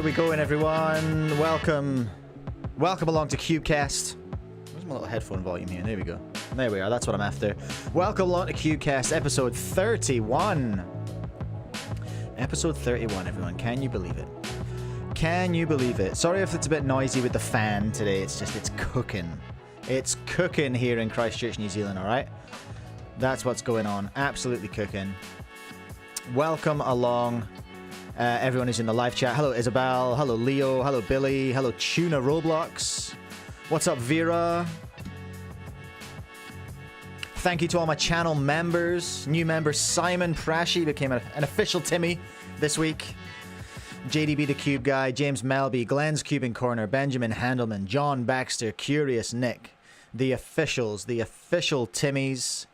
we going, everyone? Welcome along to Cubecast. Where's my little headphone volume here? There we go. There we are. That's what I'm after. Welcome along to Cubecast, episode 31. Episode 31, everyone. Can you believe it? Can you believe it? Sorry if it's a bit noisy with the fan today. It's cooking. It's cooking here in Christchurch, New Zealand, all right? That's what's going on. Absolutely cooking. Welcome along. Everyone who's in the live chat. Hello, Isabel. Hello, Leo. Hello, Billy. Hello, Tuna Roblox. What's up, Vera? Thank you to all my channel members. New member Simon Prashi became an official Timmy this week. JDB the Cube Guy, James Melby, Glenn's Cubing Corner, Benjamin Handelman, John Baxter, Curious Nick, the officials, the official Timmys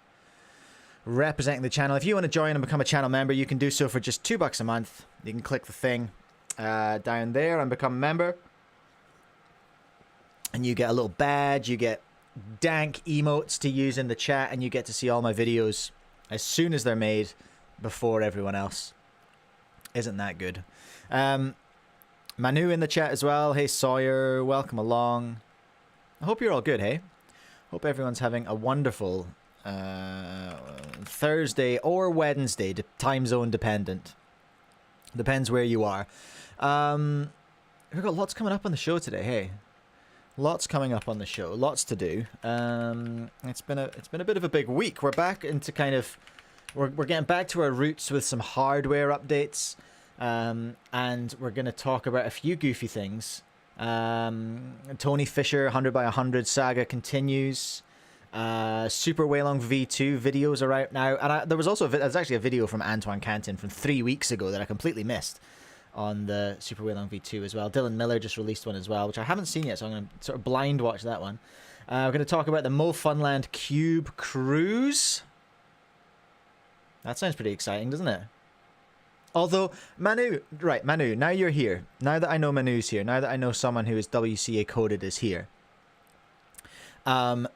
representing the channel. If you want to join and become a channel member, you can do so for just $2 a month. You can click the thing down there and become a member. And you get a little badge, you get dank emotes to use in the chat, and you get to see all my videos as soon as they're made before everyone else. Isn't that good? Manu in the chat as well. Hey Sawyer, welcome along. I hope you're all good, hey? Hope everyone's having a wonderful Thursday or Wednesday, time zone dependent. Depends where you are. We've got lots coming up on the show today, hey? Lots coming up on the show, lots to do. It's been a bit of a big week. We're back into we're getting back to our roots with some hardware updates. And we're going to talk about a few goofy things. Tony Fisher 100 by 100 saga continues. Super Weilong V2 videos are out now. And there was also there's actually a video from Antoine Canton from 3 weeks ago that I completely missed on the Super Weilong V2 as well. Dylan Miller just released one as well, which I haven't seen yet, so I'm going to sort of blind watch that one. We're going to talk about the Mofunland Cube Cruise. That sounds pretty exciting, doesn't it? Although, Manu, now you're here. Now that I know Manu's here, now that I know someone who is WCA coded is here. Wasn't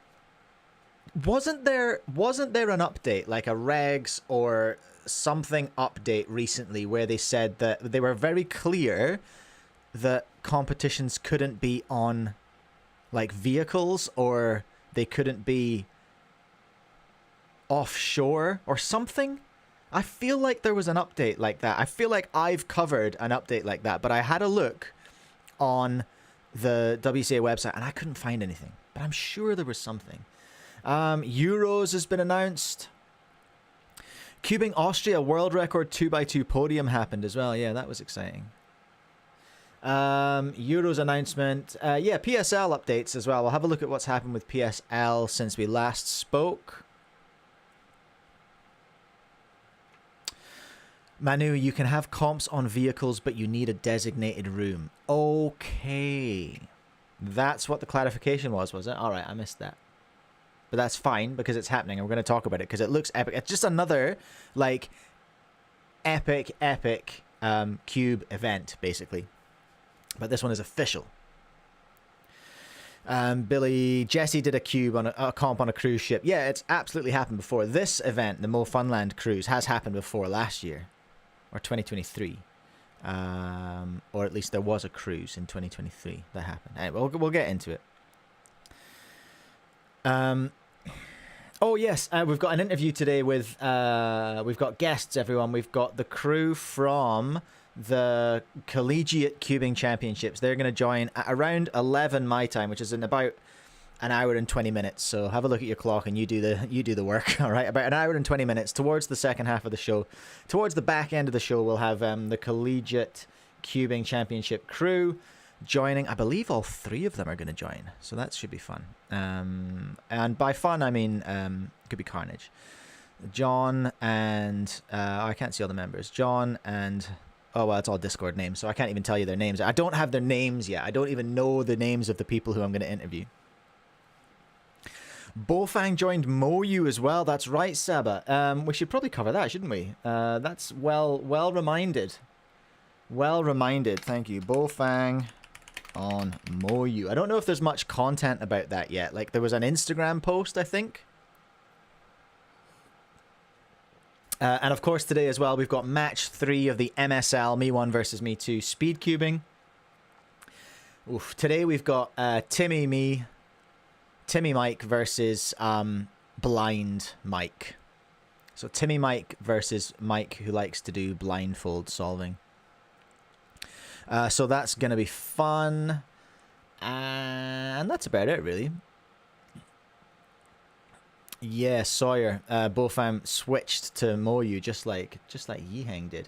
there an update, like a regs or something update recently where they said that they were very clear that competitions couldn't be on like vehicles, or they couldn't be offshore or something? I feel like there was an update like that. I feel like I've covered an update like that, but I had a look on the WCA website and I couldn't find anything. But I'm sure there was something. Euros has been announced. Cubing Austria world record 2x2 podium happened as well. Yeah, that was exciting. Euros announcement. Yeah, PSL updates as well. We'll have a look at what's happened with PSL since we last spoke. Manu, you can have comps on vehicles, but you need a designated room. Okay. That's what the clarification was it? All right, I missed that. But that's fine, because it's happening, and we're going to talk about it, because it looks epic. It's just another, like, epic cube event, basically. But this one is official. Jesse did a cube on a comp on a cruise ship. Yeah, it's absolutely happened before. This event, the Mofunland cruise, has happened before last year. Or 2023, or at least there was a cruise in 2023 that happened. Anyway, we'll get into it. Oh yes, we've got an interview today with we've got guests, everyone. We've got the crew from the Collegiate Cubing Championships. They're going to join at around 11 my time, which is in about an hour and 20 minutes. So have a look at your clock and you do the work. All right, about an hour and 20 minutes towards the second half of the show. Towards the back end of the show, we'll have the Collegiate Cubing Championship crew joining. I believe all three of them are going to join, so that should be fun. And by fun, I mean it could be carnage. John and I can't see all the members. John and oh well, it's all Discord names, so I can't even tell you their names. I don't have their names yet. I don't even know the names of the people who I'm going to interview. Bofan joined Moyu as well. That's right, Saba. We should probably cover that, shouldn't we? That's well reminded. Well reminded. Thank you. Bofan on Moyu. I don't know if there's much content about that yet. Like, there was an Instagram post, I think. And of course, today as well, we've got match 3 of the MSL, Me 1 versus Me 2 Speedcubing. Oof. Today we've got Timmy Mike versus Blind Mike. So Timmy Mike versus Mike, who likes to do blindfold solving. So that's going to be fun. And that's about it, really. Yeah, Sawyer. Bofan switched to Moyu just like Yiheng did.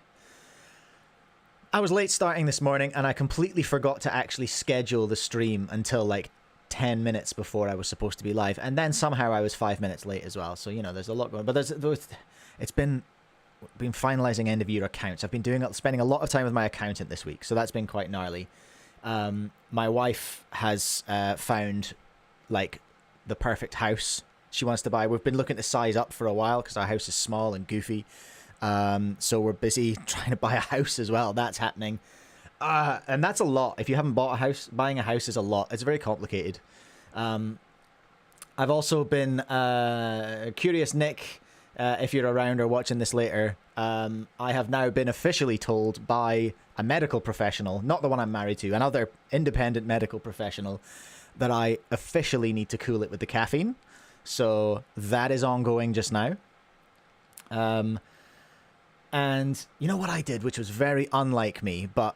I was late starting this morning, and I completely forgot to actually schedule the stream until like 10 minutes before I was supposed to be live. And then somehow I was 5 minutes late as well. So, you know, there's a lot going on. But it's been finalizing end of year accounts. I've been spending a lot of time with my accountant this week. So that's been quite gnarly. My wife has found like the perfect house she wants to buy. We've been looking to size up for a while because our house is small and goofy. So we're busy trying to buy a house as well. That's happening. And that's a lot. If you haven't bought a house, buying a house is a lot. It's very complicated. I've also been, Curious Nick, if you're around or watching this later, I have now been officially told by a medical professional, not the one I'm married to, another independent medical professional, that I officially need to cool it with the caffeine. So that is ongoing just now. And you know what I did, which was very unlike me, but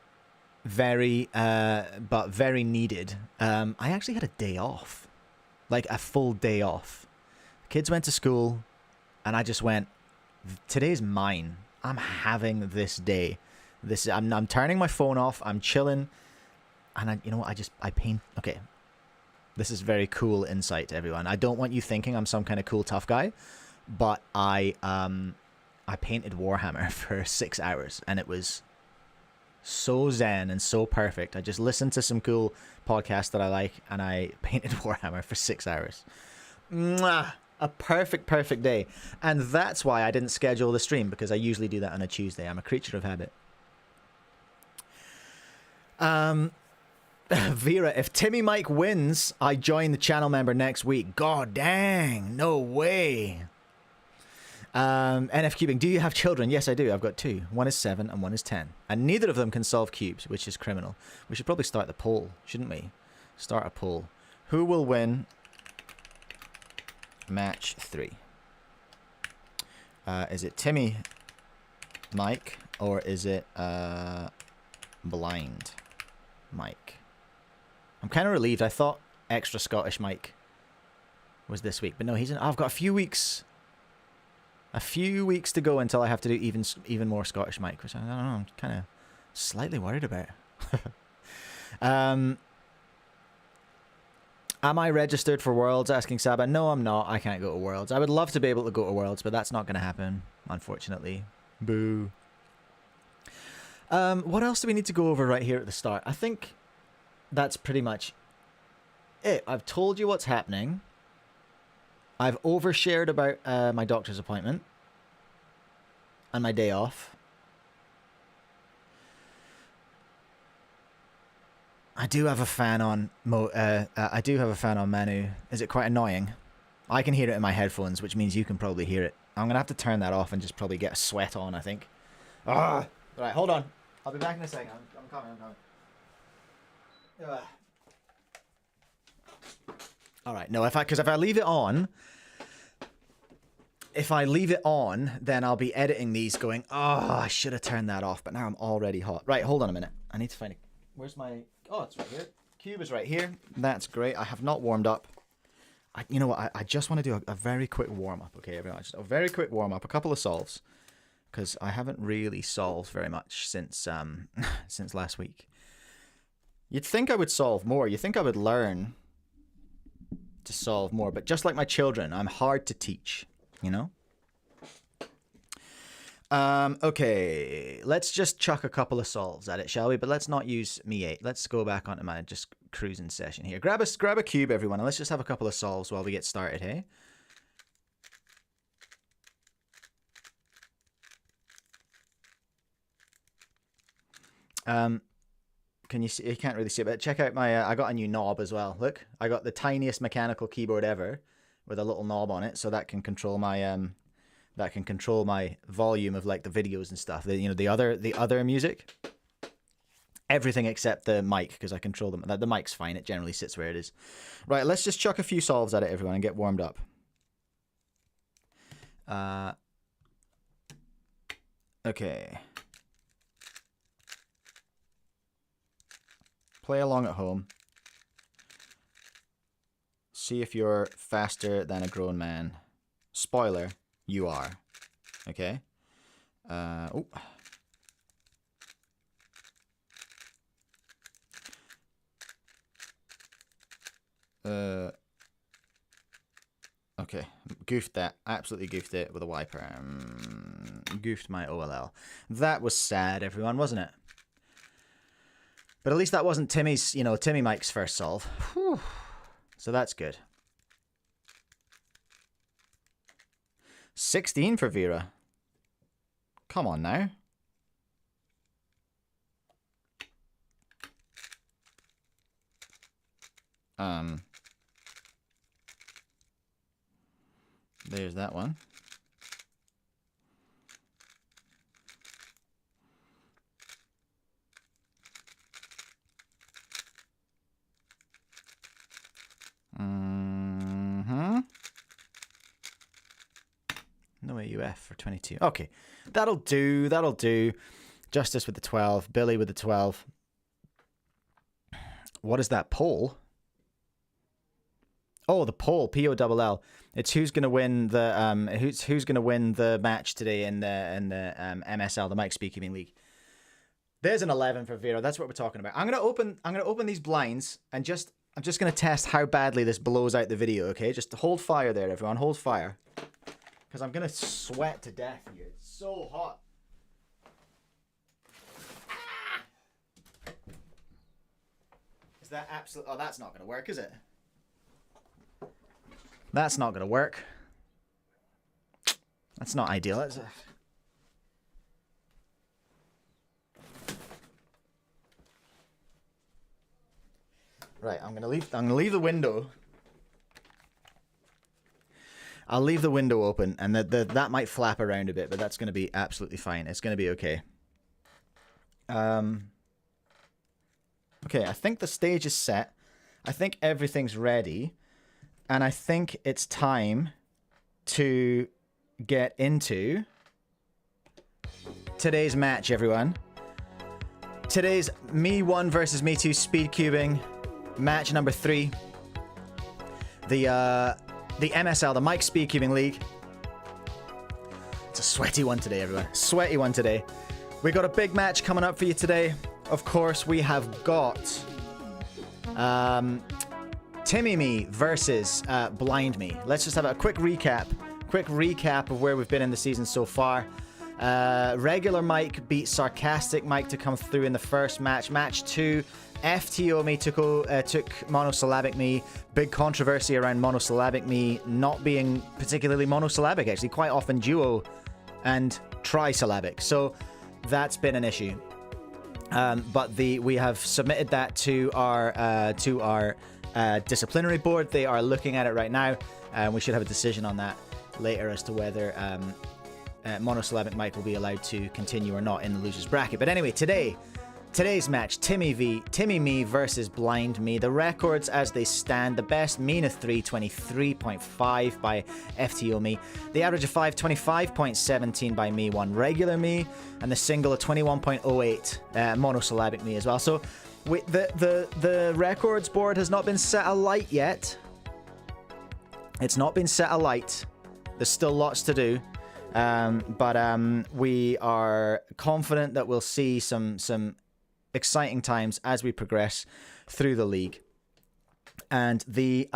very needed. I actually had a day off, like a full day off. The kids went to school, and I just went, today's mine. I'm having this day. I'm turning my phone off. I'm chilling, and you know what? I paint. Okay, this is very cool insight to everyone. I don't want you thinking I'm some kind of cool tough guy, but I painted Warhammer for 6 hours, and it was so zen and so perfect. I just listened to some cool podcasts that I like, and I painted Warhammer for 6 hours. Mwah! A perfect day. And that's why I didn't schedule the stream, because I usually do that on a Tuesday. I'm a creature of habit. Vera, if Timmy Mike wins, I join the channel member next week. God dang, no way. NF Cubing, do you have children? Yes, I do. I've got 2. One is 7 and one is 10. And neither of them can solve cubes, which is criminal. We should probably start the poll, shouldn't we? Start a poll. Who will win match 3? Is it Timmy Mike or is it Blind Mike? I'm kind of relieved. I thought extra Scottish Mike was this week, but no, he's in. I've got a few weeks to go until I have to do even more Scottish Mike, which I don't know, I'm kind of slightly worried about. Am I registered for Worlds? Asking Saba. No, I'm not. I can't go to Worlds. I would love to be able to go to Worlds, but that's not going to happen, unfortunately. Boo. What else do we need to go over right here at the start? I think that's pretty much it. I've told you what's happening. I've overshared about my doctor's appointment and my day off. I do have a fan on I do have a fan on Manu. Is it quite annoying? I can hear it in my headphones, which means you can probably hear it. I'm gonna have to turn that off and just probably get a sweat on, I think. Ah, right, hold on. I'll be back in a second. I'm coming. All right, no, because if I leave it on, then I'll be editing these going, oh, I should have turned that off, but now I'm already hot. Right, hold on a minute. I need to find it. Where's my, oh, it's right here. Cube is right here. That's great. I have not warmed up. You know what, I just want to do a very quick warm-up, okay, everyone? Just a very quick warm-up, a couple of solves, because I haven't really solved very much since since last week. You'd think I would solve more. You'd think I would learn to solve more, but just like my children, I'm hard to teach, you know? Okay, let's just chuck a couple of solves at it, shall we? But let's not use me 8. Let's go back onto my just cruising session here. Grab a cube, everyone, and let's just have a couple of solves while we get started, hey? Can you see? You can't really see it, but check out my, I got a new knob as well. Look, I got the tiniest mechanical keyboard ever with a little knob on it, so that can control my, volume of like the videos and stuff. The other music. everything except the mic, because I control them. The mic's fine. It generally sits where it is. Right, let's just chuck a few solves at it, everyone, and get warmed up. Okay. Play along at home. See if you're faster than a grown man. Spoiler, you are. Okay. Oh. Okay, goofed that. Absolutely goofed it with a wiper. Goofed my OLL. That was sad, everyone, wasn't it? But at least that wasn't Timmy's, you know, Timmy Mike's first solve. Whew. So that's good. 16 for Vera. Come on now. There's that one. No AUF for 22. Okay, that'll do. That'll do. Justice with the 12. Billy with the 12. What is that poll? Oh, the poll. POLL. It's who's gonna win the who's gonna win the match today in the MSL, the Mike Speedcubing League. There's an 11 for Vera. That's what we're talking about. I'm gonna open these blinds and I'm just gonna test how badly this blows out the video. Okay, just hold fire there, everyone. Hold fire, because I'm gonna sweat to death here. It's so hot. Is that absolute? Oh, that's not gonna work, is it? That's not going to work. That's not ideal, is it? Right, I'm going to leave the window. I'll leave the window open, and that might flap around a bit, but that's going to be absolutely fine. It's going to be okay. Okay, I think the stage is set. I think everything's ready. And I think it's time to get into today's match, everyone. Today's Me 1 versus Me 2 Speedcubing match number 3. The MSL, the Mike Speedcubing League. It's a sweaty one today, everyone. Sweaty one today. We got a big match coming up for you today. Of course, we have got Timmy Me versus Blind Me. Let's just have a quick recap of where we've been in the season so far. Regular Mike beat Sarcastic Mike to come through in the first match. Match 2, FTO Me took Monosyllabic Me. Big controversy around Monosyllabic Me not being particularly monosyllabic, actually. Quite often duo and trisyllabic. So that's been an issue. But we have submitted that to our disciplinary board. They are looking at it right now, and we should have a decision on that later as to whether Monosyllabic Mike will be allowed to continue or not in the losers bracket. But anyway, today's match, Timmy Me versus Blind Me. The records as they stand: the best mean of 3, 23.5 by FTO Me, the average of 5, 25.17 by Me 1 regular Me, and the single of 21.08 Monosyllabic Me as well. So the records board has not been set alight yet. It's not been set alight. There's still lots to do. But we are confident that we'll see some exciting times as we progress through the league. And the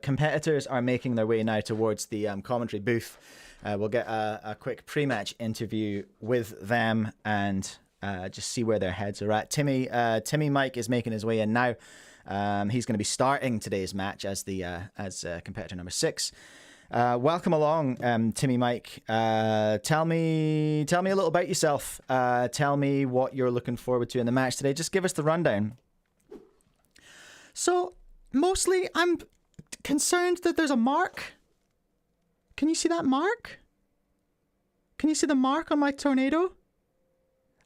competitors are making their way now towards the commentary booth. We'll get a quick pre-match interview with them and just see where their heads are at. Timmy Mike is making his way in now. He's going to be starting today's match as competitor number 6. Welcome along, Timmy Mike. Tell me a little about yourself. Tell me what you're looking forward to in the match today. Just give us the rundown. So, mostly, I'm concerned that there's a mark. Can you see that mark? Can you see the mark on my tornado?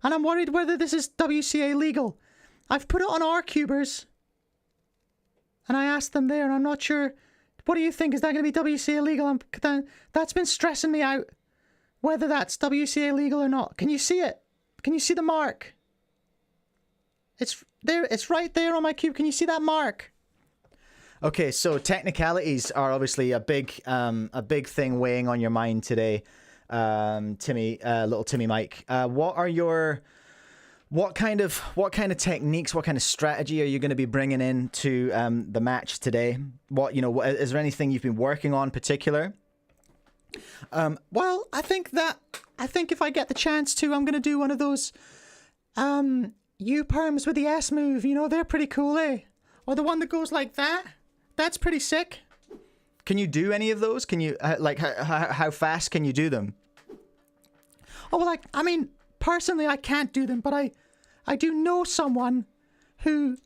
And I'm worried whether this is WCA legal. I've put it on our cubers. And I asked them there, and I'm not sure. What do you think? Is that going to be WCA legal? That's been stressing me out. Whether that's WCA legal or not. Can you see it? Can you see the mark? It's there. It's right there on my cube. Can you see that mark? Okay, so technicalities are obviously a big thing weighing on your mind today, Timmy, little Timmy Mike. What kind of techniques, what kind of strategy are you going to be bringing into the match today? Is there anything you've been working on particular? Well, I think if I get the chance to, I'm going to do one of those U-perms with the S move. You know, they're pretty cool, eh? Or the one that goes like that. That's pretty sick. Can you do any of those? Can you how fast can you do them? Oh, well, I mean, personally, I can't do them, but I do know someone who,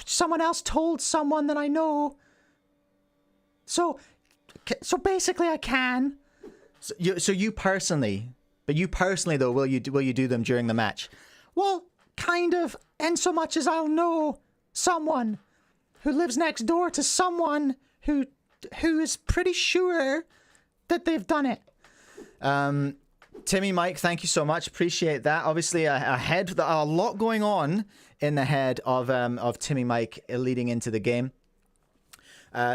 someone else told someone that I know. So basically, I can. So you personally though, will you do them during the match? Well, kind of, in so much as I'll know someone who lives next door to someone who is pretty sure that they've done it. Timmy Mike, thank you so much. Appreciate that. Obviously, a lot going on in the head of Timmy Mike leading into the game.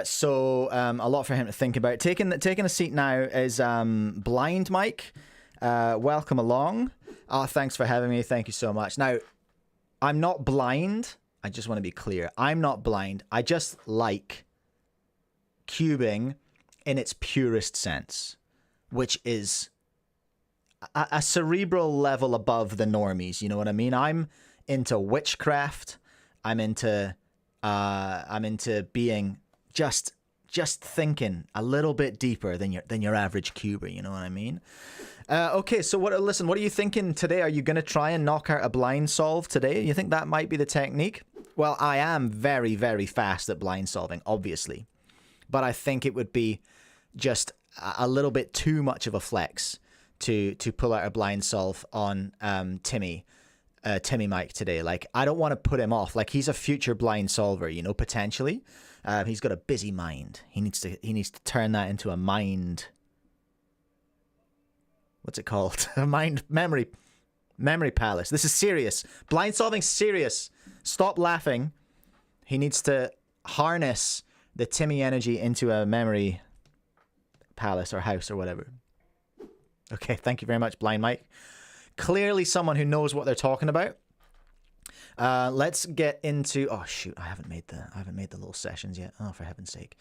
So a lot for him to think about. Taking a seat now is Blind Mike. Welcome along. Thanks for having me. Thank you so much. Now, I'm not blind. I just want to be clear. I'm not blind. I just like cubing in its purest sense, which is a cerebral level above the normies. You know what I mean? I'm into witchcraft. I'm into being just thinking a little bit deeper than your average cuber. You know what I mean? Okay, so what are you thinking today? Are you going to try and knock out a blind solve today? You think that might be the technique? Well, I am very, very fast at blind solving, obviously. But I think it would be just a little bit too much of a flex to pull out a blind solve on Timmy Mike today. Like, I don't want to put him off. Like, he's a future blind solver, you know, potentially. He's got a busy mind. He needs to turn that into a mind. What's it called? A memory palace. This is serious. Blind solving serious. Stop laughing. He needs to harness the Timmy energy into a memory palace or house or whatever. Okay, thank you very much, Blind Mike. Clearly someone who knows what they're talking about. Let's get into... Oh, shoot, I haven't made the little sessions yet. Oh, for heaven's sake.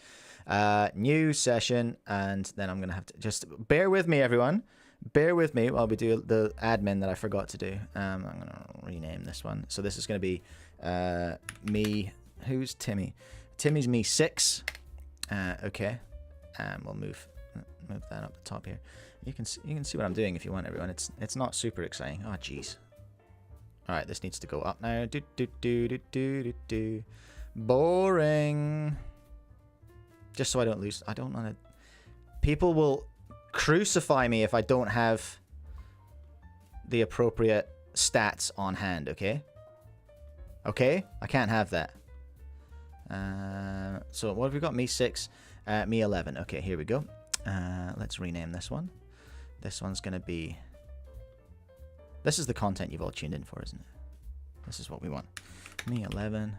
New session, and then I'm going to have to... Just bear with me, everyone. Bear with me while we do the admin that I forgot to do. I'm going to rename this one. So this is going to be me... Who's Timmy? Timmy's me 6. Okay. We'll move that up the top here. You can see what I'm doing if you want, everyone. It's not super exciting. Oh, jeez. All right, this needs to go up now. Boring. Just so I don't lose. I don't want to... People will crucify me if I don't have the appropriate stats on hand, okay? Okay? I can't have that. So what have we got? Me 6, me 11. Okay, here we go. Let's rename this one. This one's going to be... This is the content you've all tuned in for, isn't it? This is what we want. Me 11.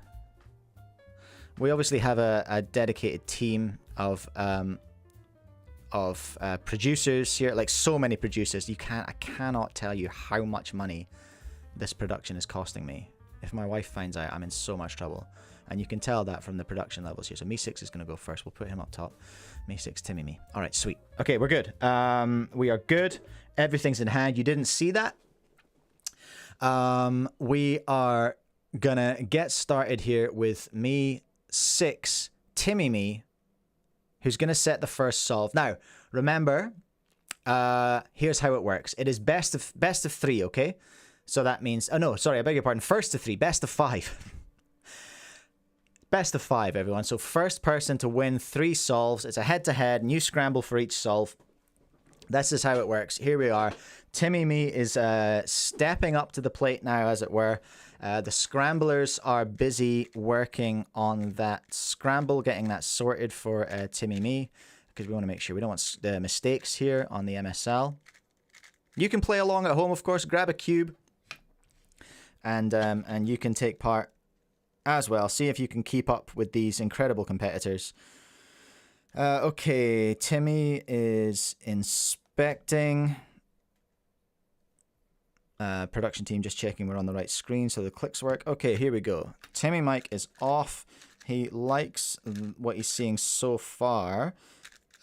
We obviously have a dedicated team of producers here, like so many producers. I cannot tell you how much money this production is costing me. If my wife finds out, I'm in so much trouble. And you can tell that from the production levels here. So me 6 is going to go first. We'll put him up top. Me 6, Timmy me. All right, sweet. Okay, we're good. We are good. Everything's in hand. You didn't see that. We are going to get started here with me 6, Timmy me, who's going to set the first solve. Now, remember, here's how it works. It is best of 3, okay? So that means... Oh, no, sorry, I beg your pardon. First to 3, best of 5. Best of 5, everyone. So first person to win 3 solves. It's a head-to-head, new scramble for each solve. This is how it works. Here we are. Timmy Me is stepping up to the plate now, as it were. The scramblers are busy working on that scramble, getting that sorted for Timmy Me, because we want to make sure we don't want mistakes here on the MSL. You can play along at home, of course. Grab a cube, and you can take part as well. See if you can keep up with these incredible competitors. Okay, Timmy is inspecting. Production team just checking we're on the right screen so the clicks work. Okay, here we go. Timmy Mike is off. He likes what he's seeing so far.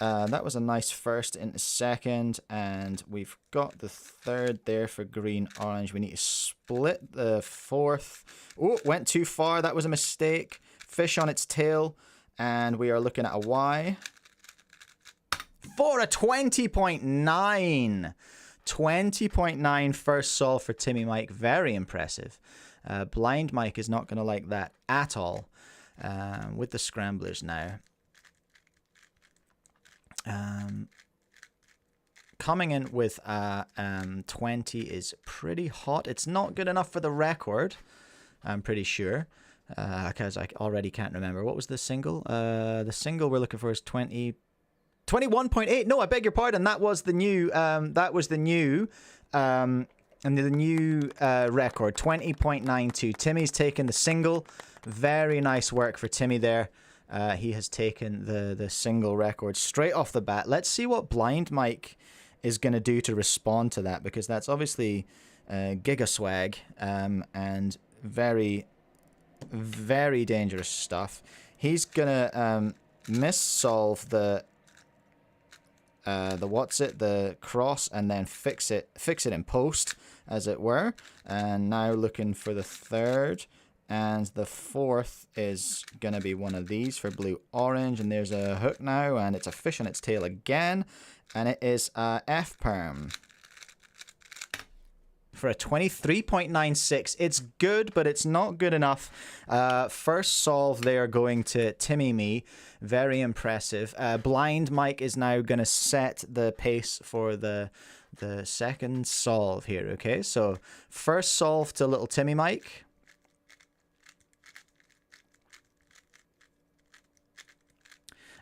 That was a nice first into second, and we've got the third there for green orange. We need to split the fourth. Oh, went too far. That was a mistake. Fish on its tail, and we are looking at a Y for a 20.9. 20.9 first solve for Timmy Mike. Very impressive. Blind Mike is not going to like that at all. With the scramblers now. Coming in with 20 is pretty hot. It's not good enough for the record, I'm pretty sure. Because I already can't remember. What was the single? The single we're looking for is 21.8. No, I beg your pardon. That was the new. That was the new. And the new record, 20.92. Timmy's taken the single. Very nice work for Timmy there. He has taken the single record straight off the bat. Let's see what Blind Mike is going to do to respond to that, because that's obviously giga swag and very, very dangerous stuff. He's going to miss-solve the cross, and then fix it in post, as it were. And now looking for the third, and the fourth is gonna be one of these for blue orange, and there's a hook now, and it's a fish on its tail again, and it is F perm for a 23.96. It's good, but it's not good enough. First solve there going to Timmy Me. Very impressive. Blind Mike is now going to set the pace for the second solve here, okay? So first solve to little Timmy Mike.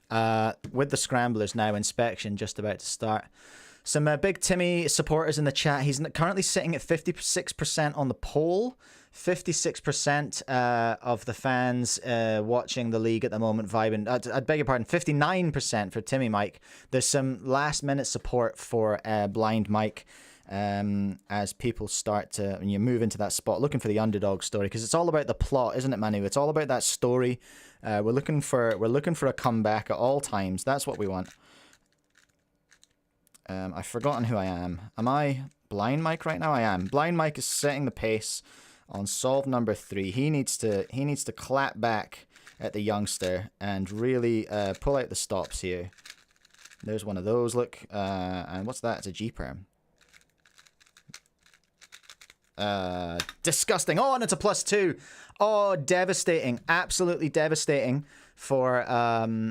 With the scramblers now, inspection just about to start. Some big Timmy supporters in the chat. He's currently sitting at 56% on the poll. 56% of the fans watching the league at the moment vibing. I beg your pardon, 59% for Timmy Mike. There's some last-minute support for Blind Mike as people start to move into that spot, looking for the underdog story, because it's all about the plot, isn't it, Manu? It's all about that story. We're looking for a comeback at all times. That's what we want. I've forgotten who I am. Am I Blind Mike right now? I am. Blind Mike is setting the pace on solve number 3. He needs to clap back at the youngster and really pull out the stops here. There's one of those. Look, and what's that? It's a G-perm. Disgusting. Oh, and it's a +2. Oh, devastating. Absolutely devastating for our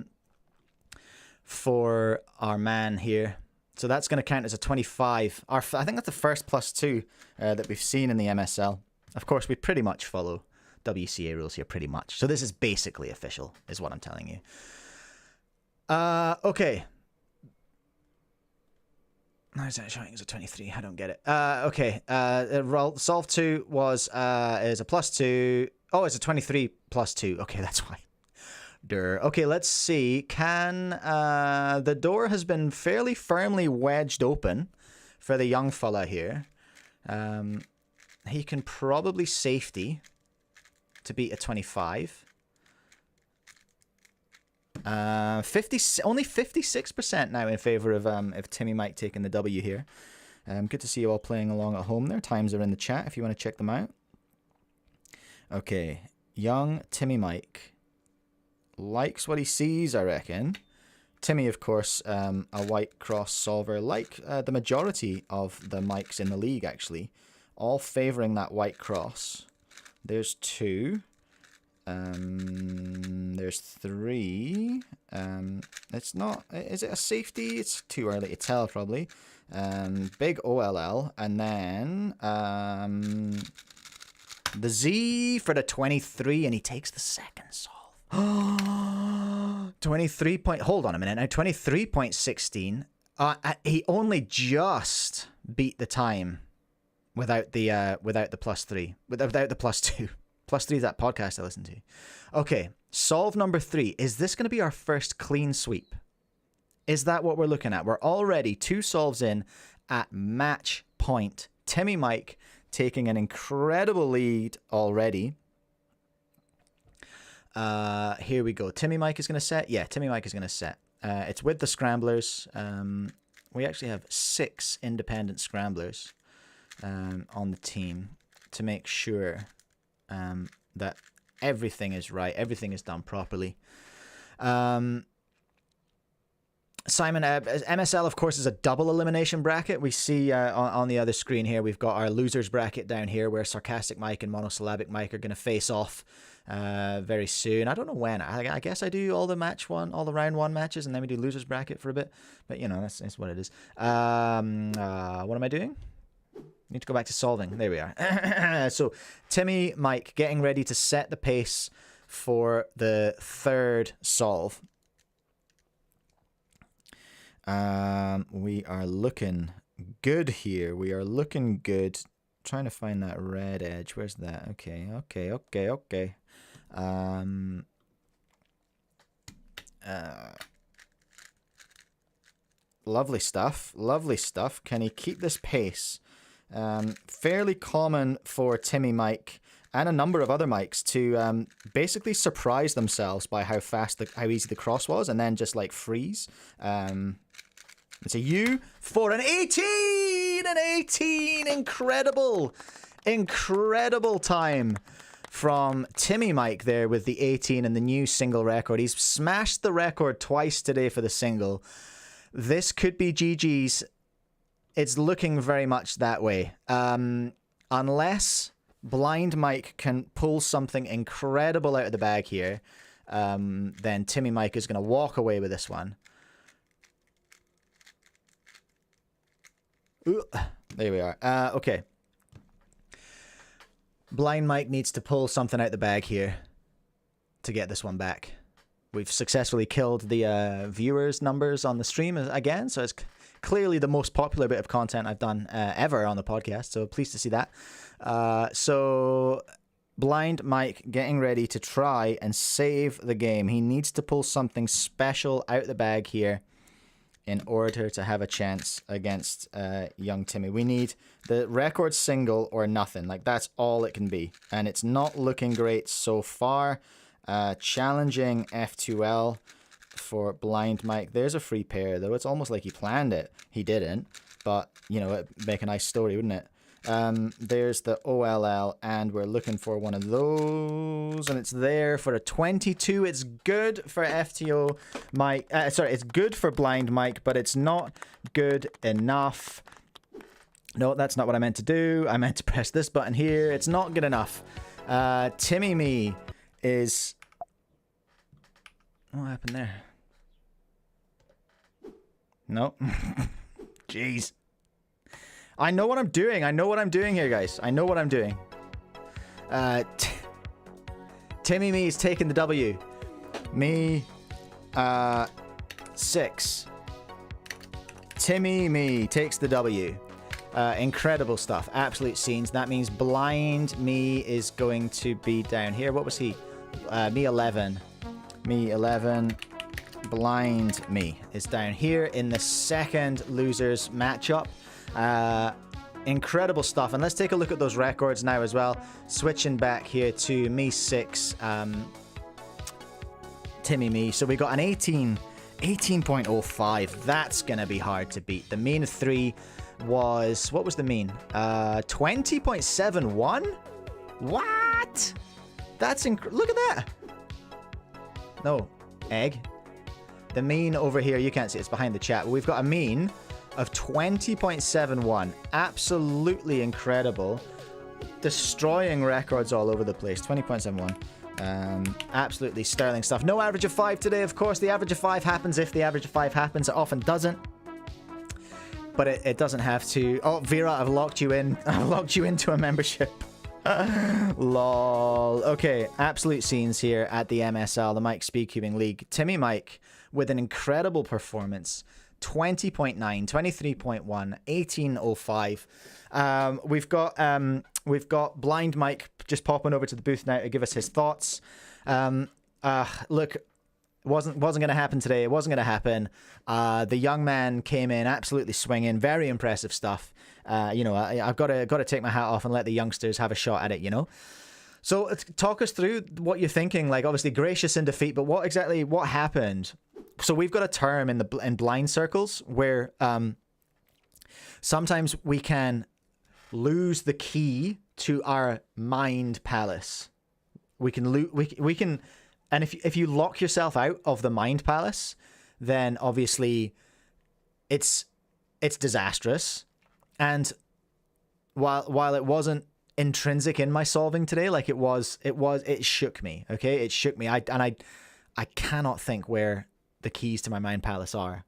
man here. So that's going to count as a 25. I think that's the first +2 that we've seen in the MSL. Of course, we pretty much follow WCA rules here, pretty much. So this is basically official, is what I'm telling you. Okay. How is that showing as a 23? I don't get it. Okay. Solve 2 is a +2. Oh, it's a 23 +2. Okay, that's why. Okay, let's see. Can the door has been fairly firmly wedged open for the young fella here. He can probably safety to beat a 25. Only 56% now in favor of Timmy Mike taking the W here. Good to see you all playing along at home there. Times are in the chat if you want to check them out. Okay, young Timmy Mike likes what he sees, I reckon. Timmy, of course, a white cross solver, like the majority of the mics in the league, actually. All favouring that white cross. There's 2. There's 3. It's not. Is it a safety? It's too early to tell, probably. Big OLL, and then the Z for the 23, and he takes the second solve. 23 point. Hold on a minute. Now 23.16. He only just beat the time without the +3, without the +2. +3 is that podcast I listen to. Okay, solve number 3. Is this going to be our first clean sweep? Is that what we're looking at? We're already 2 solves in at match point. Timmy Mike taking an incredible lead already. Here we go. Timmy Mike is going to set. Yeah, Timmy Mike is going to set. It's with the scramblers. We actually have 6 independent scramblers on the team to make sure that everything is right, everything is done properly. Simon, MSL, of course, is a double elimination bracket. We see on the other screen here, we've got our losers bracket down here where Sarcastic Mike and Monosyllabic Mike are going to face off very soon. I don't know when. I guess I do all the round 1 matches, and then we do losers bracket for a bit. But, you know, that's what it is. What am I doing? Need to go back to solving. There we are. So, Timmy Mike getting ready to set the pace for the 3rd solve. We are looking good here. We are looking good. Trying to find that red edge. Where's that? Okay. Lovely stuff. Lovely stuff. Can he keep this pace? Fairly common for Timmy Mike and a number of other mics to basically surprise themselves by how easy the cross was, and then just like freeze. It's a U for an 18! An 18! Incredible time from Timmy Mike there with the 18 and the new single record. He's smashed the record twice today for the single. This could be GG's. It's looking very much that way. Unless Blind Mike can pull something incredible out of the bag here, then Timmy Mike is going to walk away with this one. Ooh, there we are. Okay. Blind Mike needs to pull something out the bag here to get this one back. We've successfully killed the viewers numbers on the stream again, so it's clearly the most popular bit of content I've done ever on the podcast, so pleased to see that. So Blind Mike getting ready to try and save the game. He needs to pull something special out the bag here in order to have a chance against young Timmy. We need the record single or nothing. Like, that's all it can be. And it's not looking great so far. Challenging F2L for Blind Mike. There's a free pair, though. It's almost like he planned it. He didn't. But, you know, it'd make a nice story, wouldn't it? There's the OLL, and we're looking for one of those, and it's there for a 22. It's good for FTO Mike. Sorry, it's good for Blind Mike, but it's not good enough. No, that's not what I meant to do. I meant to press this button here. It's not good enough. Timmy Me is... What happened there? No. Jeez. I know what I'm doing. I know what I'm doing here, guys. I know what I'm doing. Timmy Me is taking the W. Me, 6. Timmy Me takes the W. Incredible stuff. Absolute scenes. That means Blind Me is going to be down here. What was he? Me 11. Me 11. Blind Me is down here in the second losers matchup. Incredible stuff. And let's take a look at those records now as well. Switching back here to me 6, Timmy Me. So we got an 18.05. That's going to be hard to beat. The mean of 3 was, what was the mean? 20.71? What? That's look at that. No, egg. The mean over here, you can't see, it's behind the chat. We've got a mean of 20.71. Absolutely incredible. Destroying records all over the place. 20.71. Absolutely sterling stuff. No average of 5 today, of course. The average of 5 happens if the average of 5 happens. It often doesn't. But it doesn't have to. Oh, Vera, I've locked you in. I've locked you into a membership. Lol. Okay, absolute scenes here at the MSL, the Mike Speedcubing League. Timmy Mike with an incredible performance. 20.9, 23.1, 18.05. We've got Blind Mike just popping over to the booth now to give us his thoughts. Look, wasn't going to happen today. It wasn't going to happen. The young man came in absolutely swinging. Very impressive stuff. I've got to take my hat off and let the youngsters have a shot at it. So talk us through what you're thinking. Like, obviously gracious in defeat, but what happened? So we've got a term in blind circles where sometimes we can lose the key to our mind palace. We can, and if you lock yourself out of the mind palace, then obviously it's disastrous. And while it wasn't intrinsic in my solving today, like it shook me. Okay, it shook me. I cannot think where the keys to my mind palace are.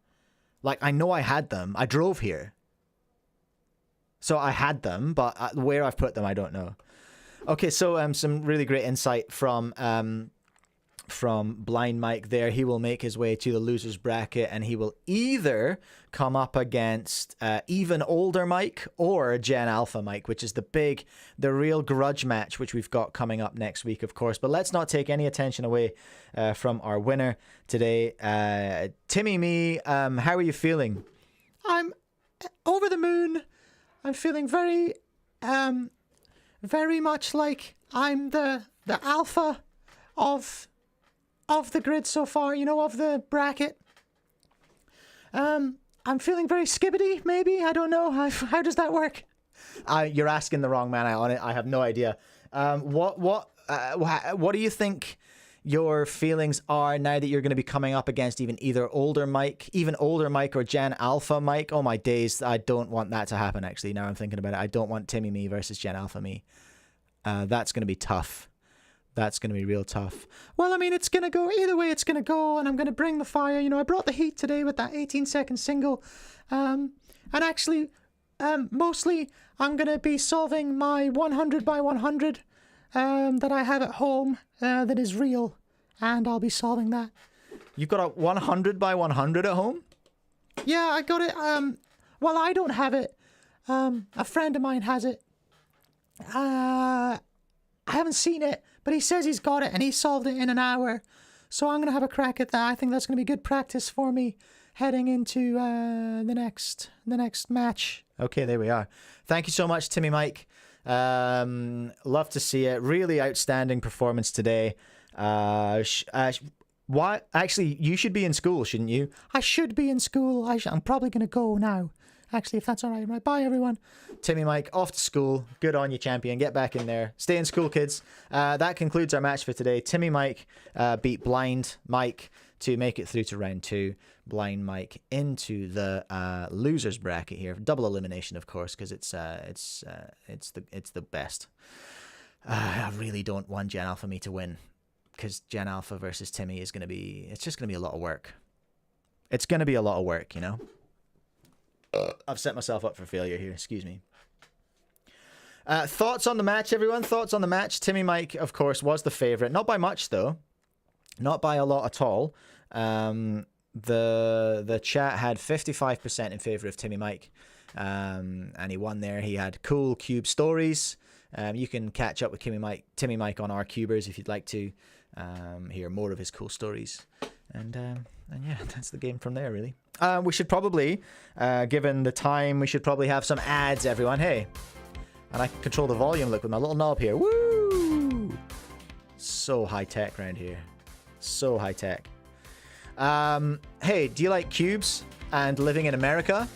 Like, I know I had them. I drove here, so I had them, but where I've put them, I don't know. Okay, so some really great insight from Blind Mike there. He will make his way to the losers bracket, and he will either come up against even older Mike or Gen Alpha Mike, which is the real grudge match, which we've got coming up next week, of course. But let's not take any attention away from our winner today. Timmy Me, how are you feeling? I'm over the moon. I'm feeling very much like I'm the alpha of the grid so far, of the bracket. I'm feeling very skibbity, maybe. I don't know. How does that work? You're asking the wrong man. I have no idea. What do you think your feelings are now that you're going to be coming up against even older Mike or Gen Alpha Mike? Oh my days, I don't want that to happen, actually. Now I'm thinking about it. I don't want Timmy Me versus Gen Alpha Me. That's going to be tough. That's going to be real tough. Well, I mean, it's going to go either way. It's going to go, and I'm going to bring the fire. I brought the heat today with that 18-second single. And actually, mostly, I'm going to be solving my 100 by 100 that I have at home that is real, and I'll be solving that. You've got a 100 by 100 at home? Yeah, I got it. Well, I don't have it. A friend of mine has it. I haven't seen it, but he says he's got it and he solved it in an hour. So I'm going to have a crack at that. I think that's going to be good practice for me heading into the next match. Okay, there we are. Thank you so much, Timmy Mike. Love to see it. Really outstanding performance today. Why? Actually, you should be in school, shouldn't you? I should be in school. I'm probably going to go now. Actually, if that's all right. Right, bye, everyone. Timmy Mike, off to school. Good on you, champion. Get back in there. Stay in school, kids. That concludes our match for today. Timmy Mike beat Blind Mike to make it through to round 2. Blind Mike into the losers bracket here. Double elimination, of course, because it's the best. I really don't want Gen Alpha me to win, because Gen Alpha versus Timmy is it's just gonna be a lot of work. It's gonna be a lot of work, I've set myself up for failure here. Excuse me. Thoughts on the match, everyone? Thoughts on the match? Timmy Mike, of course, was the favorite. Not by much, though. Not by a lot at all. The chat had 55% in favor of Timmy Mike. And he won there. He had cool cube stories. You can catch up with Timmy Mike on our Cubers if you'd like to hear more of his cool stories. And yeah, that's the game from there, really. We should probably, given the time, we should probably have some ads, everyone. Hey, and I can control the volume, look, with my little knob here. Woo! So high-tech around here. So high-tech. Hey, do you like cubes and living in America?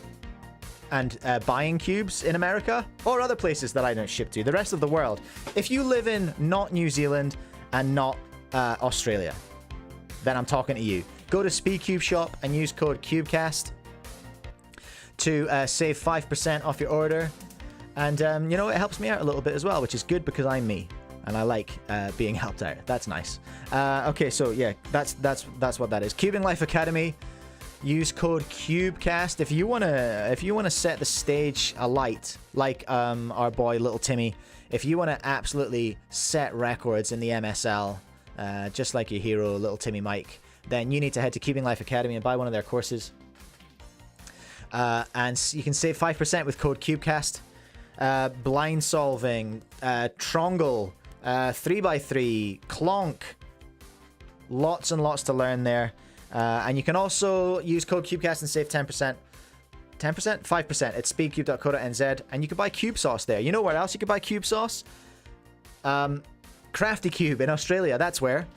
And buying cubes in America? Or other places that I don't ship to? The rest of the world. If you live in not New Zealand and not Australia, then I'm talking to you. Go to Speedcube shop and use code Cubecast to save 5% off your order. And, it helps me out a little bit as well, which is good because I'm me. and I like being helped out. That's nice. Okay, so yeah, that's what that is. Cubing Life Academy. Use code Cubecast if you wanna set the stage alight, like our boy Little Timmy. If you wanna absolutely set records in the MSL, just like your hero Little Timmy Mike, then you need to head to Cubing Life Academy and buy one of their courses. And you can save 5% with code Cubecast. Blind solving, Trongle, 3x3, Clonk. Lots and lots to learn there. And you can also use code Cubecast and save 10%. 10%? 5% at speedcube.co.nz. And you can buy cube sauce there. You know where else you can buy cube sauce? Crafty Cube in Australia. That's where.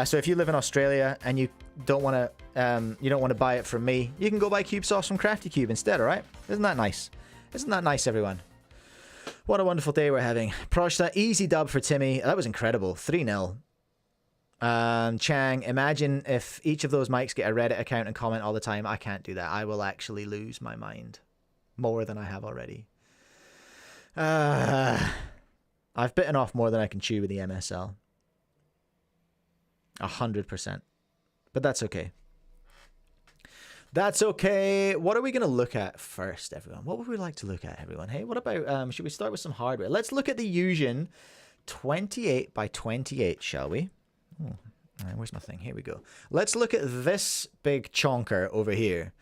So if you live in Australia and you don't want to buy it from me, you can go buy cube sauce from Crafty Cube instead, alright? Isn't that nice? Isn't that nice, everyone? What a wonderful day we're having. Projta, easy dub for Timmy. That was incredible. 3-0. Chang, imagine if each of those mics get a Reddit account and comment all the time. I can't do that. I will actually lose my mind. More than I have already. I've bitten off more than I can chew with the MSL. 100%. But that's okay. That's okay. What are we going to look at first, everyone? What would we like to look at, everyone? Hey, what about, should we start with some hardware? Let's look at the Yuxin 28x28, shall we? Oh, where's my thing? Here we go. Let's look at this big chonker over here.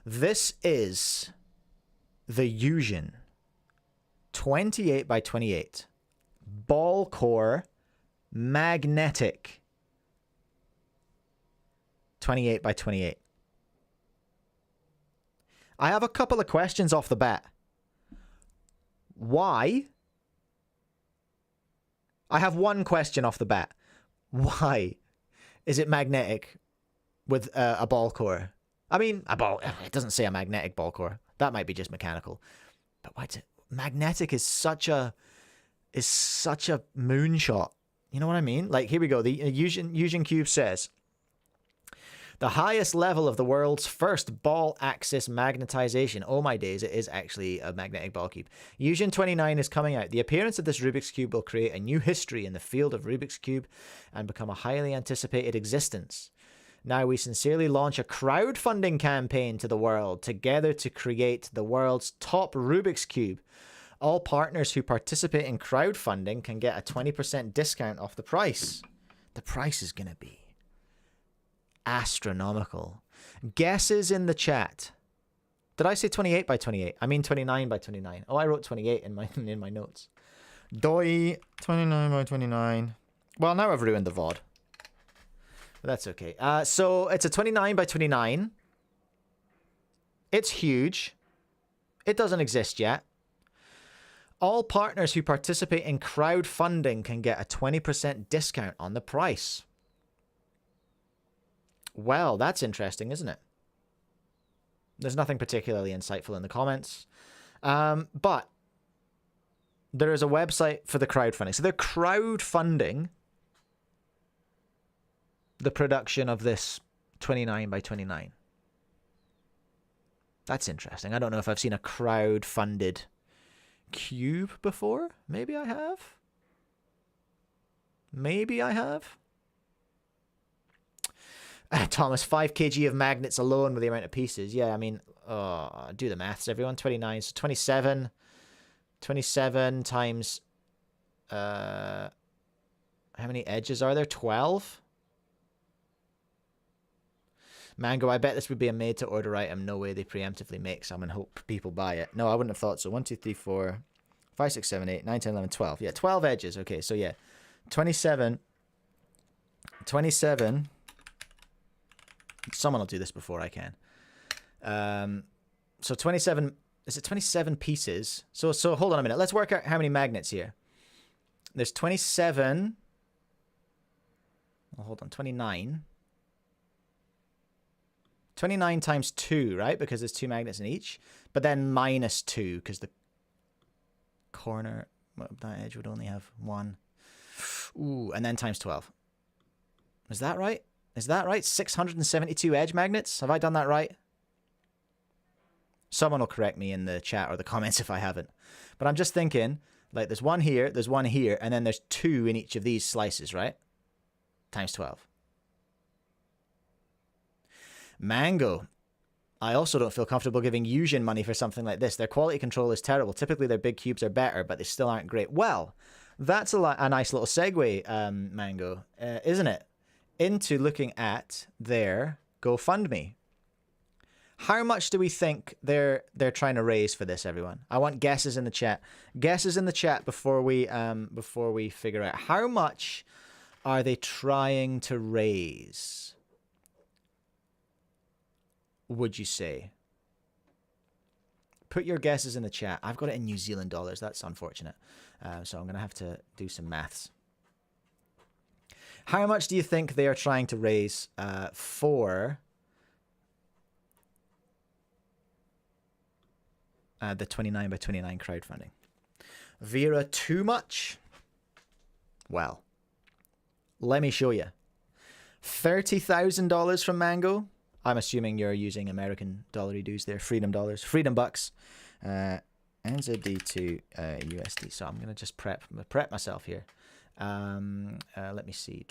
This is the Yuxin 28x28. Ball core magnetic 28x28. I have a couple of questions off the bat. Why? I have one question off the bat. Why is it magnetic with a ball core? I mean, it doesn't say a magnetic ball core. That might be just mechanical. But why is it magnetic? Is such a moonshot. You know what I mean? Like, here we go. The Yuxin Cube says, the highest level of the world's first ball axis magnetization. Oh my days, it is actually a magnetic ball cube. Yuxin 29 is coming out. The appearance of this Rubik's Cube will create a new history in the field of Rubik's Cube and become a highly anticipated existence. Now we sincerely launch a crowdfunding campaign to the world, together to create the world's top Rubik's Cube. All partners who participate in crowdfunding can get a 20% discount off the price. The price is going to be astronomical. Guesses in the chat. Did I say 28x28? I mean 29x29. Oh, I wrote 28 in my notes. Doi 29x29. Well, now I've ruined the VOD. But that's okay. So it's a 29x29. It's huge. It doesn't exist yet. All partners who participate in crowdfunding can get a 20% discount on the price. Well, that's interesting, isn't it? There's nothing particularly insightful in the comments. But there is a website for the crowdfunding. So they're crowdfunding the production of this 29x29. That's interesting. I don't know if I've seen a crowd-funded cube before. Maybe I have. Maybe I have. Thomas, 5 kg of magnets alone with the amount of pieces. Yeah, I mean, do the maths, everyone. 29, so 27. 27 times, how many edges are there? 12? Mango, I bet this would be a made-to-order item. No way they preemptively make some and hope people buy it. No, I wouldn't have thought so. 1, 2, 3, 4, 5, 6, 7, 8, 9, 10, 11, 12. Yeah, 12 edges. Okay, so yeah. 27. Someone will do this before I can. So 27, is it 27 pieces? So hold on a minute. Let's work out how many magnets here. There's 27. Oh, hold on, 29. 29 times 2, right? Because there's 2 magnets in each. But then minus 2, because the corner, that edge would only have 1. Ooh, and then times 12. Is that right? Is that right? 672 edge magnets? Have I done that right? Someone will correct me in the chat or the comments if I haven't. But I'm just thinking, Like there's one here, and then there's 2 in each of these slices, right? Times 12. Mango. I also don't feel comfortable giving Yuxin money for something like this. Their quality control is terrible. Typically, their big cubes are better, but they still aren't great. Well, that's a nice little segue, Mango, isn't it? Into looking at their GoFundMe. How much do we think they're trying to raise for this, everyone? I want guesses in the chat. Guesses in the chat before we figure out how much are they trying to raise? Would you say? Put your guesses in the chat. I've got it in New Zealand dollars. That's unfortunate. So I'm going to have to do some maths. How much do you think they are trying to raise for the 29 by 29 crowdfunding? Vera, too much? Well, let me show you. $30,000 from Mango. I'm assuming you're using American dollar dues there. Freedom dollars. Freedom bucks. NZD to USD. So I'm going to just prep myself here. Let me see.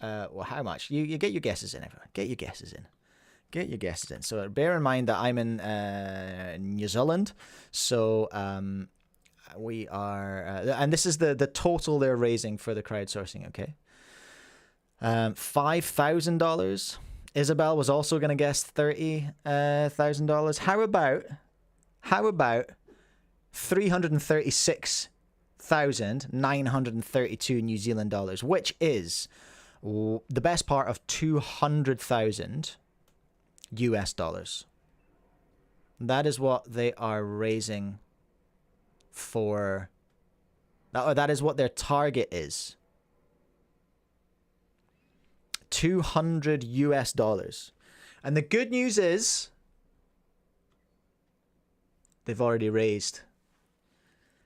Well, how much? You get your guesses in, everyone. Get your guesses in. Get your guesses in. So bear in mind that I'm in New Zealand. So we are... and this is the total they're raising for the crowdsourcing, okay? $5,000. Isabel was also going to guess $30,000. How about 336,932 New Zealand dollars, which is the best part of 200,000 US dollars. That is what they are raising for. That is what their target is. 200 US dollars. And the good news is they've already raised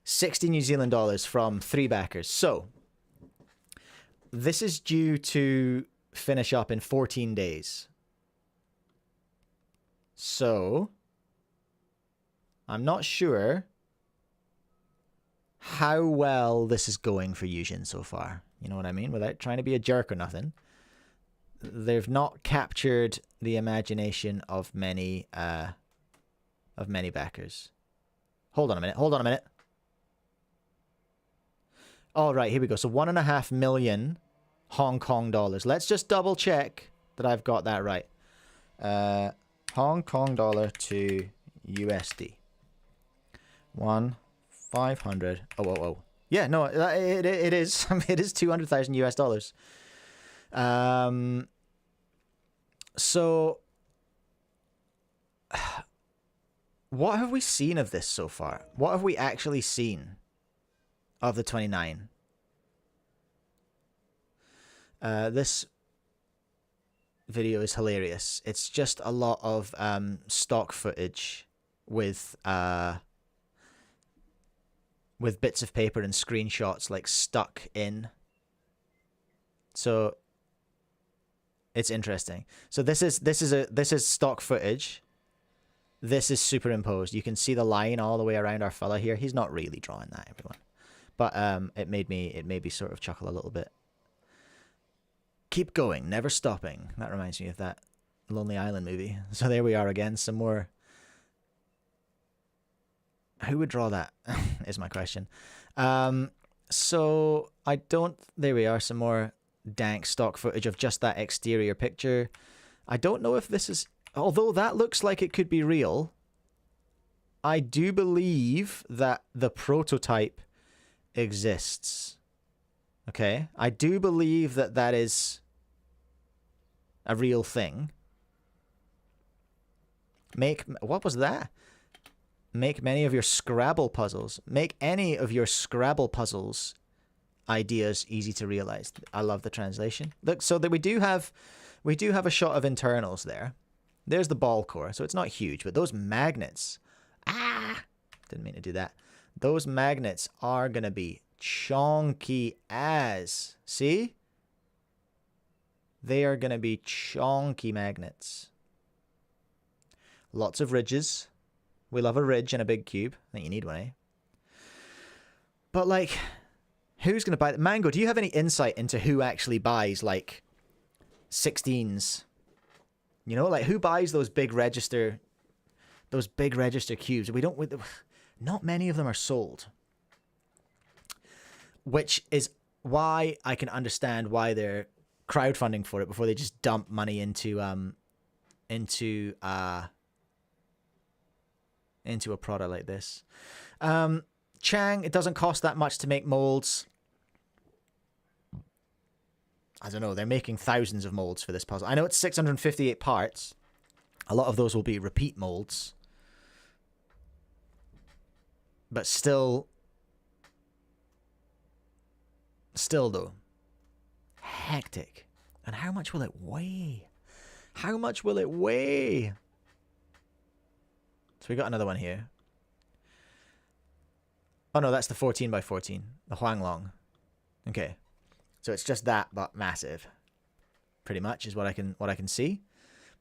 60 New Zealand dollars from 3 backers. So this is due to finish up in 14 days. So I'm not sure how well this is going for Yuxin so far. You know what I mean? Without trying to be a jerk or nothing. They've not captured the imagination of many backers. Hold on a minute. All right, here we go. So 1.5 million Hong Kong dollars. Let's just double check that I've got that right. Hong Kong dollar to USD. 1,500. Oh. Yeah, no, it is. It is 200,000 US dollars. So what have we seen of this so far? What have we actually seen of the 29? This video is hilarious. It's just a lot of stock footage with bits of paper and screenshots like stuck in. So it's interesting. So this is stock footage. This is superimposed. You can see the line all the way around our fella here. He's not really drawing that, everyone. But it made me sort of chuckle a little bit. Keep going, never stopping. That reminds me of that Lonely Island movie. So there we are again. Some more. Who would draw that? Is my question. So I don't. There we are. Some more dank stock footage of just that exterior picture. I don't know if this is. Although that looks like it could be real, I do believe that the prototype exists. Okay? I do believe that that is a real thing. What was that? Make many of your Scrabble puzzles. Make any of your Scrabble puzzles ideas easy to realize. I love the translation. Look, so that we do have a shot of internals there. There's the ball core, so it's not huge, but those magnets, didn't mean to do that. Those magnets are gonna be chonky as, see? They are gonna be chonky magnets. Lots of ridges. We love a ridge in a big cube. I think you need one, eh? But, like, who's going to buy... Mango, do you have any insight into who actually buys, like, 16s? You know, like, who buys those big register cubes? Not many of them are sold. Which is why I can understand why they're crowdfunding for it before they just dump money into a product like this. Chang, it doesn't cost that much to make molds. I don't know, they're making thousands of molds for this puzzle. I know it's 658 parts. A lot of those will be repeat molds. But still though, hectic. And how much will it weigh? How much will it weigh? So we got another one here. Oh no, that's the 14 by 14, the Weilong. Okay, so it's just that, but massive. Pretty much is what I can see.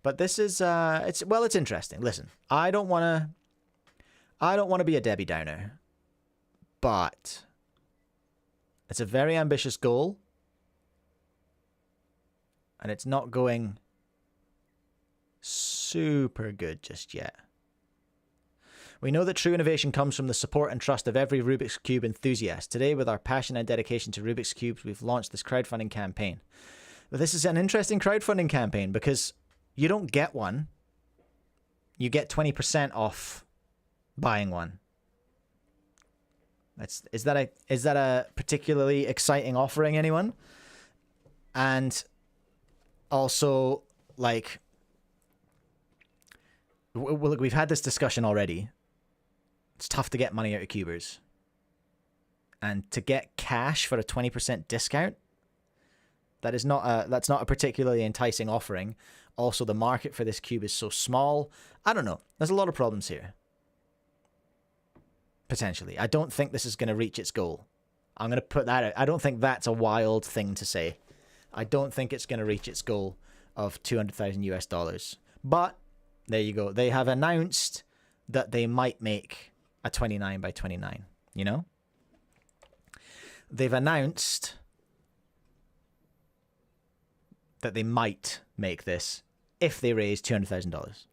But this is it's interesting. Listen, I don't want to be a Debbie Downer, but it's a very ambitious goal, and it's not going super good just yet. We know that true innovation comes from the support and trust of every Rubik's Cube enthusiast. Today, with our passion and dedication to Rubik's Cubes, we've launched this crowdfunding campaign. But this is an interesting crowdfunding campaign because you don't get one. You get 20% off buying one. Is that a particularly exciting offering, anyone? And also, like, look, we've had this discussion already. It's tough to get money out of cubers. And to get cash for a 20% discount, that's not a particularly enticing offering. Also, the market for this cube is so small. I don't know. There's a lot of problems here. Potentially. I don't think this is going to reach its goal. I'm going to put that out. I don't think that's a wild thing to say. I don't think it's going to reach its goal of $200,000. But there you go. They have announced that they might make a 29 by 29, you know? They've announced that they might make this if they raise $200,000.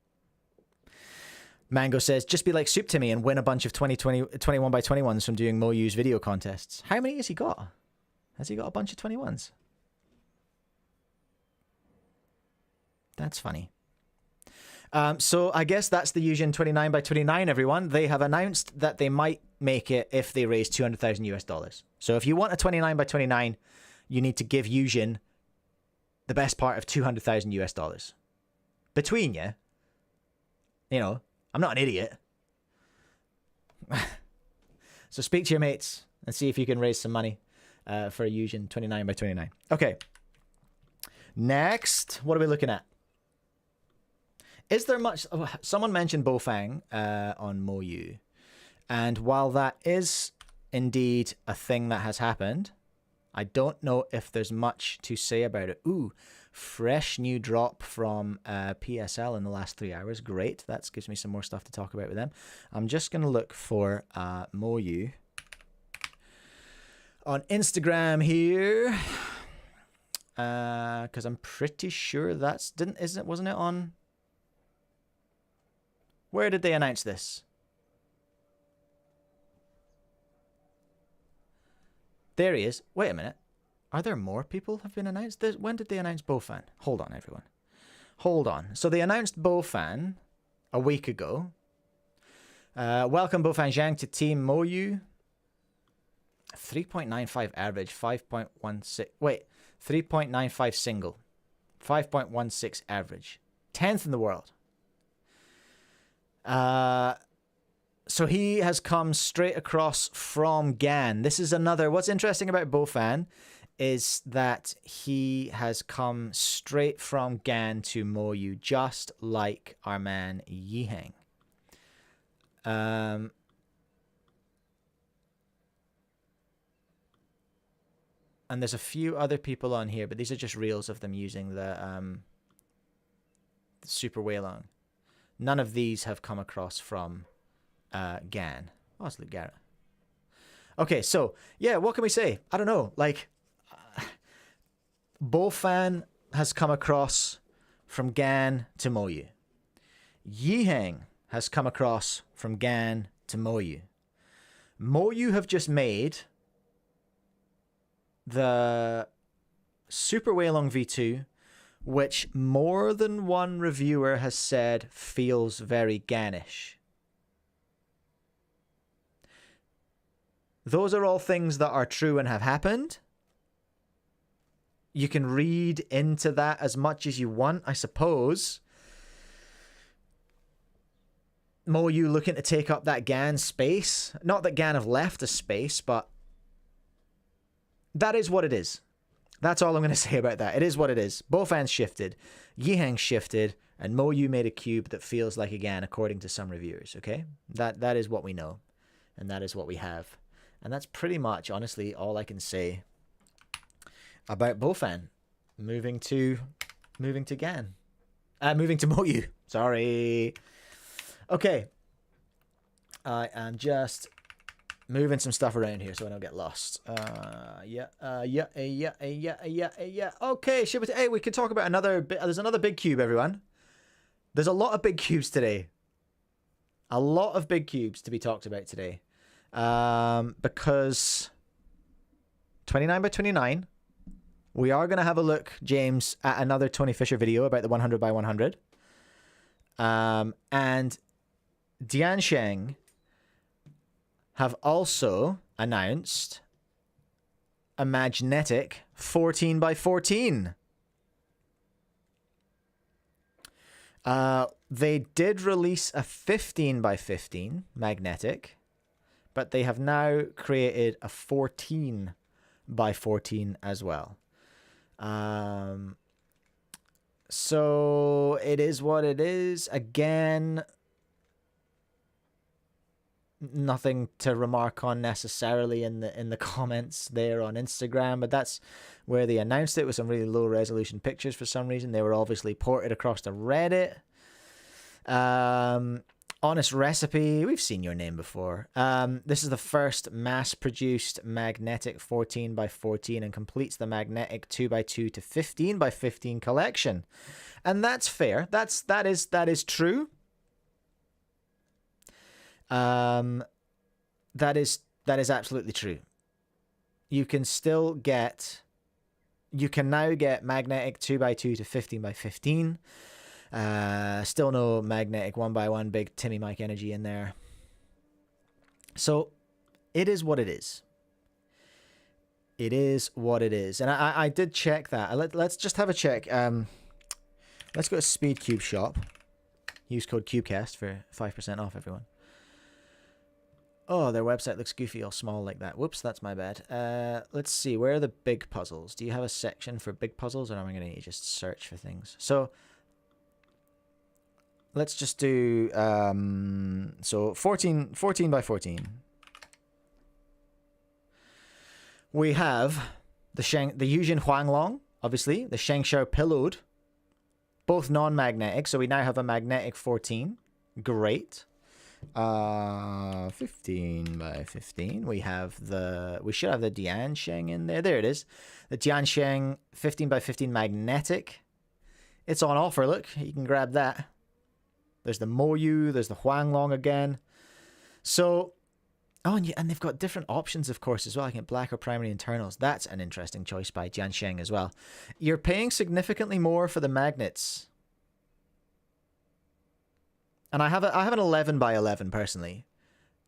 Mango says, just be like Soup Timmy and win a bunch of 21 by 21s from doing Moyu's video contests. How many has he got? Has he got a bunch of 21s? That's funny. So I guess that's the Yuxin 29 by 29, everyone. They have announced that they might make it if they raise $200,000. So if you want a 29 by 29, you need to give Yuxin the best part of $200,000. Between you, you know, I'm not an idiot. So speak to your mates and see if you can raise some money for a Yuxin 29 by 29. Okay. Next, what are we looking at? Is there much... Oh, someone mentioned Bofan on Moyu. And while that is indeed a thing that has happened, I don't know if there's much to say about it. Ooh, fresh new drop from PSL in the last 3 hours. Great. That gives me some more stuff to talk about with them. I'm just going to look for Moyu on Instagram here. Because I'm pretty sure that's... Wasn't it on... Where did they announce this? There he is. Wait a minute. Are there more people have been announced? When did they announce Bofan? Hold on, everyone. Hold on. So they announced Bofan a week ago. Welcome Bofan Zhang to Team Moyu. 3.95 average, 5.16. Wait, 3.95 single, 5.16 average. 10th in the world. So he has come straight across from GAN. This is another... What's interesting about Bofan is that he has come straight from GAN to Moyu, just like our man Yiheng. And there's a few other people on here, but these are just reels of them using the Super Weilong. None of these have come across from GAN. Oh, it's Luke Garrett. Okay, so, yeah, what can we say? I don't know. Like, Bofan has come across from Gan to Moyu. Yiheng has come across from Gan to Moyu. Moyu have just made the Super Weilong V2, which more than one reviewer has said feels very Ganish. Those are all things that are true and have happened. You can read into that as much as you want, I suppose. Moyu looking to take up that Gan space. Not that Gan have left a space, but that is what it is. That's all I'm going to say about that. It is what it is. Bofan shifted, Yiheng shifted, and Moyu made a cube that feels like a Gan, according to some reviewers, okay? That is what we know, and that is what we have. And that's pretty much, honestly, all I can say about Bofan moving to Gan. Moving to Moyu. Sorry. Okay. I am just moving some stuff around here so I don't get lost. Yeah. Okay, hey, we could talk about another bit. There's another big cube, everyone. There's a lot of big cubes today. A lot of big cubes to be talked about today. Because 29 by 29, we are going to have a look, James, at another Tony Fisher video about the 100 by 100. And Diansheng have also announced a magnetic 14 by 14. They did release a 15 by 15 magnetic, but they have now created a 14 by 14 as well. So it is what it is. Again, nothing to remark on necessarily in the comments there on Instagram, but that's where they announced it with some really low resolution pictures for some reason. They were obviously ported across to Reddit. Honest Recipe, we've seen your name before. This is the first mass-produced magnetic 14 by 14 and completes the magnetic 2 by 2 to 15 by 15 collection. And that's fair. That is true. That is absolutely true. You can now get magnetic 2 by 2 to 15 by 15. Still no magnetic 1 by 1 big Timmy Mike energy in there. So it is what it is. It is what it is. And I did check that. Let's just have a check. Let's go to Speedcube shop. Use code Cubecast for 5% off, everyone. Oh, their website looks goofy, all small like that. Whoops, that's my bad. Let's see. Where are the big puzzles? Do you have a section for big puzzles, or am I going to just search for things? So let's just do so 14 by 14. We have the Yuxin Huanglong, obviously, the Shengshao Pillowed, both non-magnetic. So we now have a magnetic 14. Great. 15 by 15. We should have the Diansheng in there. There it is. The Diansheng 15 by 15 magnetic. It's on offer. Look, you can grab that. There's the Moyu, there's the Huanglong again. So, and they've got different options, of course, as well. I can black or primary internals. That's an interesting choice by Diansheng as well. You're paying significantly more for the magnets. And I have an 11 by 11 personally.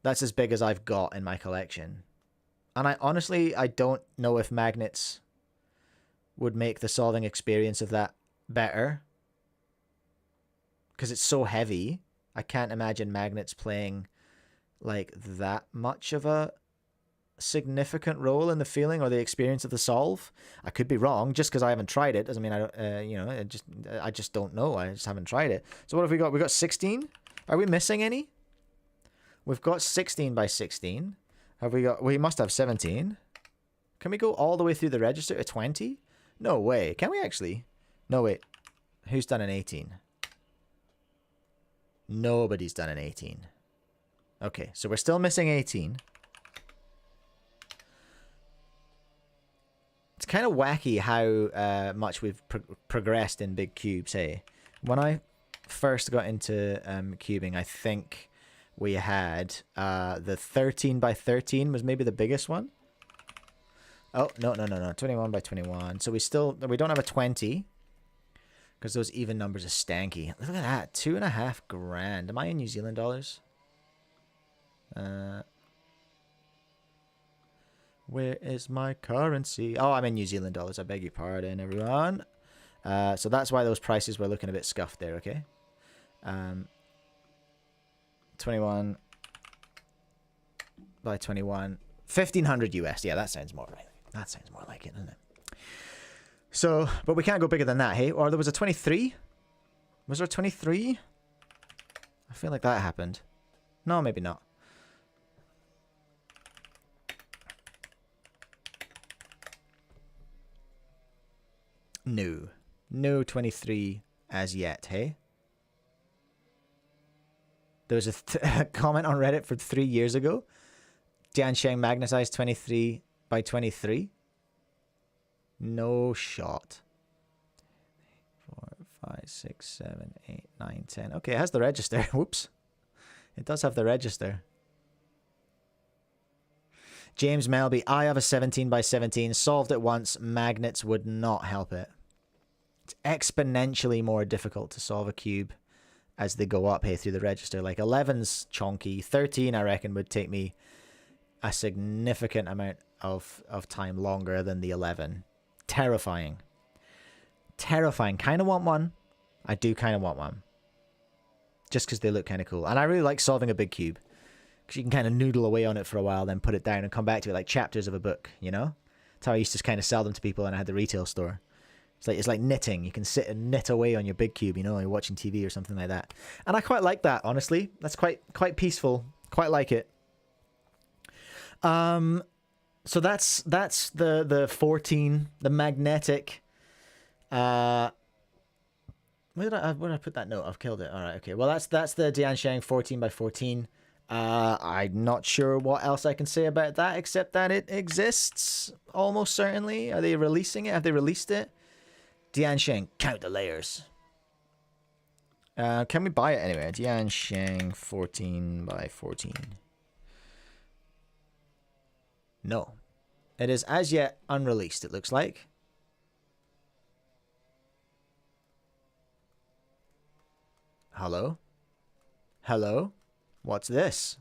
That's as big as I've got in my collection. And I don't know if magnets would make the solving experience of that better. Because it's so heavy. I can't imagine magnets playing like that much of a significant role in the feeling or the experience of the solve. I could be wrong. Just because I haven't tried it doesn't mean I don't. I just don't know. I just haven't tried it. So what have we got? We got 16. Are we missing any? We've got 16 by 16. Have we got? We must have 17. Can we go all the way through the register to 20? No way. Can we actually? No wait. Who's done an 18? Nobody's done an 18. Okay, so we're still missing 18. It's kind of wacky how much we've progressed in big cubes, hey? When I first got into cubing, I think we had the 13 by 13 was maybe the biggest one. Oh, no. 21 by 21. So we don't have a 20. Because those even numbers are stanky. Look at that. $2.5 grand. Am I in New Zealand dollars? Where is my currency? Oh, I'm in New Zealand dollars. I beg your pardon, everyone. So that's why those prices were looking a bit scuffed there, okay? 21 by 21. 1,500 US. Yeah, that sounds more right. That sounds more like it, doesn't it? So, but we can't go bigger than that, hey? Or there was a 23? Was there a 23? I feel like that happened. No, maybe not. No. No 23 as yet, hey? There was a comment on Reddit for 3 years ago. Diansheng magnetized 23 by 23. No shot. 4, 5, 6, 7, 8, 9, 10. Okay, it has the register. Whoops. It does have the register. James Melby, I have a 17 by 17. Solved it once. Magnets would not help it. It's exponentially more difficult to solve a cube as they go up here through the register. Like 11's chonky. 13, I reckon, would take me a significant amount of time longer than the 11. Terrifying. Terrifying. Kind of want one. I do kind of want one. Just because they look kind of cool. And I really like solving a big cube. Because you can kind of noodle away on it for a while, then put it down and come back to it like chapters of a book, you know? That's how I used to kind of sell them to people when I had the retail store. It's like knitting. You can sit and knit away on your big cube, you know, you're watching TV or something like that. And I quite like that, honestly. That's quite peaceful. Quite like it. So that's the 14, the magnetic. Where did I put that note? I've killed it. All right, okay. Well, that's the Diansheng 14 by 14. I'm not sure what else I can say about that except that it exists almost certainly. Are they releasing it? Have they released it? Diansheng, count the layers. Can we buy it anyway? Diansheng 14 by 14. No. It is as yet unreleased, it looks like. Hello? Hello? What's this?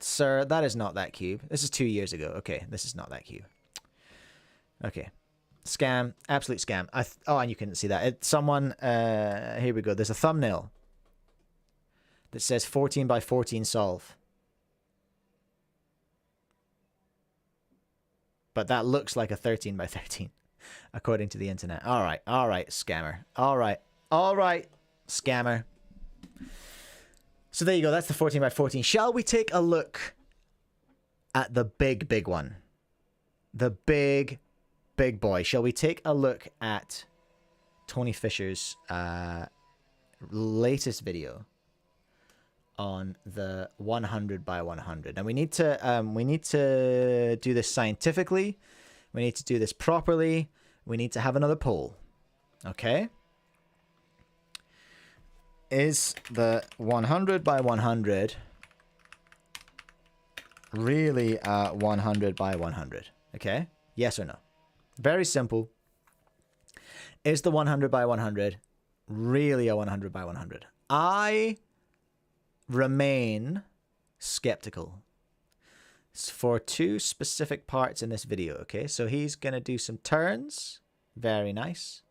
Sir, that is not that cube. This is 2 years ago. Okay, this is not that cube. Okay. Scam. Absolute scam. Oh, and you couldn't see that. Someone, here we go. There's a thumbnail that says 14 by 14 solve. But that looks like a 13 by 13, according to the internet. All right, scammer. All right, scammer. So there you go. That's the 14 by 14. Shall we take a look at the big one? The big boy. Shall we take a look at Tony Fisher's latest video on the 100 by 100? And we need to do this scientifically. We need to do this properly. We need to have another poll. Okay? Is the 100 by 100 really 100 by 100? Okay? Yes or no? Very simple. Is the 100 by 100 really a 100 by 100? I remain skeptical for two specific parts in this video. Okay, so he's gonna do some turns. Very nice.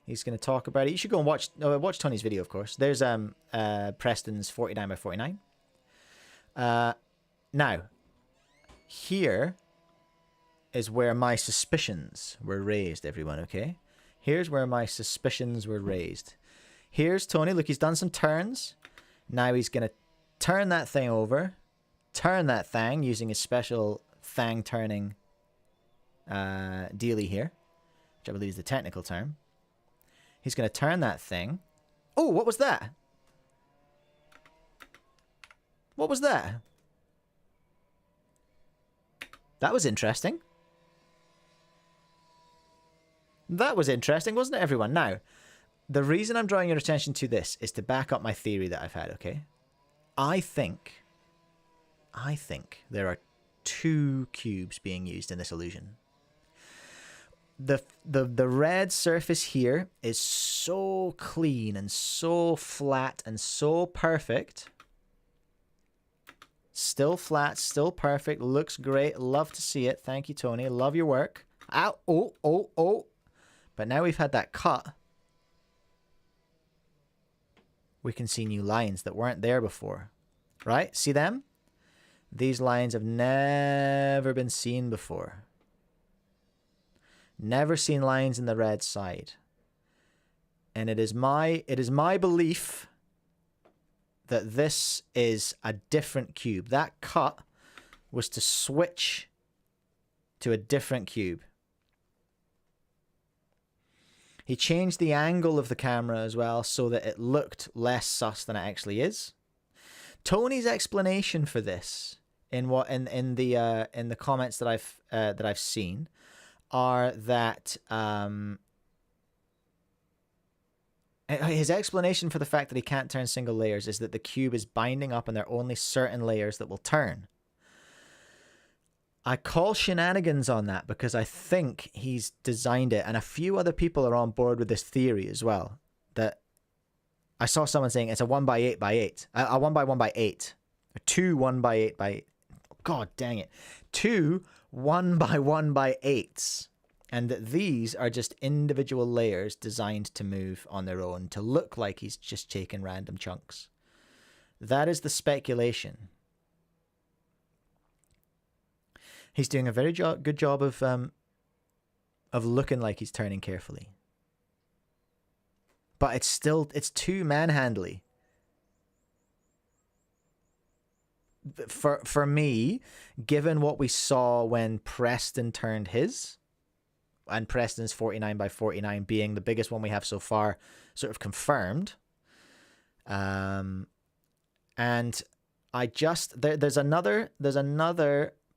He's gonna talk about it. You should go and watch Tony's video, of course. There's Preston's 49 by 49. Now, here is where my suspicions were raised, everyone, okay? Here's where my suspicions were raised. Here's Tony. Look, he's done some turns. Now he's going to turn that thing over. Turn that thing using his special thang turning dealie here, which I believe is the technical term. He's going to turn that thing. Oh, what was that? What was that? That was interesting. That was interesting, wasn't it, everyone? Now, the reason I'm drawing your attention to this is to back up my theory that I've had, okay? I think there are 2 cubes being used in this illusion. The red surface here is so clean and so flat and so perfect. Still flat, still perfect, looks great, love to see it. Thank you, Tony, love your work. Ow, oh. But now we've had that cut, we can see new lines that weren't there before. Right? See them? These lines have never been seen before. Never seen lines in the red side. And it is my belief that this is a different cube. That cut was to switch to a different cube. He changed the angle of the camera as well so that it looked less sus than it actually is. Tony's explanation for this in the comments that I've seen are that his explanation for the fact that he can't turn single layers is that the cube is binding up and there are only certain layers that will turn. I call shenanigans on that because I think he's designed it, and a few other people are on board with this theory as well. That I saw someone saying it's a 1x8 by 8, a 1x1 by 8, or 2 1x8 by, God dang it, 2 1x1 by 8s, and that these are just individual layers designed to move on their own to look like he's just taking random chunks. That is the speculation. He's doing a very good job of looking like he's turning carefully. But it's too manhandly. For me, given what we saw when Preston turned his, and Preston's 49x49 being the biggest one we have so far, sort of confirmed. And I just there's another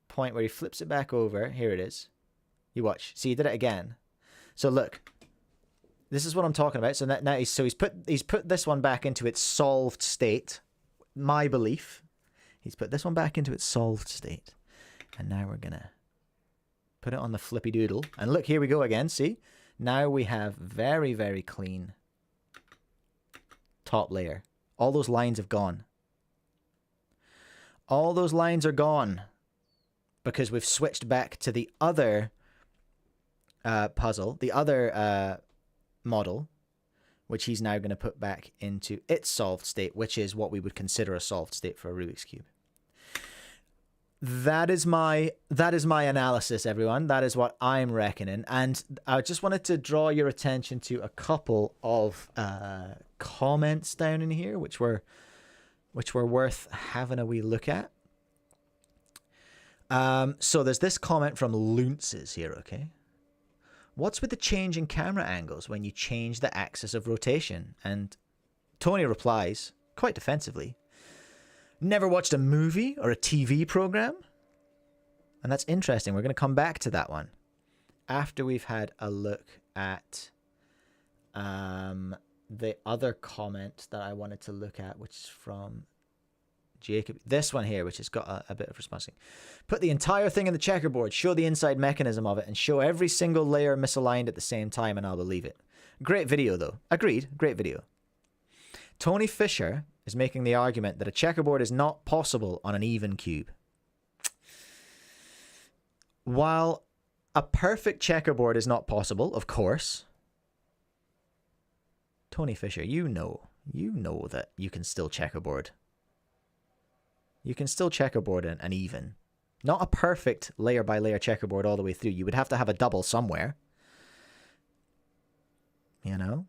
point where he flips it back over. Here it is. You watch. See, he did it again. So look, this is what I'm talking about. So now he's put this one back into its solved state. My belief, he's put this one back into its solved state, and now we're gonna put it on the flippy doodle. And look, here we go again. See, now we have very, very clean top layer. All those lines have gone. All those lines are gone. Because we've switched back to the other puzzle, the other model, which he's now going to put back into its solved state, which is what we would consider a solved state for a Rubik's Cube. That is my analysis, everyone. That is what I'm reckoning. And I just wanted to draw your attention to a couple of comments down in here, which were worth having a wee look at. So there's this comment from Luntzes here, okay? What's with the change in camera angles when you change the axis of rotation? And Tony replies, quite defensively, never watched a movie or a TV program? And that's interesting. We're going to come back to that one after we've had a look at the other comment that I wanted to look at, which is from Jacob, this one here, which has got a bit of response. Put the entire thing in the checkerboard, show the inside mechanism of it, and show every single layer misaligned at the same time, and I'll believe it. Great video, though. Agreed. Great video. Tony Fisher is making the argument that a checkerboard is not possible on an even cube. While a perfect checkerboard is not possible, of course, Tony Fisher, you know that you can still checkerboard. You can still checkerboard an even. Not a perfect layer by layer checkerboard all the way through. You would have to have a double somewhere. You know?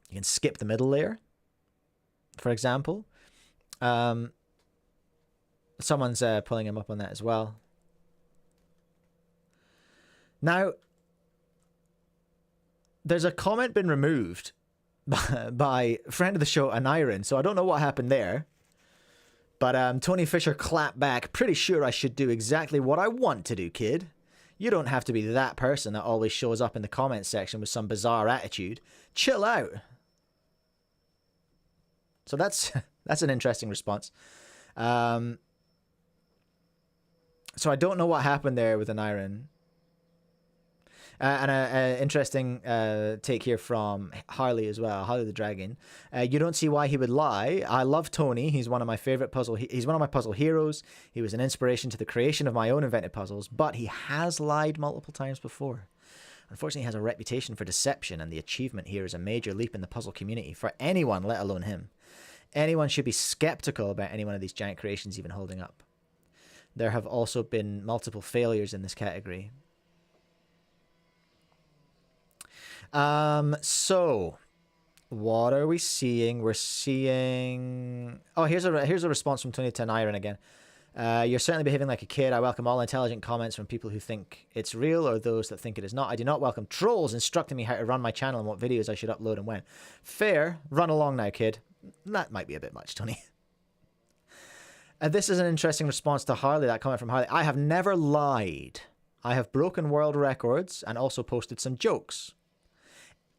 You can skip the middle layer, for example. Someone's pulling him up on that as well. Now, there's a comment been removed by friend of the show, Anirin, so I don't know what happened there. But Tony Fisher clapped back. Pretty sure I should do exactly what I want to do, kid. You don't have to be that person that always shows up in the comments section with some bizarre attitude. Chill out. So that's an interesting response. So I don't know what happened there with an iron. And an interesting take here from Harley as well, Harley the Dragon. You don't see why he would lie. I love Tony. He's one of my favorite he's one of my puzzle heroes. He was an inspiration to the creation of my own invented puzzles, but he has lied multiple times before. Unfortunately, he has a reputation for deception, and the achievement here is a major leap in the puzzle community for anyone, let alone him. Anyone should be skeptical about any one of these giant creations even holding up. There have also been multiple failures in this category. So what are we seeing? We're seeing... Oh, here's a response from 2010 Iron again. You're certainly behaving like a kid. I welcome all intelligent comments from people who think it's real or those that think it is not. I do not welcome trolls instructing me how to run my channel and what videos I should upload and when. Fair. Run along now, kid. That might be a bit much, Tony. This is an interesting response to Harley, that comment from Harley. I have never lied. I have broken world records and also posted some jokes.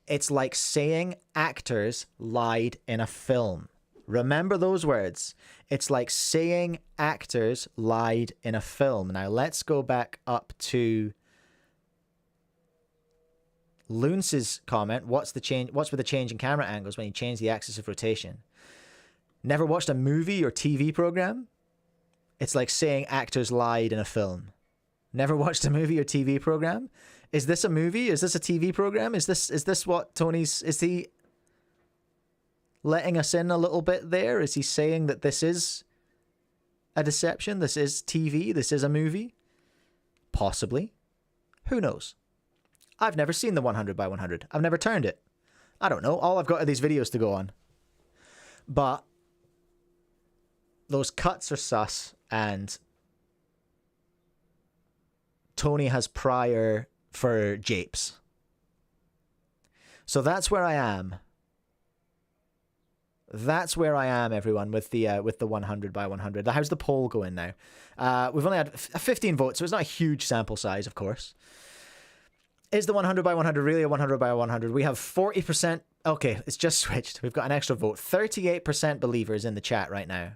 It's like saying actors lied in a film. Remember those words. It's like saying actors lied in a film. Now let's go back up to Lunce's comment. What's with the change in camera angles when you change the axis of rotation? Never watched a movie or TV program? It's like saying actors lied in a film. Never watched a movie or TV program? Is this a movie? Is this a TV program? Is this what Tony's... Is he letting us in a little bit there? Is he saying that this is a deception? This is TV? This is a movie? Possibly. Who knows? I've never seen the 100 by 100. I've never turned it. I don't know. All I've got are these videos to go on. But those cuts are sus, and Tony has prior for japes. So that's where I am. That's where I am, everyone, with the 100 by 100. How's the poll going now? We've only had 15 votes, so it's not a huge sample size, of course. Is the 100 by 100 really a 100 by 100? We have 40%. Okay, it's just switched. We've got an extra vote. 38% believers in the chat right now.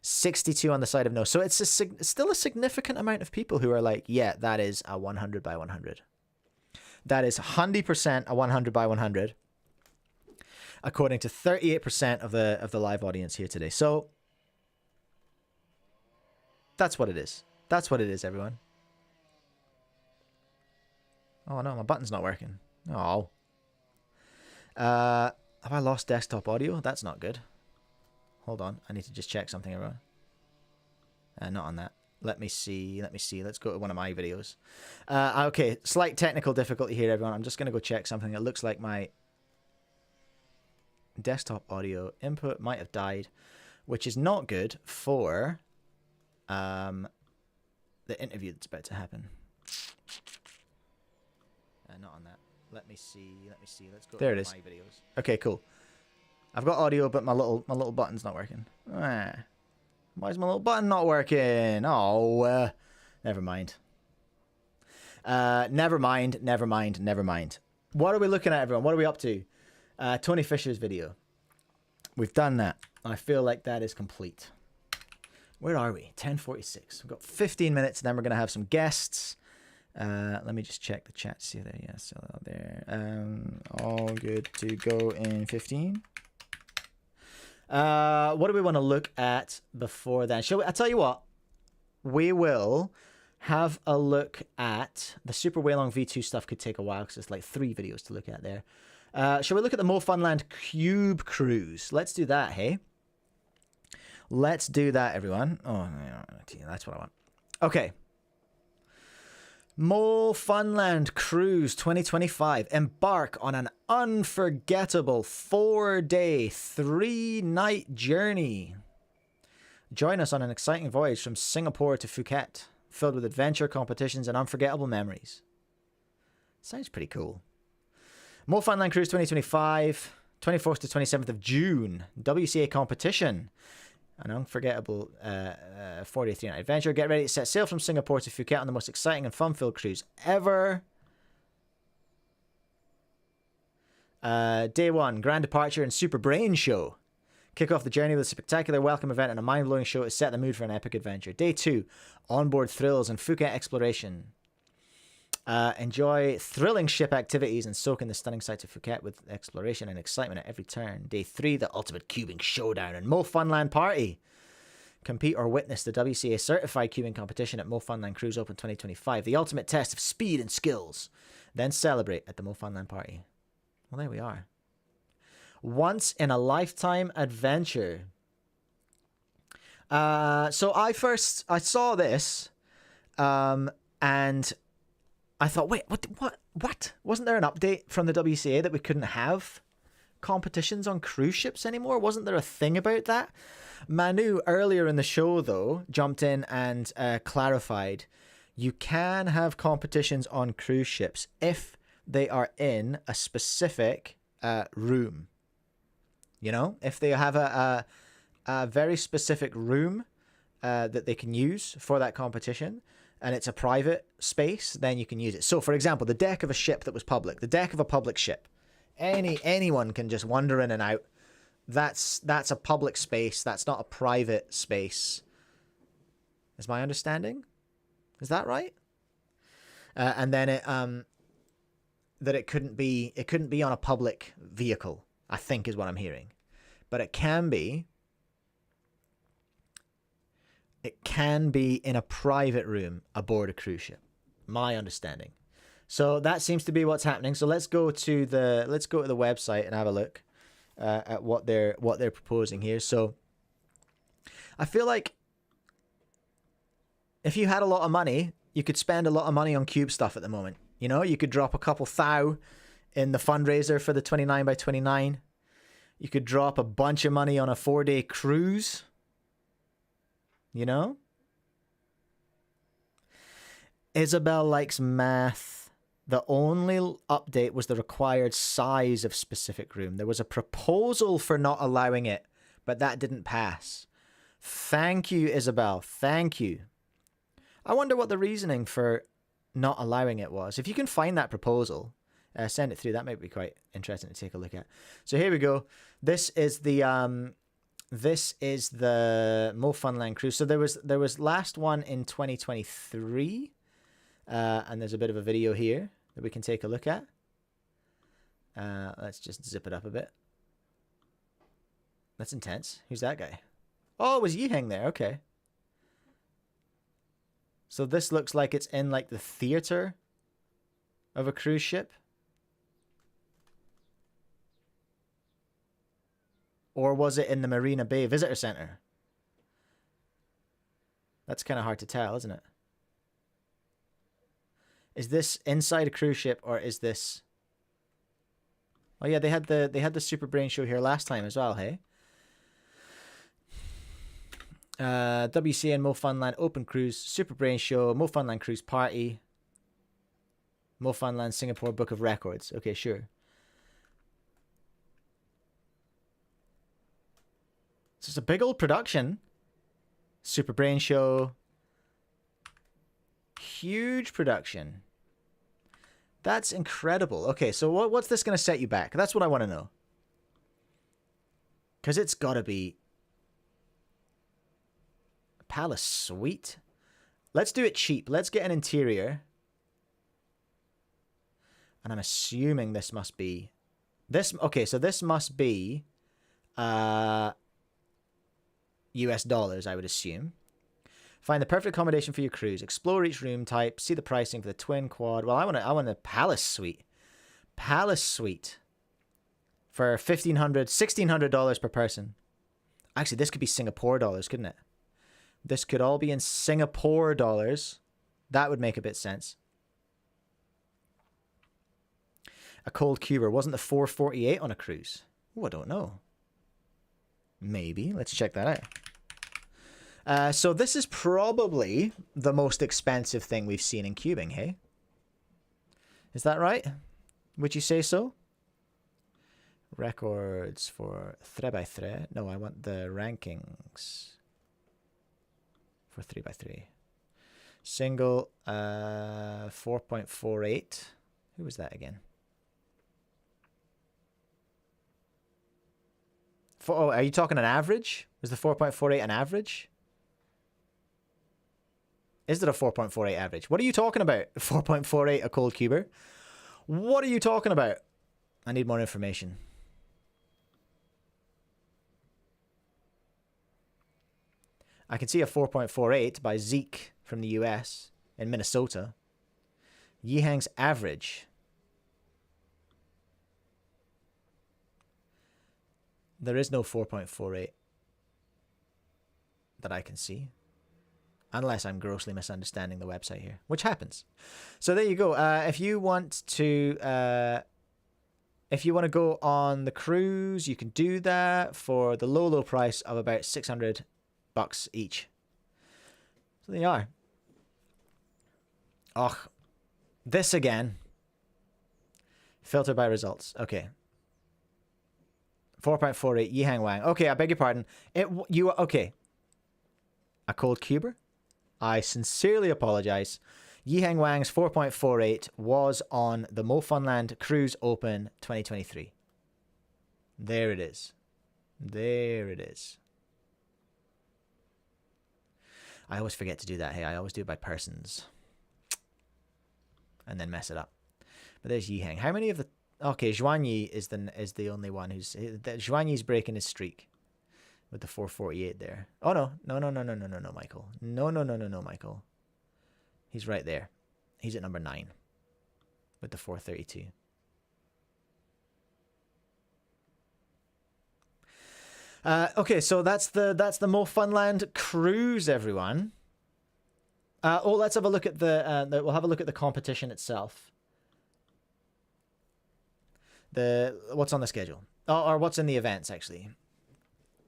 62 on the side of no. So it's still a significant amount of people who are like, yeah, that is a 100 by 100. That is 100% a 100 by 100. According to 38% of the live audience here today. So that's what it is. That's what it is, everyone. Oh no, my button's not working. Oh. Have I lost desktop audio? That's not good. Hold on, I need to just check something, everyone. Not on that. Let me see. Let's go to one of my videos. Okay, slight technical difficulty here, everyone. I'm just going to go check something. It looks like my desktop audio input might have died, which is not good for the interview that's about to happen. Not on that. Let me see. Let's go there to my videos. Okay, cool. I've got audio, but my little button's not working. Why is my little button not working? Oh, never mind. Never mind. What are we looking at, everyone? What are we up to? Tony Fisher's video. We've done that. I feel like that is complete. Where are we? 10:46. We've got 15 minutes, and then we're going to have some guests. Let me just check the chat. See there? Yes, still out there. All good to go in 15. What do we want to look at before then? Shall we? I'll tell you what. We will have a look at the Super Weilong V2 stuff. Could take a while because it's like 3 videos to look at there. Shall we look at the Mofunland Cube Cruise? Let's do that, hey? Let's do that, everyone. Oh, that's what I want. Okay. Mofunland Cruise 2025. Embark on an unforgettable 4-day, 3-night journey. Join us on an exciting voyage from Singapore to Phuket, filled with adventure, competitions, and unforgettable memories. Sounds pretty cool. Mofunland Cruise 2025, 24th to 27th of June. WCA competition. An unforgettable 43 night adventure. Get ready to set sail from Singapore to Phuket on the most exciting and fun-filled cruise ever. Day 1, grand departure and super brain show. Kick off the journey with a spectacular welcome event and a mind-blowing show to set the mood for an epic adventure. Day 2, onboard thrills and Phuket exploration. Enjoy thrilling ship activities and soak in the stunning sights of Phuket with exploration and excitement at every turn. Day 3, the ultimate cubing showdown and Mofunland party. Compete or witness the WCA certified cubing competition at Mofunland Cruise Open 2025. The ultimate test of speed and skills. Then celebrate at the Mofunland party. Well, there we are. Once in a lifetime adventure. So I saw this, and I thought, wait, what? Wasn't there an update from the WCA that we couldn't have competitions on cruise ships anymore? Wasn't there a thing about that? Manu, earlier in the show, though, jumped in and clarified you can have competitions on cruise ships if they are in a specific room. You know, if they have a very specific room that they can use for that competition, and it's a private space, then you can use it. So, for example, the deck of a ship that was public, the deck of a public ship, anyone can just wander in and out. That's a public space. That's not a private space. Is my understanding? Is that right? And then it couldn't be on a public vehicle, I think is what I'm hearing. But it can be in a private room aboard a cruise ship. My understanding. So that seems to be what's happening. So let's go to the website and have a look at what they're proposing here. So I feel like if you had a lot of money, you could spend a lot of money on cube stuff at the moment. You know, you could drop a couple thou in the fundraiser for the 29 by 29. You could drop a bunch of money on a 4-day cruise. You know? Isabel likes math. The only update was the required size of specific room. There was a proposal for not allowing it, but that didn't pass. Thank you, Isabel. Thank you. I wonder what the reasoning for not allowing it was. If you can find that proposal, send it through. That might be quite interesting to take a look at. So here we go. This is the Mofunland cruise. So there was last one in 2023, and there's a bit of a video here that we can take a look at. Let's just zip it up a bit. That's intense. Who's that guy? Oh, it was Yiheng there. Okay. So this looks like it's in like the theater of a cruise ship. Or was it in the Marina Bay Visitor Center? That's kind of hard to tell, isn't it? Is this inside a cruise ship or is this... Oh yeah, they had the Super Brain show here last time as well, hey? WCA and Mofunland Open Cruise, Super Brain Show, Mofunland Cruise Party, Mofunland Singapore Book of Records. Okay, sure. So it's a big old production. Super Brain Show. Huge production. That's incredible. Okay, so what's this going to set you back? That's what I want to know. Because it's got to be... Palace Suite. Let's do it cheap. Let's get an interior. And I'm assuming this must be... Okay, so this must be... US dollars, I would assume. Find the perfect accommodation for your cruise. Explore each room type. See the pricing for the twin quad. Well, I want a Palace Suite. Palace Suite. For $1,600 per person. Actually, this could be Singapore dollars, couldn't it? This could all be in Singapore dollars. That would make a bit sense. A cold cuber. Wasn't the 448 on a cruise? Oh, I don't know. Maybe. Let's check that out. So this is probably the most expensive thing we've seen in cubing, hey? Is that right? Would you say so? Records for 3x3. No, I want the rankings for 3x3. Single 4.48. Who was that again? Oh, are you talking an average? Was the 4.48 an average? Is it a 4.48 average? What are you talking about? 4.48 a cold cuber? What are you talking about? I need more information. I can see a 4.48 by Zeke from the US in Minnesota. Yihang's average. There is no 4.48 that I can see. Unless I'm grossly misunderstanding the website here, which happens. So there you go. If you want to go on the cruise, you can do that for the low price of about $600 each. So there you are. Oh, this again. Filter by results. Okay. 4.48 Yihang Wang. Okay, I beg your pardon. Okay. A cold cuber? I sincerely apologize. Yihang Wang's 4.48 was on the Mofunland Cruise Open 2023. There it is. There it is. I always forget to do that. Hey, I always do it by persons. And then mess it up. But there's Yihang. How many of the... Okay, Zhuanyi is the only one who's... Zhuanyi's breaking his streak. With the 448 there. Oh, no. No, Michael. No, Michael. He's right there. He's at number 9. With the 432. Okay, so that's the Mofunland cruise, everyone. Let's have a look at we'll have a look at the competition itself. What's on the schedule? Or what's in the events, actually.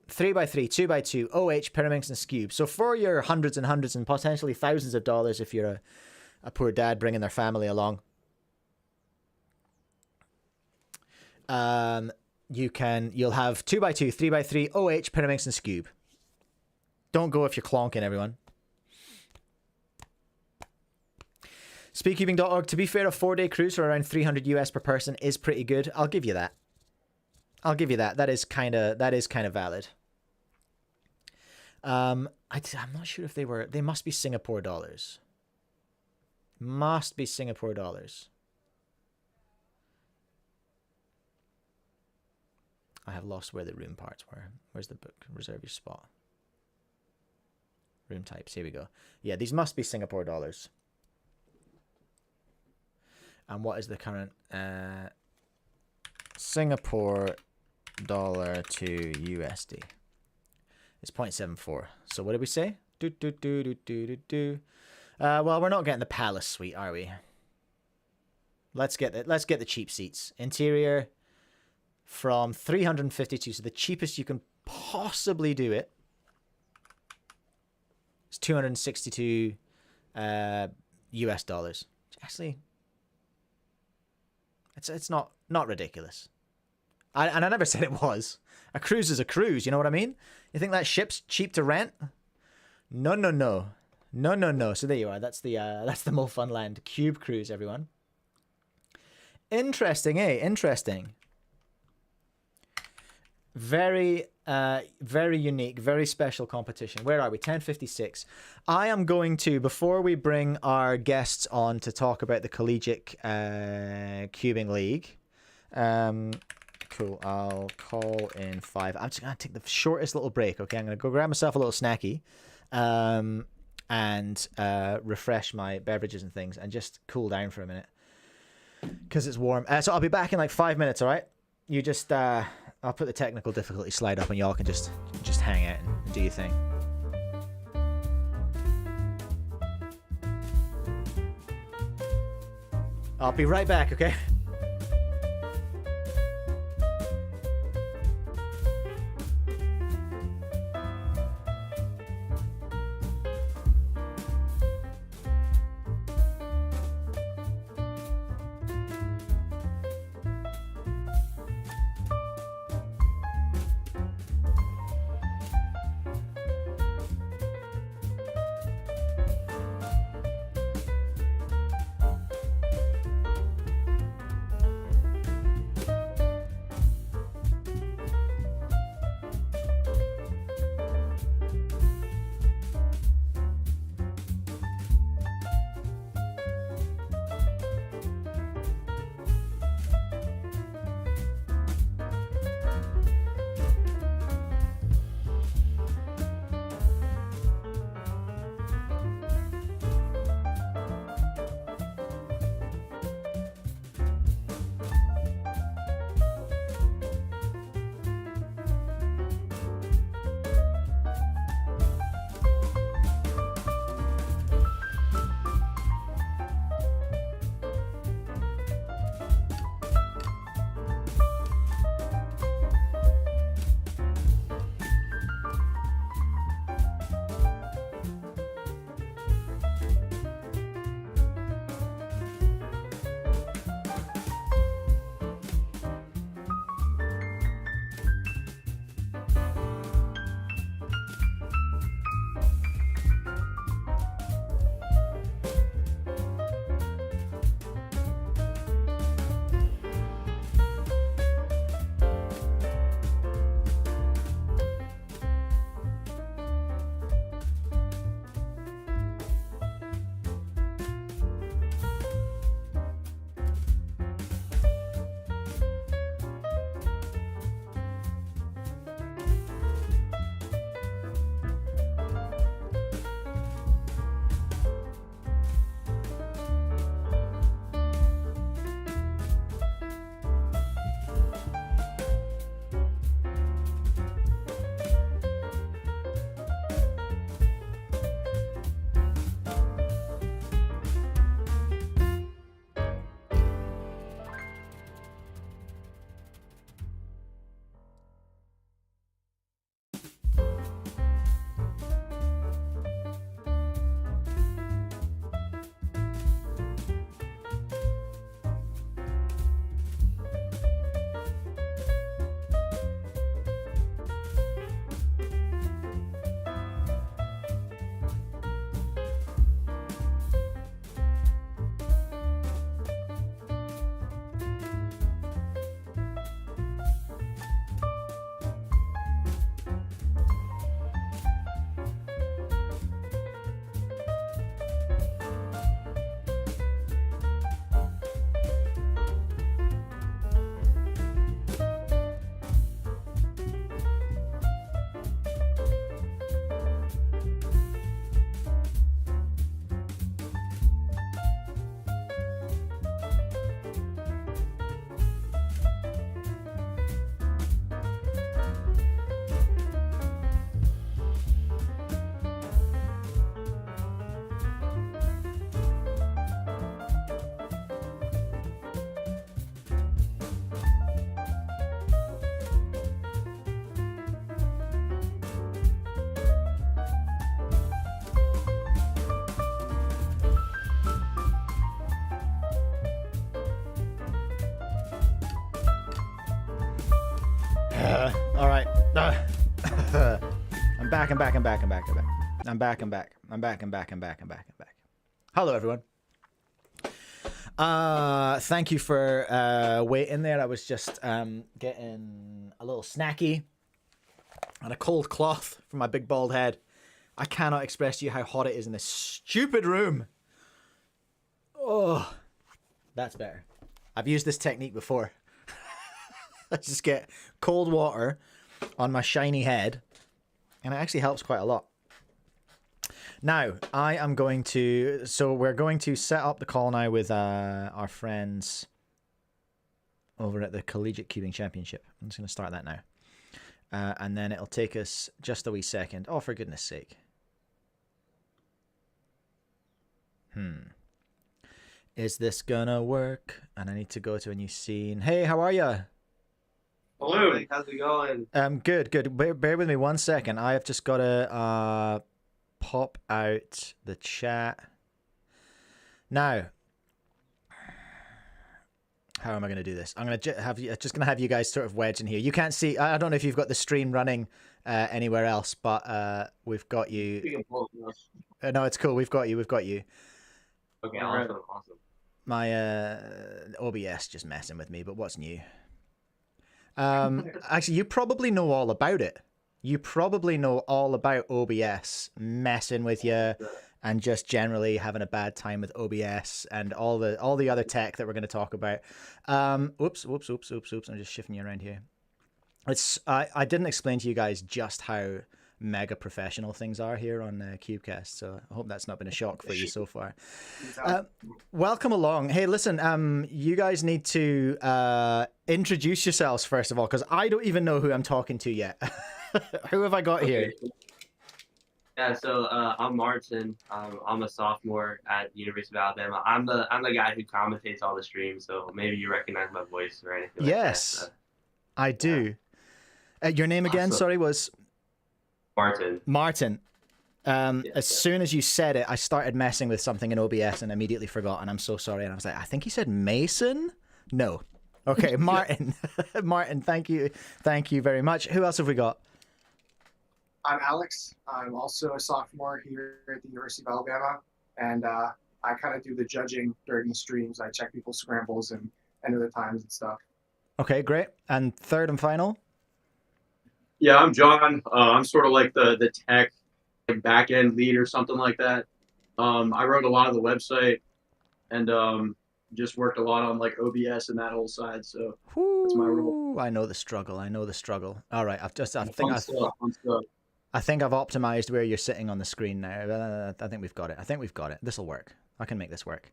3x3, 2x2, OH, Pyraminx, and Scube. So for your hundreds and hundreds and potentially thousands of dollars if you're a poor dad bringing their family along, you'll have 2x2, 3x3, OH, Pyraminx, and Scube. Don't go if you're clonking, everyone. Speedcubing.org. To be fair, a 4-day cruise for around 300 US per person is pretty good. I'll give you that. I'll give you that. That is kind of valid. I'm not sure if they must be Singapore dollars. Must be Singapore dollars. I have lost where the room parts were. Where's the book? Reserve your spot. Room types. Here we go. Yeah, these must be Singapore dollars. And what is the current Singapore dollar to USD? It's 0.74. So what did we say? Well, we're not getting the Palace Suite, are we? Let's get the cheap seats. Interior from 352. So the cheapest you can possibly do it is 262 US dollars. Actually, it's not ridiculous. And I never said it was. A cruise is a cruise, you know what I mean? You think that ship's cheap to rent? No. So there you are. That's the Mofunland Cube cruise, everyone. Interesting, eh? Interesting. Very unique, very special competition. Where are we? 10:56. I am going to, before we bring our guests on to talk about the Collegiate Cubing League, cool, I'll call in 5. I'm just going to take the shortest little break, okay? I'm going to go grab myself a little snacky and refresh my beverages and things and just cool down for a minute because it's warm. So I'll be back in like 5 minutes, all right? You just... I'll put the technical difficulty slide up and y'all can just hang out and do your thing. I'll be right back, okay? All right. I'm back. Hello, everyone. Thank you for waiting there. I was just getting a little snacky and a cold cloth from my big bald head. I cannot express to you how hot it is in this stupid room. Oh, that's better. I've used this technique before. I just get cold water on my shiny head, and it actually helps quite a lot. Now, I am going to... So we're going to set up the call now with our friends over at the Collegiate Cubing Championship. I'm just going to start that now. And then it'll take us just a wee second. Oh, for goodness sake. Is this gonna work? And I need to go to a new scene. Hey, how are you? Hello, how's it going? Good. Bear with me 1 second. I have just got to pop out the chat. Now, how am I going to do this? I'm going to have you guys sort of wedge in here. You can't see. I don't know if you've got the stream running anywhere else, but we've got you. No, it's cool. We've got you. Okay, awesome. My OBS just messing with me, but what's new? Actually, you probably know all about it. You probably know all about OBS messing with you and just generally having a bad time with OBS and all the other tech that we're going to talk about. Oops. I'm just shifting you around here. I didn't explain to you guys just how mega professional things are here on Cubecast, so I hope that's not been a shock for you so far. Welcome along. Hey, listen, you guys need to introduce yourselves first of all, because I don't even know who I'm talking to yet. Who have I got here? Yeah, so I'm Martin. I'm a sophomore at the University of Alabama. I'm the guy who commentates all the streams, so maybe you recognize my voice or anything. Yes, like that. I do. Your name again? Awesome. Sorry, was Martin. As soon as you said it, I started messing with something in OBS and immediately forgot, and I'm so sorry. And I was like, I think he said Mason? No. Okay, Martin. Martin, thank you very much. Who else have we got? I'm Alex. I'm also a sophomore here at the University of Alabama, and I kind of do the judging during the streams. I check people's scrambles and end of the times and stuff. Okay, great. And third and final? Yeah, I'm John. I'm sort of like the tech back-end lead or something like that. I wrote a lot of the website and just worked a lot on like OBS and that whole side. So that's my role. I know the struggle. All right, I think I've optimized where you're sitting on the screen now. I think we've got it. This will work. I can make this work.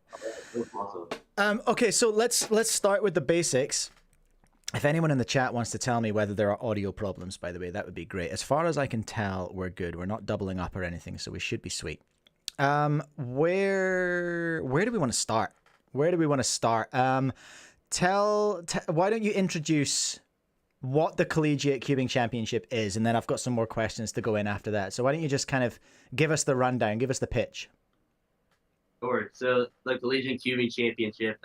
Okay, so let's start with the basics. If anyone in the chat wants to tell me whether there are audio problems, by the way, that would be great. As far as I can tell, we're good. We're not doubling up or anything, so we should be sweet. Where do we want to start? Why don't you introduce what the Collegiate Cubing Championship is, and then I've got some more questions to go in after that. So why don't you just kind of give us the rundown, give us the pitch. Sure. So the Collegiate Cubing Championship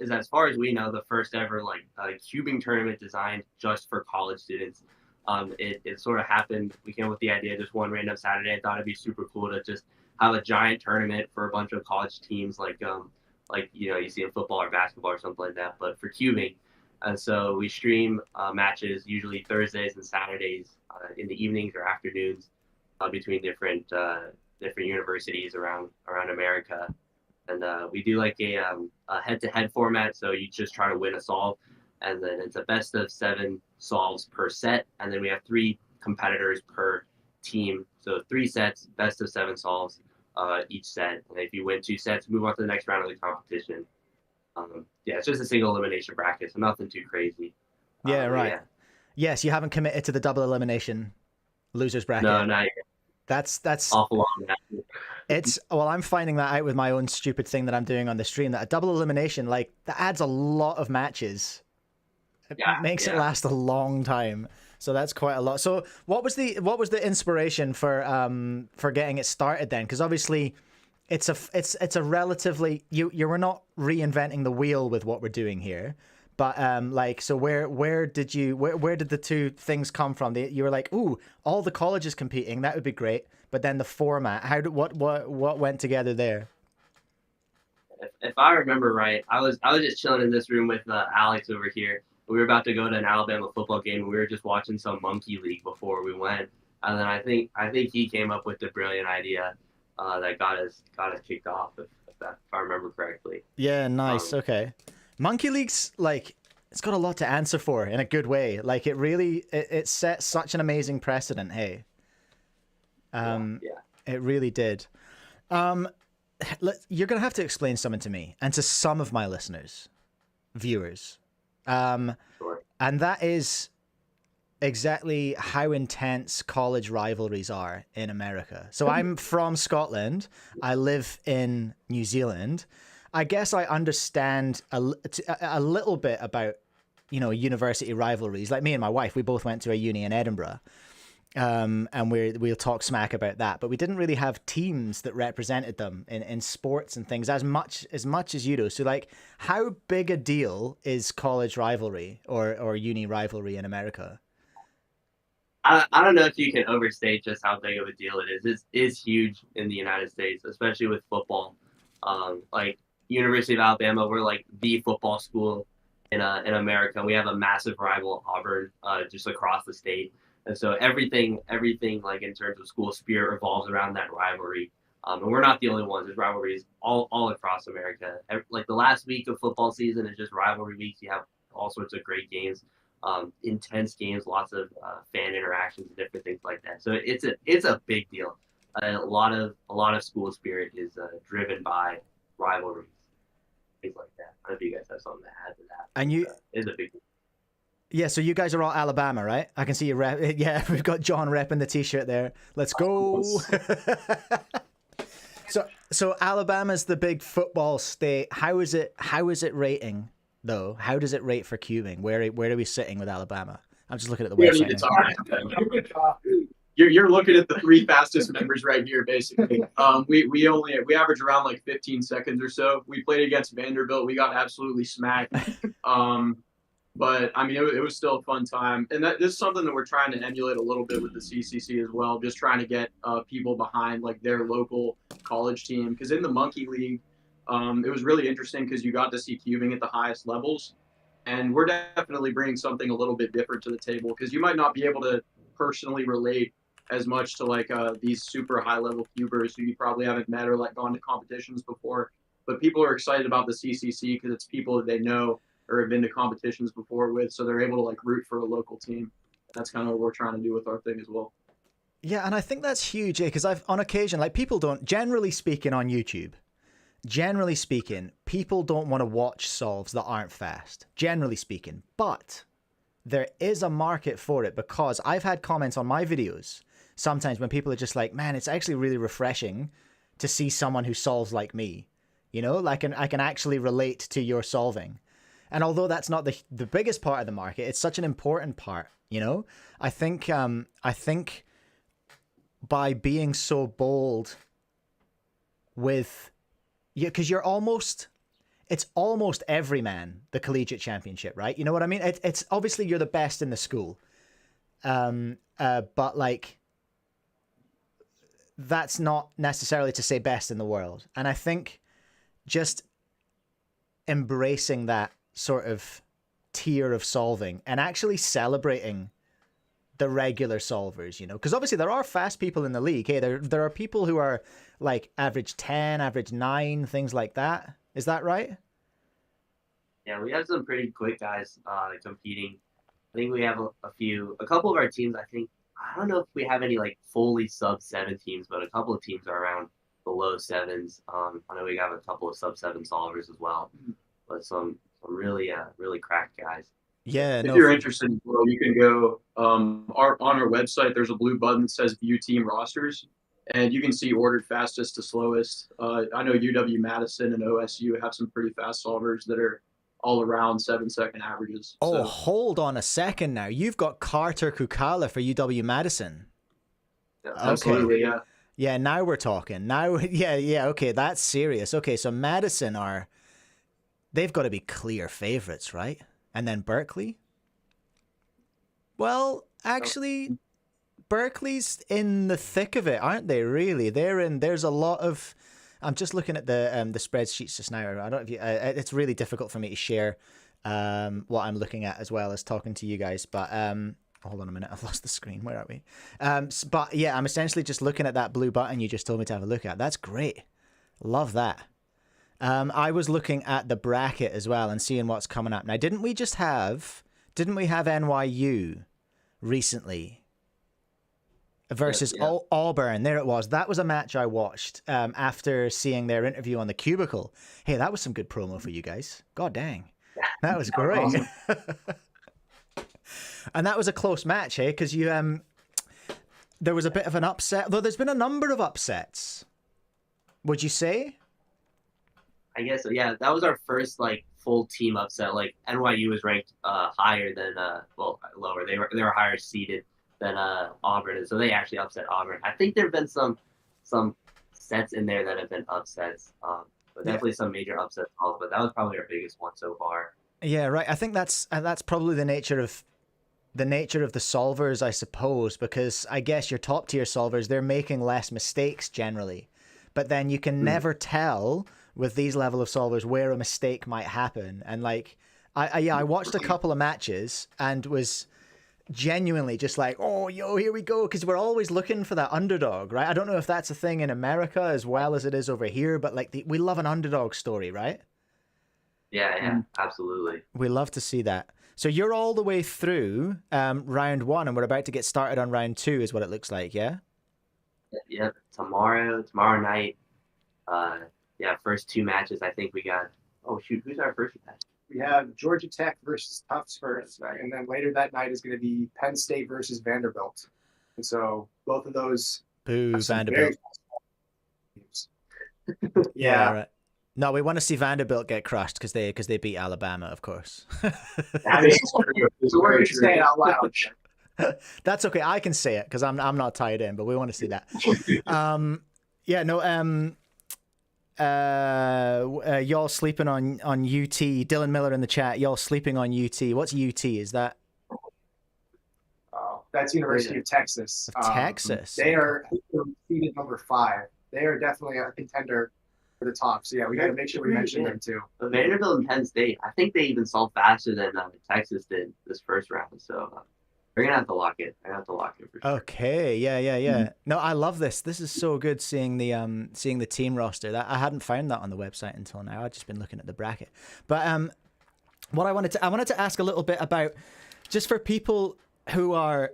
is, as far as we know, the first ever cubing tournament designed just for college students. It sort of happened. We came up with the idea just one random Saturday. I thought it'd be super cool to just have a giant tournament for a bunch of college teams, like you see in football or basketball or something like that, but for cubing. And so we stream matches usually Thursdays and Saturdays in the evenings or afternoons between different universities around America. And we do like a head-to-head format, so you just try to win a solve, and then it's a best of 7 solves per set, and then we have 3 competitors per team, so 3 sets, best of 7 solves each set. And if you win 2 sets, move on to the next round of the competition. Yeah, it's just a single elimination bracket, so nothing too crazy. Yeah, right. Yeah. Yes, you haven't committed to the double elimination losers bracket. No, not yet. That's awful long. I'm finding that out with my own stupid thing that I'm doing on the stream, that a double elimination, that adds a lot of matches. It makes it last a long time. So that's quite a lot. So what was the inspiration for getting it started then? Because obviously it's a relatively you were not reinventing the wheel with what we're doing here, But like, so where did the two things come from? You were like, ooh, all the colleges competing, that would be great. But then the format, what went together there? If I remember right, I was just chilling in this room with Alex over here. We were about to go to an Alabama football game, and we were just watching some monkey league before we went. And then I think he came up with the brilliant idea that got us kicked off, if I remember correctly. Yeah, nice. Okay, monkey league's like, it's got a lot to answer for in a good way. Like it really it set such an amazing precedent. Hey, it really did. You're gonna have to explain something to me and to some of my listeners, viewers, Sure. and that is exactly how intense college rivalries are in America. So I'm from Scotland. I live in New Zealand. I guess I understand a little bit about, university rivalries. Like me and my wife, we both went to a uni in Edinburgh. And we'll talk smack about that, but we didn't really have teams that represented them in sports and things as much as you do. So like, how big a deal is college rivalry or uni rivalry in America? I don't know if you can overstate just how big of a deal it is. It's huge in the United States, especially with football. Like University of Alabama, we're like the football school in America. We have a massive rival, Auburn, just across the state. And so everything like in terms of school spirit revolves around that rivalry. And we're not the only ones. There's rivalries all across America. Like the last week of football season is just rivalry weeks. You have all sorts of great games, intense games, lots of fan interactions and different things like that. So it's a big deal. A lot of school spirit is driven by rivalries, things like that. I don't know if you guys have something to add to that. And it's a big deal. Yeah, so you guys are all Alabama, right? I can see you rep. Yeah, we've got John repping the T-shirt there. Let's go. So Alabama's the big football state. How is it rating though? How does it rate for cubing? Where are we sitting with Alabama? I'm just looking at the website. You're looking at the 3 fastest members right here, basically. We average around like 15 seconds or so. We played against Vanderbilt. We got absolutely smacked. But I mean, it was still a fun time, and this is something that we're trying to emulate a little bit with the CCC as well. Just trying to get people behind like their local college team, because in the Monkey League, it was really interesting because you got to see cubing at the highest levels, and we're definitely bringing something a little bit different to the table, because you might not be able to personally relate as much to like these super high level cubers who you probably haven't met or like gone to competitions before, but people are excited about the CCC because it's people that they know or have been to competitions before with, so they're able to like root for a local team. That's kind of what we're trying to do with our thing as well. Yeah, and I think that's huge, because I've on occasion, like, people don't, generally speaking on YouTube, people don't want to watch solves that aren't fast, generally speaking, but there is a market for it, because I've had comments on my videos sometimes when people are just like, man, it's actually really refreshing to see someone who solves like me, like I can actually relate to your solving. And although that's not the biggest part of the market, it's such an important part, I think by being so bold with, because it's almost everyman, the collegiate championship, right? You know what I mean? It's obviously you're the best in the school. But like, that's not necessarily to say best in the world. And I think just embracing that sort of tier of solving and actually celebrating the regular solvers, because obviously there are fast people in the league. Hey, there are people who are like average 10, average 9, things like that. Is that right? Yeah, we have some pretty quick guys competing. I think we have a couple of our teams. I don't know if we have any like fully sub-7 teams, but a couple of teams are around the low 7s. I know we have a couple of sub-7 solvers as well, but some really cracked guys. Yeah. If you're interested, you can go on our website. There's a blue button that says View Team Rosters, and you can see ordered fastest to slowest. I know UW-Madison and OSU have some pretty fast solvers that are all around 7-second averages. Oh, so. Hold on a second now. You've got Carter Kukala for UW-Madison. Yeah, absolutely, yeah. Yeah, now we're talking. Yeah, okay, that's serious. Okay, so Madison they've got to be clear favorites, right? And then Berkeley? Well, actually, Berkeley's in the thick of it, aren't they, really? There's a lot of... I'm just looking at the spreadsheets just now. I don't know if you... it's really difficult for me to share what I'm looking at as well as talking to you guys. But hold on a minute. I've lost the screen. Where are we? But yeah, I'm essentially just looking at that blue button you just told me to have a look at. That's great. Love that. I was looking at the bracket as well and seeing what's coming up. Now, didn't we have NYU recently versus Auburn? There it was. That was a match I watched after seeing their interview on the Cubicle. Hey, that was some good promo for you guys. God dang. That was great. Awesome. And that was a close match, hey? Because there was a bit of an upset, though there's been a number of upsets. Would you say? I guess so. Yeah, that was our first like full team upset. Like NYU was ranked higher than lower. They were higher seeded than Auburn, and so they actually upset Auburn. I think there've been some sets in there that have been upsets, but definitely some major upsets. But that was probably our biggest one so far. Yeah, right. I think that's probably the nature of the solvers, I suppose, because I guess your top tier solvers, they're making less mistakes generally, but then you can never tell with these level of solvers where a mistake might happen. And like, I watched a couple of matches and was genuinely just like, oh, yo, here we go. Because we're always looking for that underdog, right? I don't know if that's a thing in America as well as it is over here, but like we love an underdog story, right? Yeah, absolutely. We love to see that. So you're all the way through round 1 and we're about to get started on round 2 is what it looks like, yeah? Yep, tomorrow night. First 2 matches. I think we got. Oh shoot, who's our first match? We have Georgia Tech versus Tufts first, right? And then later that night is going to be Penn State versus Vanderbilt. And so both of those. Boo, Vanderbilt. Yeah. Right. No, we want to see Vanderbilt get crushed because they beat Alabama, of course. That is true. So we're going to say it out loud. That's okay. I can say it because I'm not tied in, but we want to see that. Y'all sleeping on UT. Dylan Miller in the chat. Y'all sleeping on UT. What's UT? Is that? Oh, that's University of Texas. Texas. They are seeded number 5. They are definitely a contender for the top. So yeah, we got to make sure we mention them too. But Vanderbilt and Penn State, I think they even solved faster than Texas did this first round. So we're gonna have to lock it. For sure. Okay, yeah. No, I love this. This is so good seeing the team roster. That I hadn't found that on the website until now. I've just been looking at the bracket. But what I wanted to ask a little bit about, just for people who are,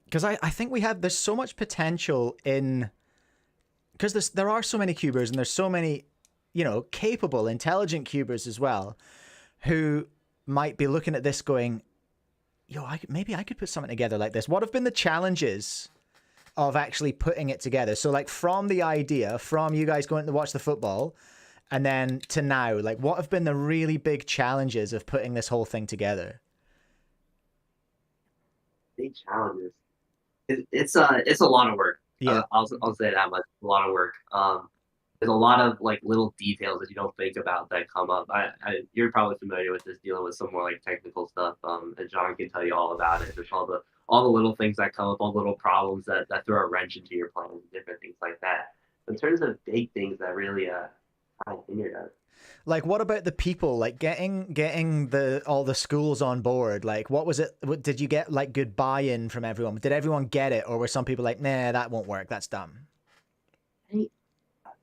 because I think there's so much potential in, because there are so many cubers and there's so many, capable, intelligent cubers as well, who might be looking at this going, yo, maybe I could put something together like this. What have been the challenges of actually putting it together? So like from the idea, from you guys going to watch the football and then to now, like what have been the really big challenges of putting this whole thing together? Big challenges. It's a lot of work. Yeah. I'll say that much. A lot of work. There's a lot of like little details that you don't think about that come up. You're probably familiar with this, dealing with some more like technical stuff. And John can tell you all about it. There's all the little things that come up, all the little problems that throw a wrench into your plans, different things like that. In terms of big things that really kind of hindered us. Like, what about the people? Like getting all the schools on board. Like, what was it? Did you get like good buy-in from everyone? Did everyone get it, or were some people like, nah, that won't work, that's dumb?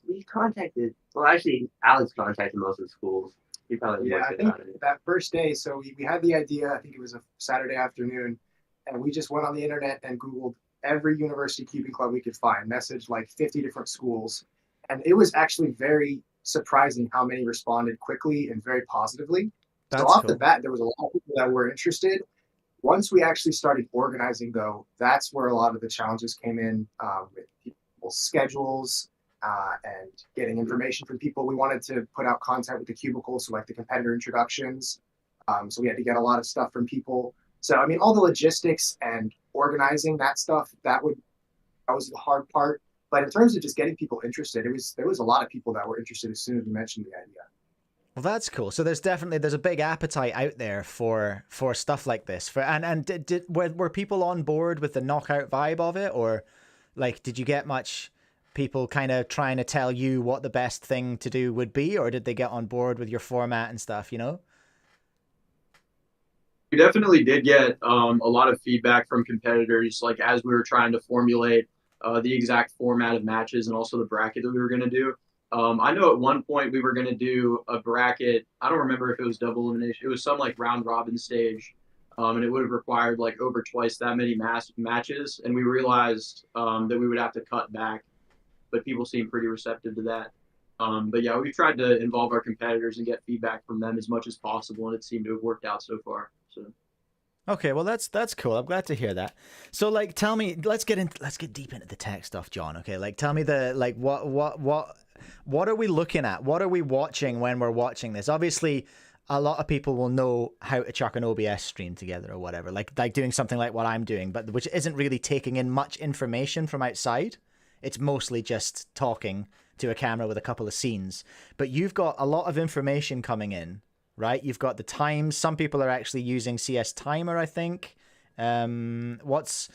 We contacted. Well, actually, Alex contacted most of the schools. He probably I think that first day. So we had the idea. I think it was a Saturday afternoon, and we just went on the internet and Googled every university cubing club we could find. Messaged like 50 different schools, and it was actually very surprising how many responded quickly and very positively. So off the bat, there was a lot of people that were interested. Once we actually started organizing, though, that's where a lot of the challenges came in, with people's schedules and getting information from people. We wanted to put out content with the cubicle, so like the competitor introductions. So we had to get a lot of stuff from people. So, I mean, all the logistics and organizing that stuff, that was the hard part. But in terms of just getting people interested, there was a lot of people that were interested as soon as we mentioned the idea. Well, that's cool. So there's a big appetite out there for stuff like this. Were people on board with the knockout vibe of it, or like did you get much people kind of trying to tell you what the best thing to do would be, or did they get on board with your format and stuff? You know. We definitely did get a lot of feedback from competitors, like as we were trying to formulate the exact format of matches and also the bracket that we were going to do. I know at one point we were going to do a bracket. I don't remember if it was double elimination. It was some like round robin stage, and it would have required like over twice that many matches. And we realized that we would have to cut back, but people seemed pretty receptive to that. But yeah, we tried to involve our competitors and get feedback from them as much as possible, and it seemed to have worked out so far. So. Okay, well that's cool. I'm glad to hear that. So like, tell me, let's get deep into the tech stuff, John. Okay, like tell me what are we looking at? What are we watching when we're watching this? Obviously, a lot of people will know how to chuck an OBS stream together or whatever, like doing something like what I'm doing, but which isn't really taking in much information from outside. It's mostly just talking to a camera with a couple of scenes. But you've got a lot of information coming in, right? You've got the times. Some people are actually using CS Timer, I think. What's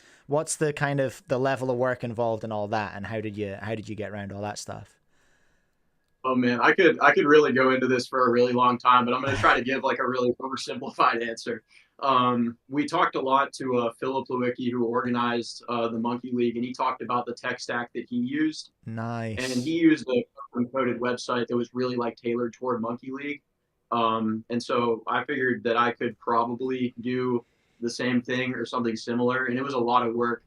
the kind of the level of work involved in all that, and how did you get around all that stuff? Oh man, I could really go into this for a really long time, but I'm going to try to give like a really oversimplified answer. We talked a lot to Philip Lewicki, who organized the Monkey League, and he talked about the tech stack that he used. Nice. And he used a coded website that was really like tailored toward Monkey League. And so I figured that I could probably do the same thing or something similar, and it was a lot of work.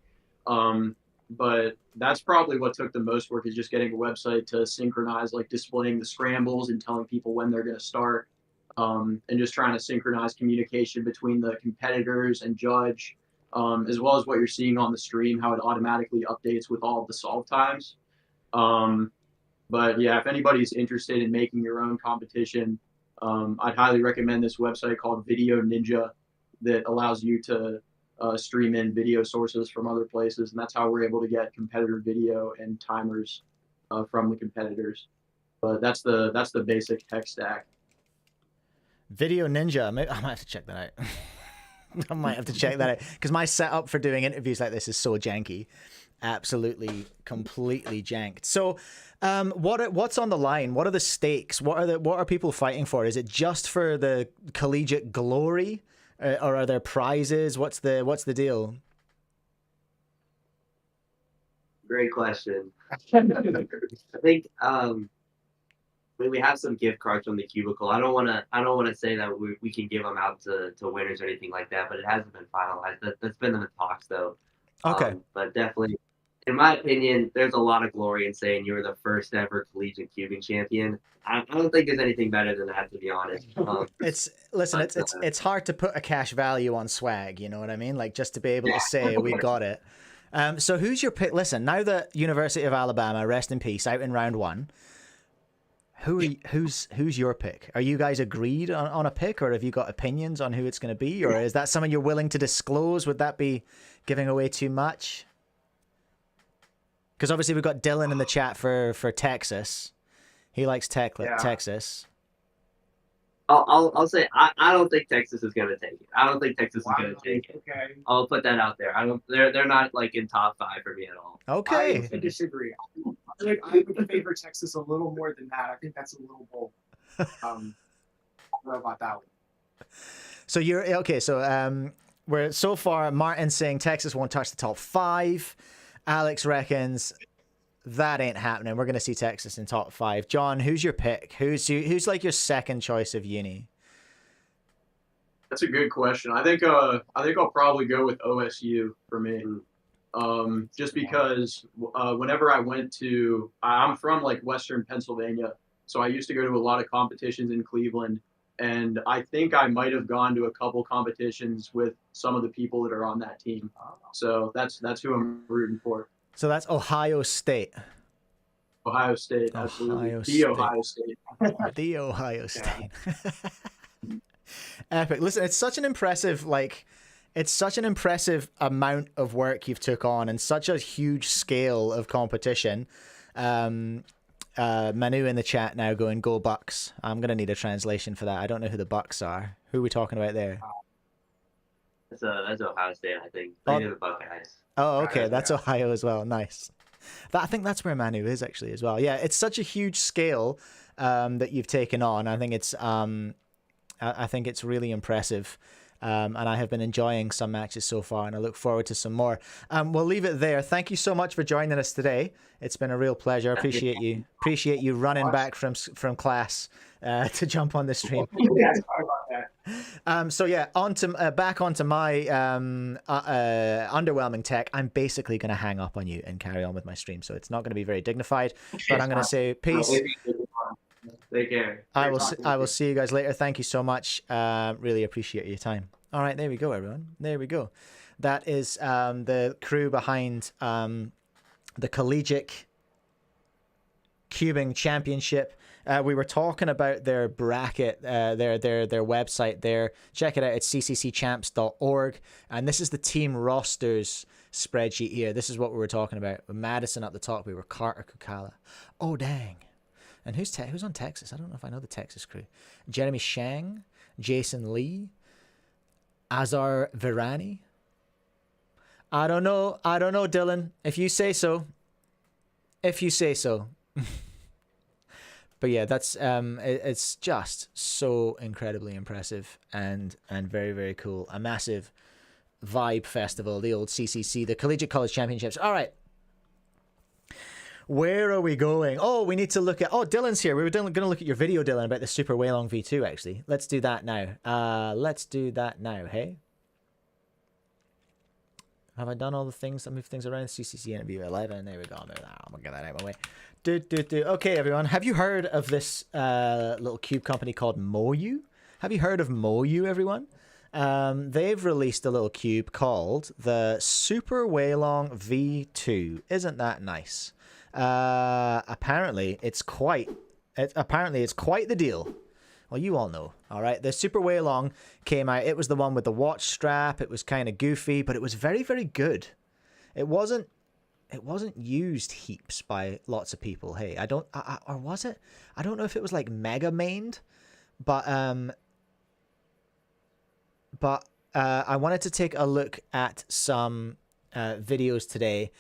But that's probably what took the most work, is just getting a website to synchronize, like displaying the scrambles and telling people when they're going to start, and just trying to synchronize communication between the competitors and judge, as well as what you're seeing on the stream, how it automatically updates with all of the solve times. But yeah, if anybody's interested in making your own competition, I'd highly recommend this website called Video Ninja that allows you to stream in video sources from other places, and that's how we're able to get competitor video and timers from the competitors. But that's the basic tech stack. Video Ninja, I might have to check that out. I might have to check that out, because my setup for doing interviews like this is so janky, absolutely completely janked. So what's on the line? What are the stakes? What are people fighting for? Is it just for the collegiate glory? Or are there prizes? What's the deal? Great question. I think we have some gift cards from the cubicle. I don't want to say that we can give them out to winners or anything like that, but it hasn't been finalized. That's been in the talks though. Okay. But definitely, in my opinion, there's a lot of glory in saying you were the first ever collegiate cubing champion. I don't think there's anything better than that, to be honest. It's hard to put a cash value on swag. You know what I mean? Like, just to be able to say we got it. So who's your pick? Listen, now that University of Alabama, rest in peace, out in round 1. Who's your pick? Are you guys agreed on a pick, or have you got opinions on who it's going to be, or is that something you're willing to disclose? Would that be giving away too much? Because obviously we've got Dylan in the chat for Texas. He likes Texas. I'll say I don't think Texas is gonna take it. I don't think Texas is gonna take it. Okay. I'll put that out there. They're not like in top 5 for me at all. Okay. I disagree. I would favor Texas a little more than that. I think that's a little bold. I don't know about that one. So you're okay. So we're so far Martin's saying Texas won't touch the top 5. Alex reckons that ain't happening. We're going to see Texas in top 5. John, who's your pick? Who's like your second choice of uni? That's a good question. I think I'll probably go with OSU for me. Just because whenever I'm from like Western Pennsylvania, so I used to go to a lot of competitions in Cleveland, and I think I might have gone to a couple competitions with some of the people that are on that team. So that's who I'm rooting for. So that's Ohio State. Ohio State, absolutely. Ohio State. The Ohio State. Epic. Listen, it's such an impressive amount of work you've took on, and such a huge scale of competition. Manu in the chat now going, "Go Bucks." I'm gonna need a translation for that. I don't know who the Bucks are. Who are we talking about there? That's Ohio State, I think. Oh. The Buckeyes. Oh, okay, that's Ohio as well. Nice. I think that's where Manu is actually as well. Yeah, it's such a huge scale that you've taken on. I think it's really impressive. And I have been enjoying some matches so far, and I look forward to some more. We'll leave it there. Thank you so much for joining us today. It's been a real pleasure. Appreciate you running back from class to jump on the stream. Yeah, sorry about that. So yeah, back onto my underwhelming tech. I'm basically going to hang up on you and carry on with my stream. So it's not going to be very dignified, but I'm going to say peace. Take care. I will see you guys later. Thank you so much. Really appreciate your time. All right, there we go, everyone. There we go. That is the crew behind the Collegiate Cubing Championship. We were talking about their bracket, their website there. Check it out. It's cccchamps.org. And this is the team rosters spreadsheet here. This is what we were talking about. With Madison at the top, we were Carter Kukala. Oh, dang. And who's on Texas? I don't know if I know the Texas crew. Jeremy Shang, Jason Lee, Azar Virani. I don't know, Dylan. If you say so. But yeah, that's it's just so incredibly impressive and very, very cool. A massive vibe festival, the old CCC, the Collegiate College Championships. All right. Where are we going? Oh, we need to look at... Oh, Dylan's here. We were going to look at your video, Dylan, about the Super Weilong V2, actually. Let's do that now. Hey? Have I done all the things? I move things around. CCC interview 11. There we go. I'm going to get that out of my way. Okay, everyone. Have you heard of this little cube company called Moyu? Have you heard of Moyu, everyone? They've released a little cube called the Super Weilong V2. Isn't that nice? Apparently it's quite the deal. Well, you all know. All right, the Super Weilong came out. It was the one with the watch strap. It was kind of goofy, but it was very, very good. It wasn't used heaps by lots of people. Hey, or was it? I don't know if it was like mega mained, but I wanted to take a look at some videos today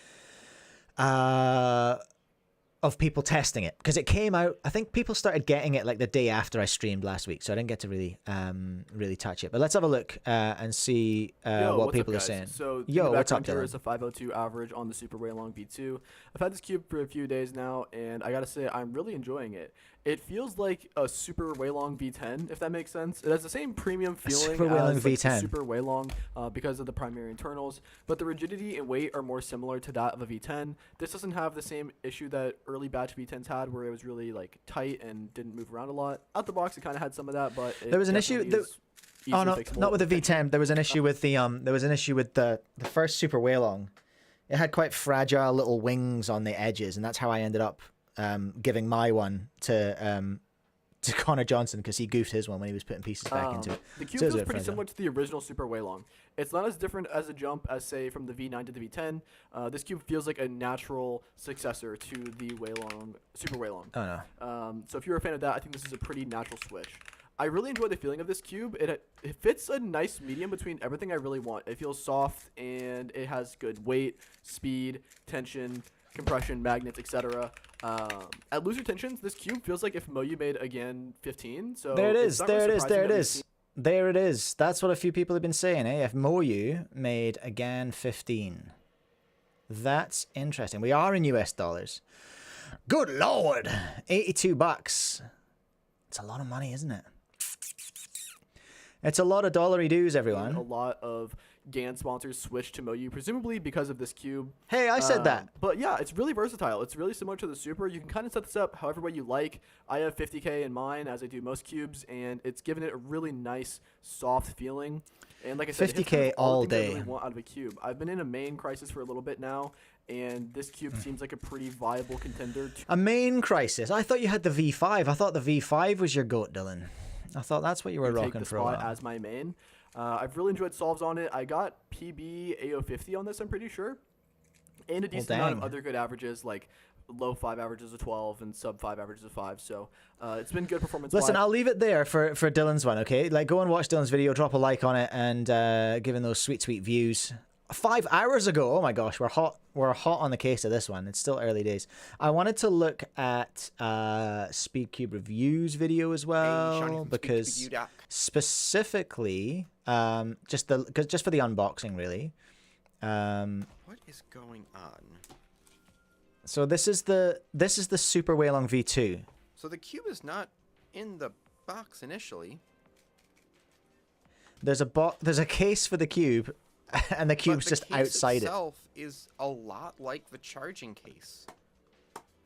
of people testing it, because it came out, I think people started getting it like the day after I streamed last week, so I didn't get to really touch it. But let's have a look and see what people are saying. So what's up, Dylan? Is a 502 average on the Super Weilong V2. I've had this cube for a few days now, and I gotta say I'm really enjoying it. It feels like a Super Weilong V10, if that makes sense. It has the same premium feeling as like the Super Weilong because of the primary internals, but the rigidity and weight are more similar to that of a V10. This doesn't have the same issue that early batch V10s had, where it was really like tight and didn't move around a lot. Out the box, it kind of had some of that, but there was an issue. Oh no, not with the V10. There was an issue with the first Super Weilong. It had quite fragile little wings on the edges, and that's how I ended up giving my one to Connor Johnson, because he goofed his one when he was putting pieces back into it. The cube feels pretty similar to the original Super Weilong. It's not as different as a jump as, say, from the V9 to the V10. This cube feels like a natural successor to the Super Weilong. Oh no. So if you're a fan of that, I think this is a pretty natural switch. I really enjoy the feeling of this cube. It fits a nice medium between everything I really want. It feels soft, and it has good weight, speed, tension, compression, magnets, etc. At looser tensions, this cube feels like if Moyu made again 15. So there it is. That's what a few people have been saying, eh? If Moyu made again 15. That's interesting. We are in US dollars. Good Lord. $82. It's a lot of money, isn't it? It's a lot of dollary dues, everyone. A lot of GAN sponsors switched to Moyu, presumably because of this cube. Hey, I said that. But yeah, it's really versatile. It's really similar to the Super. You can kind of set this up however way you like. I have 50K in mine, as I do most cubes, and it's given it a really nice, soft feeling. And like I said, 50K all day. I really want out of a cube. I've been in a main crisis for a little bit now, and this cube seems like a pretty viable contender. A main crisis? I thought you had the V5. I thought the V5 was your GOAT, Dylan. I thought that's what you were rocking for a while. As my main. I've really enjoyed solves on it. I got PB AO50 on this, I'm pretty sure. And a decent amount of other good averages like low 5 averages of 12 and sub 5 averages of 5. So it's been good performance. Listen, I'll leave it there for Dylan's one, okay? Like, go and watch Dylan's video, drop a like on it, and give him those sweet views. 5 hours ago, oh my gosh, we're hot on the case of this one. It's still early days. I wanted to look at Speedcube Review's video as well, because specifically, just for the unboxing, really. What is going on? So this is the Super Weilong V2. So the cube is not in the box initially. There's a case for the cube, and the cube's just outside it. The case itself is a lot like the charging case.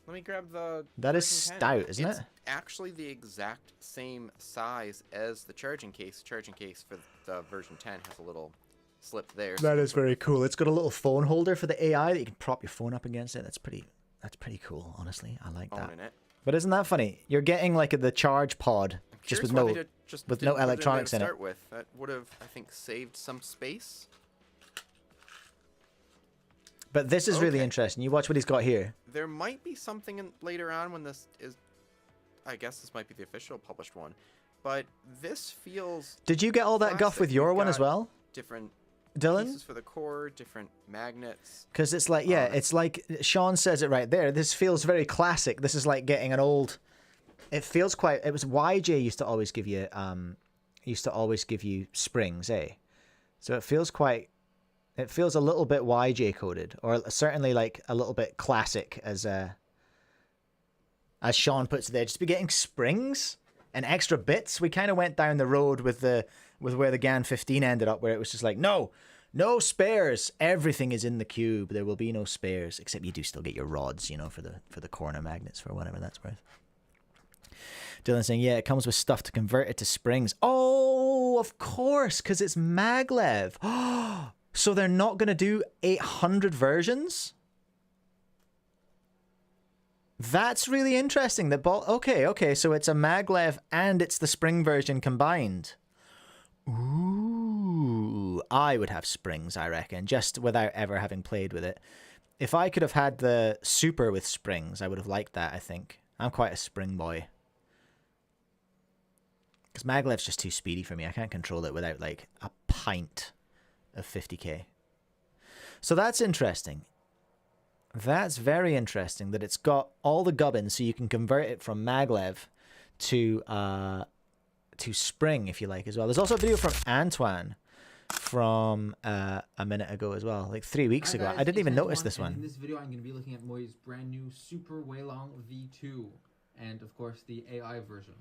Let me grab the. That is version 10. stout, isn't it? It's actually the exact same size as the charging case. Charging case for the version 10 has a little slip there. That is very cool. It's got a little phone holder for the AI that you can prop your phone up against it. That's pretty cool, honestly. I like that. But isn't that funny? You're getting like the charge pod just with no electronics in it. That would have, I think, saved some space. But this is really interesting. You watch what he's got here. There might be something later on when this is. I guess this might be the official published one, but this feels. Did you get all that guff with your one as well? Different. Dylan? Pieces for the core, different magnets. Because it's like, yeah, it's like Sean says it right there. This feels very classic. This is like getting an old. It feels quite. It was YJ used to always give you springs, eh? So it feels quite. It feels a little bit YJ coded, or certainly like a little bit classic, as Sean puts it there. Just be getting springs and extra bits. We kind of went down the road with where the GAN 15 ended up, where it was just like, no spares. Everything is in the cube. There will be no spares, except you do still get your rods, you know, for the corner magnets, for whatever that's worth. Dylan saying, yeah, it comes with stuff to convert it to springs. Oh, of course, because it's maglev. So they're not going to do 800 versions? That's really interesting. Okay, so it's a maglev and it's the spring version combined. Ooh, I would have springs, I reckon, just without ever having played with it. If I could have had the Super with springs, I would have liked that, I think. I'm quite a spring boy. Because maglev's just too speedy for me. I can't control it without, like, a pint of 50k. So that's interesting. That's very interesting that it's got all the gubbins, so you can convert it from maglev to spring, if you like, as well. There's also a video from Antoine from a minute ago as well, like 3 weeks ago. I didn't even notice this one. In this video, I'm going to be looking at Moyu's brand new Super Weilong V2 and, of course, the AI version.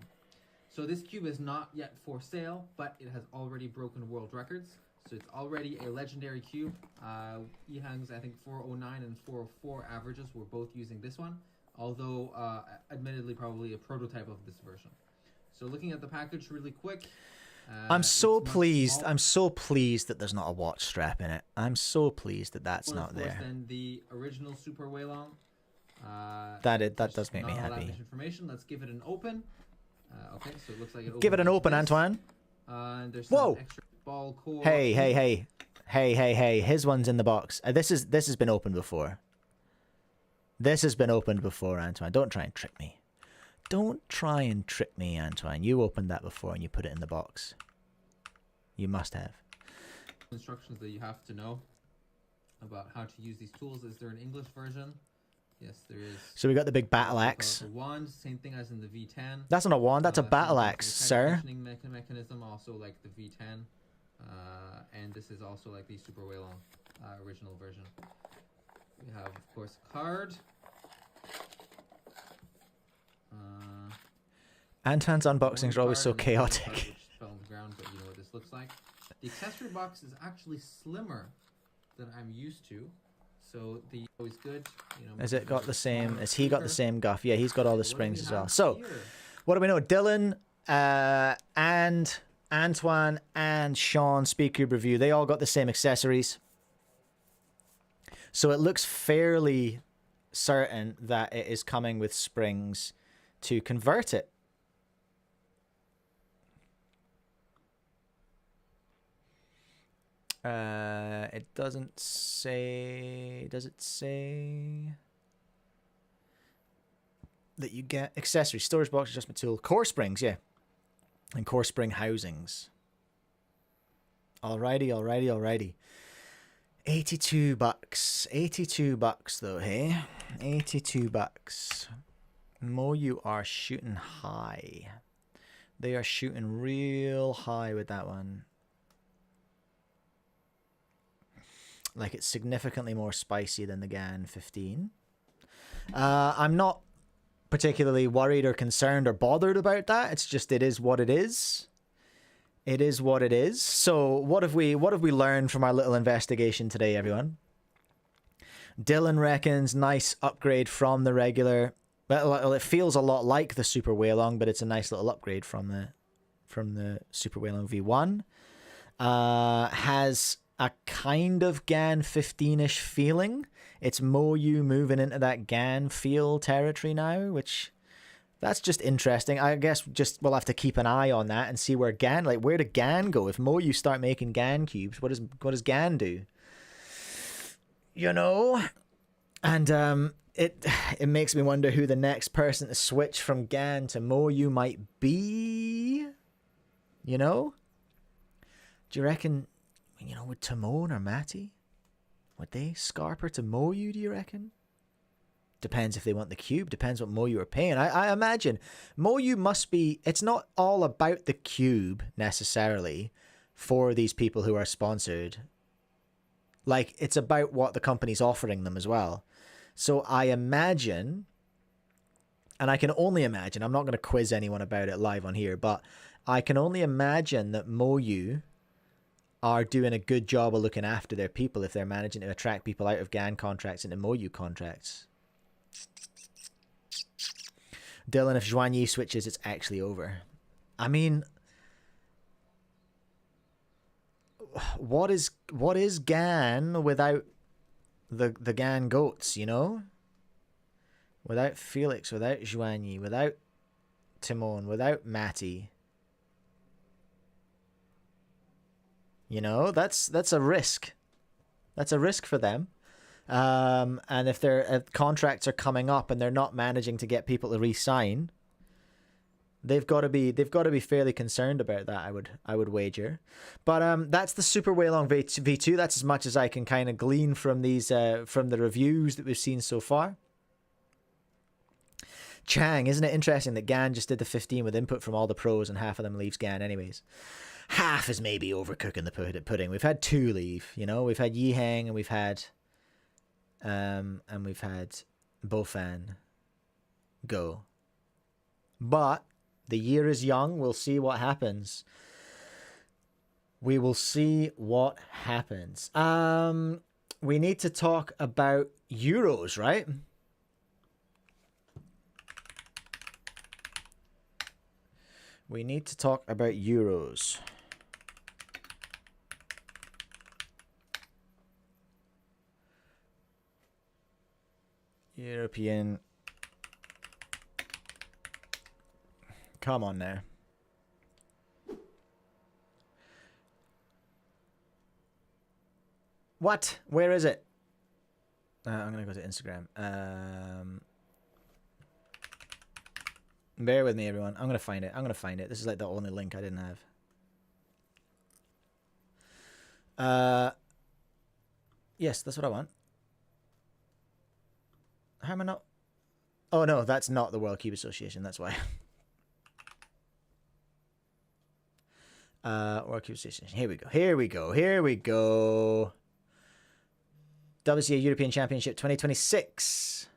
So this cube is not yet for sale, but it has already broken world records. So it's already a legendary cube. Ehang's, I think, 409 and 404 averages were both using this one, although admittedly probably a prototype of this version. So looking at the package really quick. I'm so pleased. I'm so pleased that there's not a watch strap in it. I'm so pleased that that's not there. Then the original Super Weilong. That does make me happy. happy. Information. Let's give it an open. Okay, so it looks like it. Give it an open, Antoine. And there's some extra ball core. Hey! His one's in the box. This has been opened before. This has been opened before, Antoine. Don't try and trick me. Don't try and trick me, Antoine. You opened that before and you put it in the box. You must have. Instructions that you have to know about how to use these tools. Is there an English version? Yes, there is. So we got the big battle axe. A wand, same thing as in the V10. That's not a wand, that's a battle axe, sir. Mechanism, also like the V10. And this is also like the Super Weilong original version. We have, of course, a card. Anton's unboxings are always so chaotic. Which fell on the ground, but you know what this looks like. The accessory box is actually slimmer than I'm used to. So the always good. You know, has it got the same? Has he got the same guff? Yeah, he's got all the springs as well. So, what do we know? Dylan and Antoine and Sean Speedcube Review, they all got the same accessories. So it looks fairly certain that it is coming with springs to convert it. It doesn't say. Does it say? that you get. Accessories, storage box, adjustment tool, core springs, yeah. And core spring housings. Alrighty. 82 bucks. 82 bucks though, hey? 82 bucks. Moyu are shooting high. They are shooting real high with that one. Like it's significantly more spicy than the GAN 15. I'm not particularly worried or concerned or bothered about that. It's just it is what it is. It is what it is. So what have we learned from our little investigation today, everyone? Dylan reckons nice upgrade from the regular. Well, it feels a lot like the Super Weilong, but it's a nice little upgrade from the Super Weilong V1. Has a kind of GAN 15-ish feeling. It's Moyu moving into that GAN feel territory now, which that's just interesting. I guess just we'll have to keep an eye on that and see where GAN, like where did GAN go? If Moyu start making GAN cubes, what does GAN do? You know? And it makes me wonder who the next person to switch from GAN to Moyu might be. You know? Do you reckon, you know, would Timon or Matty? Would they scarper to Moyu, do you reckon? Depends if they want the cube. Depends what Moyu are paying. I imagine Moyu must be... It's not all about the cube, necessarily, for these people who are sponsored. Like, it's about what the company's offering them as well. So I imagine... And I can only imagine... I'm not going to quiz anyone about it live on here, but I can only imagine that Moyu are doing a good job of looking after their people if they're managing to attract people out of GAN contracts into Moyu contracts. Dylan, if Zhuan Yi switches, it's actually over. I mean, what is GAN without the GAN goats, you know? Without Felix, without Zhuan Yi, without Timon, without Matty. You know, that's a risk. That's a risk for them. And if their contracts are coming up and they're not managing to get people to re-sign, they've got to be fairly concerned about that. I would wager. But that's the Super Weilong V2. That's as much as I can kind of glean from these from the reviews that we've seen so far. Chang, isn't it interesting that GAN just did the 15 with input from all the pros and half of them leaves GAN anyways? Half is maybe overcooking the pudding. We've had 2 leave, you know. We've had Yiheng and we've had Bofan go. But the year is young. We'll see what happens. We will see what happens. We need to talk about Euros, right? We need to talk about Euros. European. Come on now. What? Where is it? I'm going to go to Instagram. Bear with me, everyone. I'm going to find it. This is like the only link I didn't have. Yes, that's what I want. How am I not? Oh, no, that's not the World Cube Association. That's why. World Cube Association. Here we go. WCA European Championship 2026.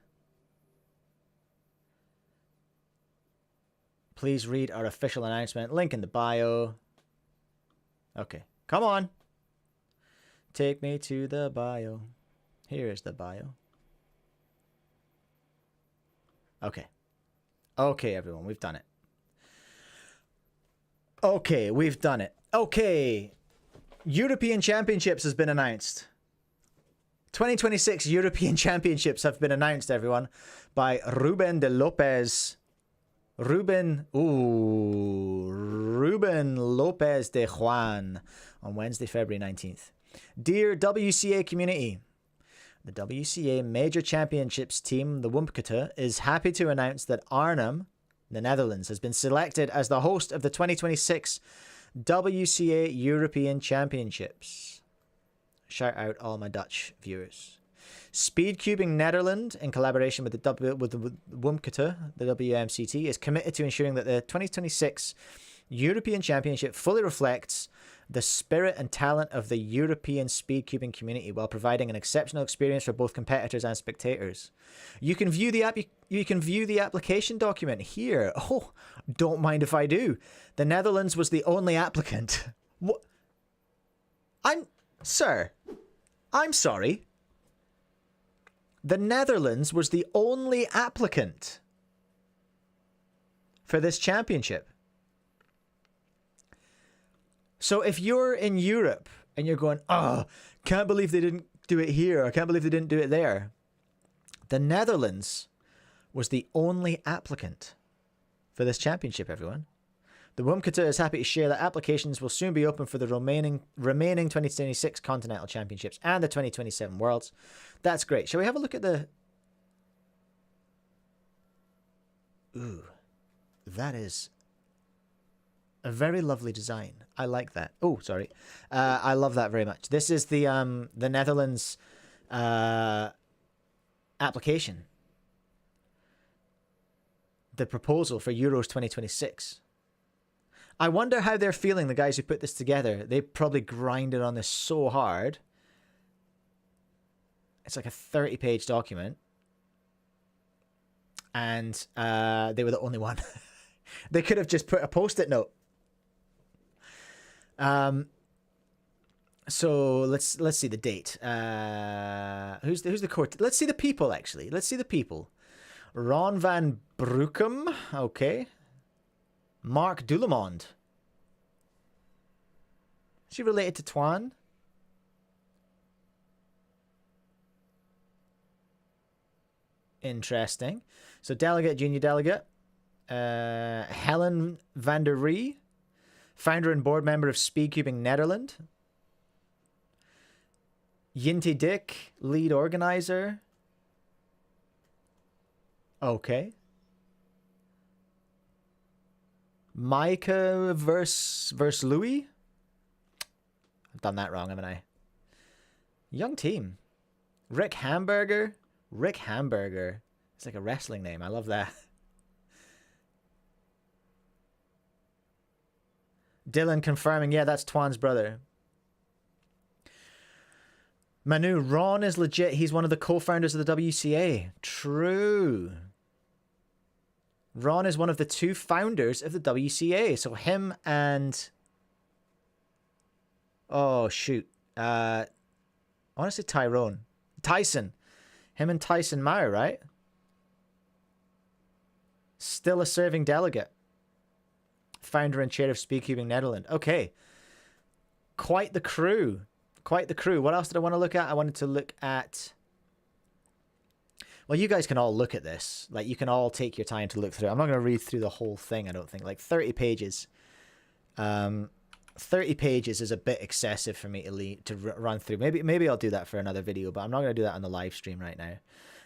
Please read our official announcement. Link in the bio. Okay. Come on. Take me to the bio. Here is the bio. Okay. Okay, everyone. We've done it. Okay, we've done it. Okay. European Championships has been announced. 2026 European Championships have been announced, everyone, by Ruben de Lopez. Ruben Lopez de Juan on Wednesday, February 19th. Dear WCA community, The WCA Major Championships team, the Wumpkete, is happy to announce that Arnhem, the Netherlands, has been selected as the host of the 2026 WCA European Championships. Shout out all my Dutch viewers. Speedcubing Netherlands, in collaboration with the Wumpkete, the WMCT, is committed to ensuring that the 2026 European Championship fully reflects the spirit and talent of the European speedcubing community while providing an exceptional experience for both competitors and spectators. You can view the application document here. Oh, don't mind if I do. The Netherlands was the only applicant. What? Sir, I'm sorry. The Netherlands was the only applicant for this championship. So if you're in Europe and you're going, oh, can't believe they didn't do it here, I can't believe they didn't do it there. The Netherlands was the only applicant for this championship, everyone. The Wumpkete is happy to share that applications will soon be open for the remaining 2026 Continental Championships and the 2027 Worlds. That's great. Shall we have a look at the... Ooh, that is a very lovely design. I like that. Oh, sorry. I love that very much. This is the Netherlands application. The proposal for Euros 2026. I wonder how they're feeling, the guys who put this together. They probably grinded on this so hard. It's like a 30-page document. And they were the only one. They could have just put a post-it note. So let's see the date. Who's the court? Let's see the people, actually. Let's see the people. Ron van Broekum. Okay. Mark Doulemond. Is she related to Twan? Interesting. So delegate, junior delegate. Helen van der Ree. Founder and board member of Speedcubing Netherlands. Yinti Dick, lead organizer. Okay. Micah versus Louis. I've done that wrong, haven't I? Young team. Rick Hamburger. Rick Hamburger. It's like a wrestling name. I love that. Dylan confirming, yeah, that's Twan's brother. Manu, Ron is legit. He's one of the co-founders of the WCA. True. Ron is one of the two founders of the WCA. So him and... Oh, shoot. I want to say Tyrone. Tyson. Him and Tyson Mao, right? Still a serving delegate. Founder and chair of Speedcubing Netherlands. Okay. Quite the crew. Quite the crew. What else did I want to look at? I wanted to look at... Well, you guys can all look at this. Like, you can all take your time to look through it. I'm not going to read through the whole thing, I don't think. Like, 30 pages. 30 pages is a bit excessive for me to run through. Maybe I'll do that for another video, but I'm not going to do that on the live stream right now.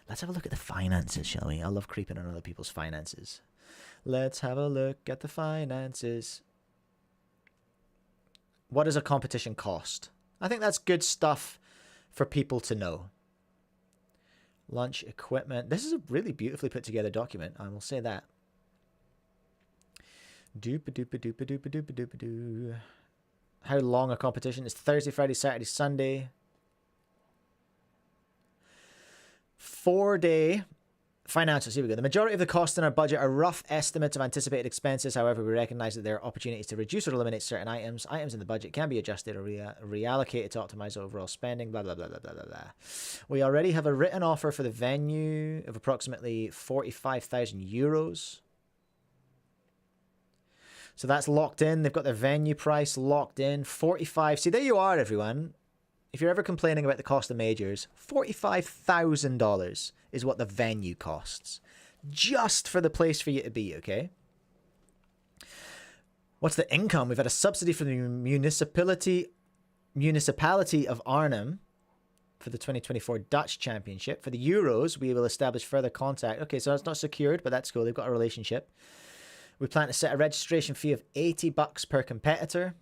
Let's have a look at the finances, shall we? I love creeping on other people's finances. Let's have a look at the finances. What does a competition cost? I think that's good stuff for people to know. Lunch equipment. This is a really beautifully put together document. I will say that. Doop-a-doop-a-doop-a-doop-a-doop-a-doop-a-doo. How long a competition? It's Thursday, Friday, Saturday, Sunday. 4-day financials. Here we go. The majority of the costs in our budget are rough estimates of anticipated expenses. However, we recognize that there are opportunities to reduce or eliminate certain items. Items in the budget can be adjusted or reallocated to optimize overall spending. Blah, blah, blah, blah, blah, blah, blah. We already have a written offer for the venue of approximately 45,000 euros. So that's locked in. They've got their venue price locked in. 45. See, there you are, everyone. If you're ever complaining about the cost of majors, $45,000 is what the venue costs. Just for the place for you to be, okay? What's the income? We've had a subsidy from the municipality of Arnhem for the 2024 Dutch Championship. For the Euros, we will establish further contact. Okay, so it's not secured, but that's cool. They've got a relationship. We plan to set a registration fee of $80 per competitor.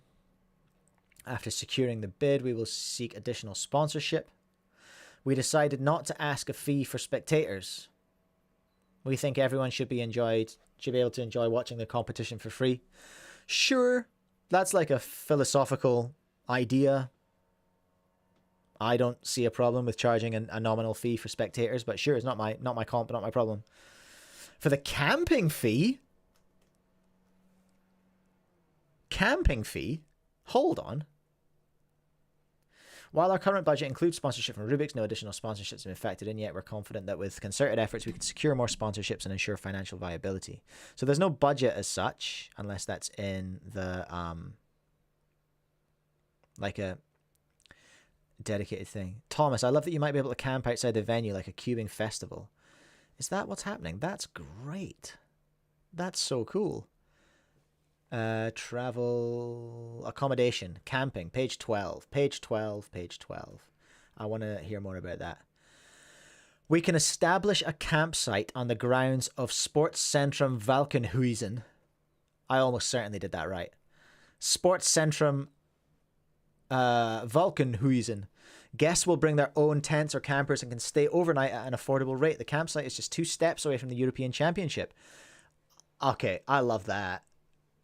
After securing the bid, we will seek additional sponsorship. We decided not to ask a fee for spectators. We think everyone should be able to enjoy watching the competition for free. Sure, that's like a philosophical idea. I don't see a problem with charging a nominal fee for spectators, but sure, it's not my problem. For the camping fee? Camping fee? Hold on. While our current budget includes sponsorship from Rubik's, no additional sponsorships have been factored in yet. We're confident that with concerted efforts, we can secure more sponsorships and ensure financial viability. So there's no budget as such, unless that's in the, like a dedicated thing. Thomas, I love that you might be able to camp outside the venue like a cubing festival. Is that what's happening? That's great. That's so cool. Travel, accommodation, camping, page 12, page 12, page 12. I want to hear more about that. We can establish a campsite on the grounds of Sportcentrum Valkenhuizen. I almost certainly did that right. Sportcentrum Valkenhuizen. Guests will bring their own tents or campers and can stay overnight at an affordable rate. The campsite is just 2 steps away from the European Championship. Okay, I love that.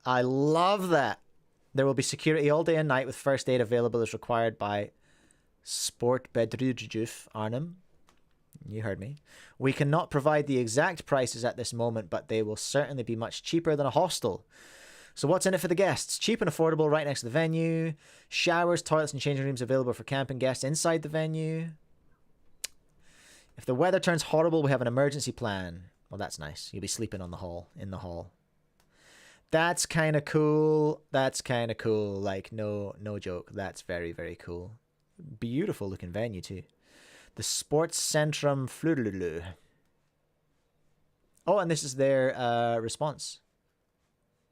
I love that. There will be security all day and night with first aid available as required by Sportbedrijf Arnhem. You heard me. We cannot provide the exact prices at this moment, but they will certainly be much cheaper than a hostel. So what's in it for the guests? Cheap and affordable right next to the venue. Showers, toilets, and changing rooms available for camping guests inside the venue. If the weather turns horrible, we have an emergency plan. Well, that's nice. You'll be sleeping in the hall. That's kind of cool. That's kind of cool. Like, no joke. That's very, very cool. Beautiful looking venue, too. The Sportcentrum Fludlulu. Oh, and this is their response.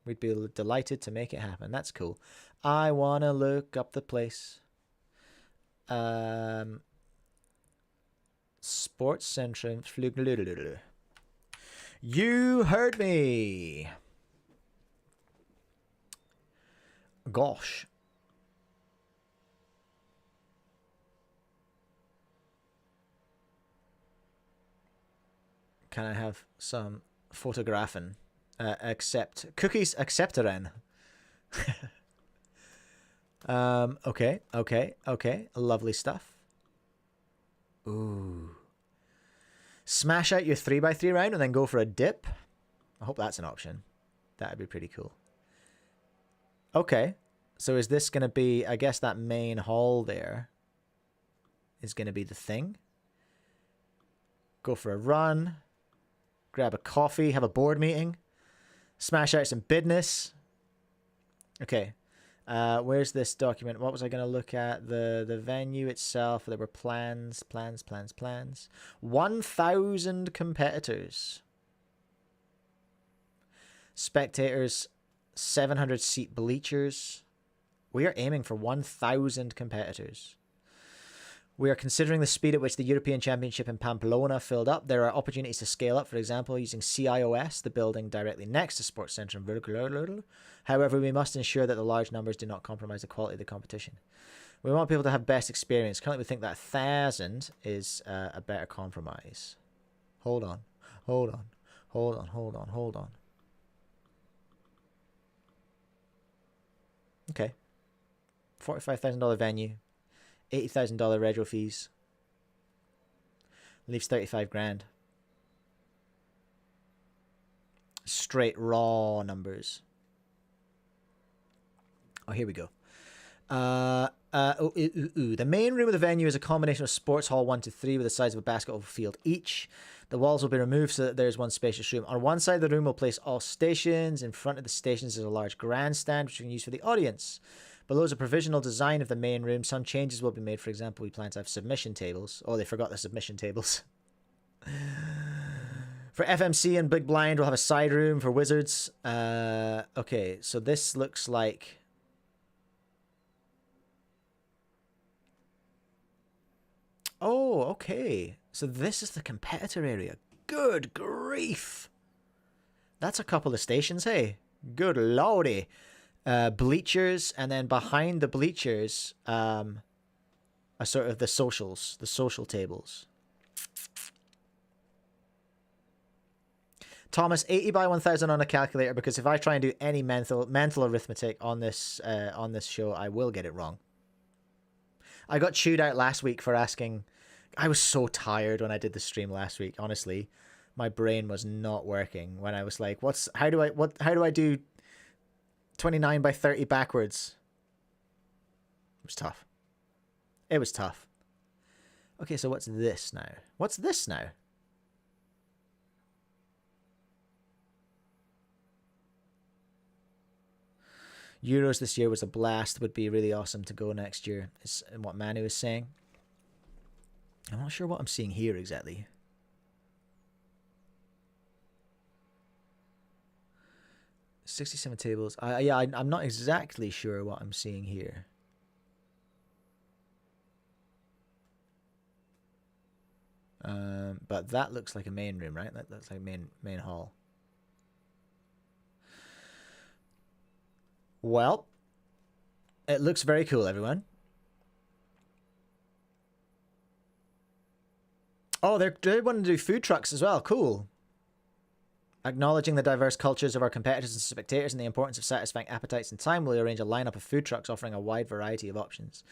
We'd be delighted to make it happen. That's cool. I want to look up the place. Sportcentrum Fludlulu. You heard me. Gosh. Can I have some photographing? Accept cookies accepteren. Okay. Lovely stuff. Ooh. Smash out your 3x3 round and then go for a dip. I hope that's an option. That'd be pretty cool. Okay, so is this going to be, I guess that main hall there is going to be the thing. Go for a run, grab a coffee, have a board meeting, smash out some business. Okay, where's this document? What was I going to look at? The venue itself, there were plans. 1,000 competitors. Spectators, 700 seat bleachers. We are aiming for 1,000 competitors. We are considering the speed at which the European Championship in Pamplona filled up. There are opportunities to scale up, for example, using CIOS, the building directly next to Sportcentrum. However, we must ensure that the large numbers do not compromise the quality of the competition. We want people to have best experience. Currently, we think that 1,000 is a better compromise. Hold on. Okay. $45,000 venue. $80,000 rego fees. Leaves 35 grand. Straight raw numbers. Oh, here we go. The main room of the venue is a combination of sports hall 1 to 3 with the size of a basketball field each. The walls will be removed so that there's one spacious room. On one side of the room, we'll place all stations. In front of the stations is a large grandstand, which we can use for the audience. Below is a provisional design of the main room. Some changes will be made. For example, we plan to have submission tables. Oh, they forgot the submission tables. For FMC and Big Blind, we'll have a side room for wizards. Okay, so this looks like... Oh, okay. So this is the competitor area. Good grief. That's a couple of stations, hey. Good lordy. Bleachers, and then behind the bleachers, are sort of the socials, the social tables. Thomas, 80 by 1000 on a calculator, because if I try and do any mental arithmetic on this show, I will get it wrong. I got chewed out last week for asking. I was so tired when I did the stream last week. Honestly, my brain was not working when I was like, how do I do 29 by 30 backwards? It was tough. It was tough. Okay, so what's this now? What's this now? Euros this year was a blast. Would be really awesome to go next year, is what Manu is saying. I'm not sure what I'm seeing here exactly. $67 tables. I'm not exactly sure what I'm seeing here. But that looks like a main room, right? That looks like main hall. Well, it looks very cool, everyone. Oh, they want to do food trucks as well. Cool. Acknowledging the diverse cultures of our competitors and spectators and the importance of satisfying appetites in time, we'll arrange a lineup of food trucks offering a wide variety of options.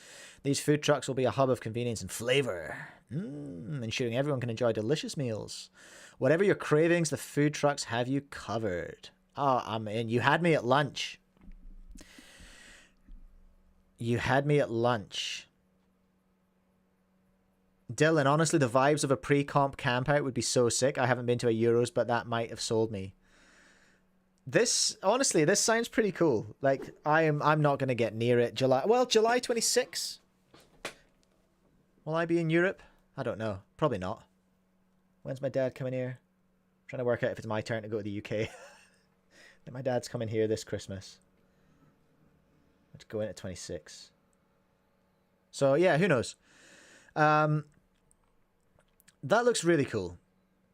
These food trucks will be a hub of convenience and flavor, ensuring everyone can enjoy delicious meals. Whatever your cravings, the food trucks have you covered. Oh, I'm in. You had me at lunch. You had me at lunch. Dylan, honestly, the vibes of a pre-comp camp out would be so sick. I haven't been to a Euros, but that might have sold me. Honestly, this sounds pretty cool. Like, I'm not going to get near it. July 26th? Will I be in Europe? I don't know. Probably not. When's my dad coming here? I'm trying to work out if it's my turn to go to the UK. My dad's coming here this Christmas. Let's go in at 26. So, yeah, who knows? That looks really cool.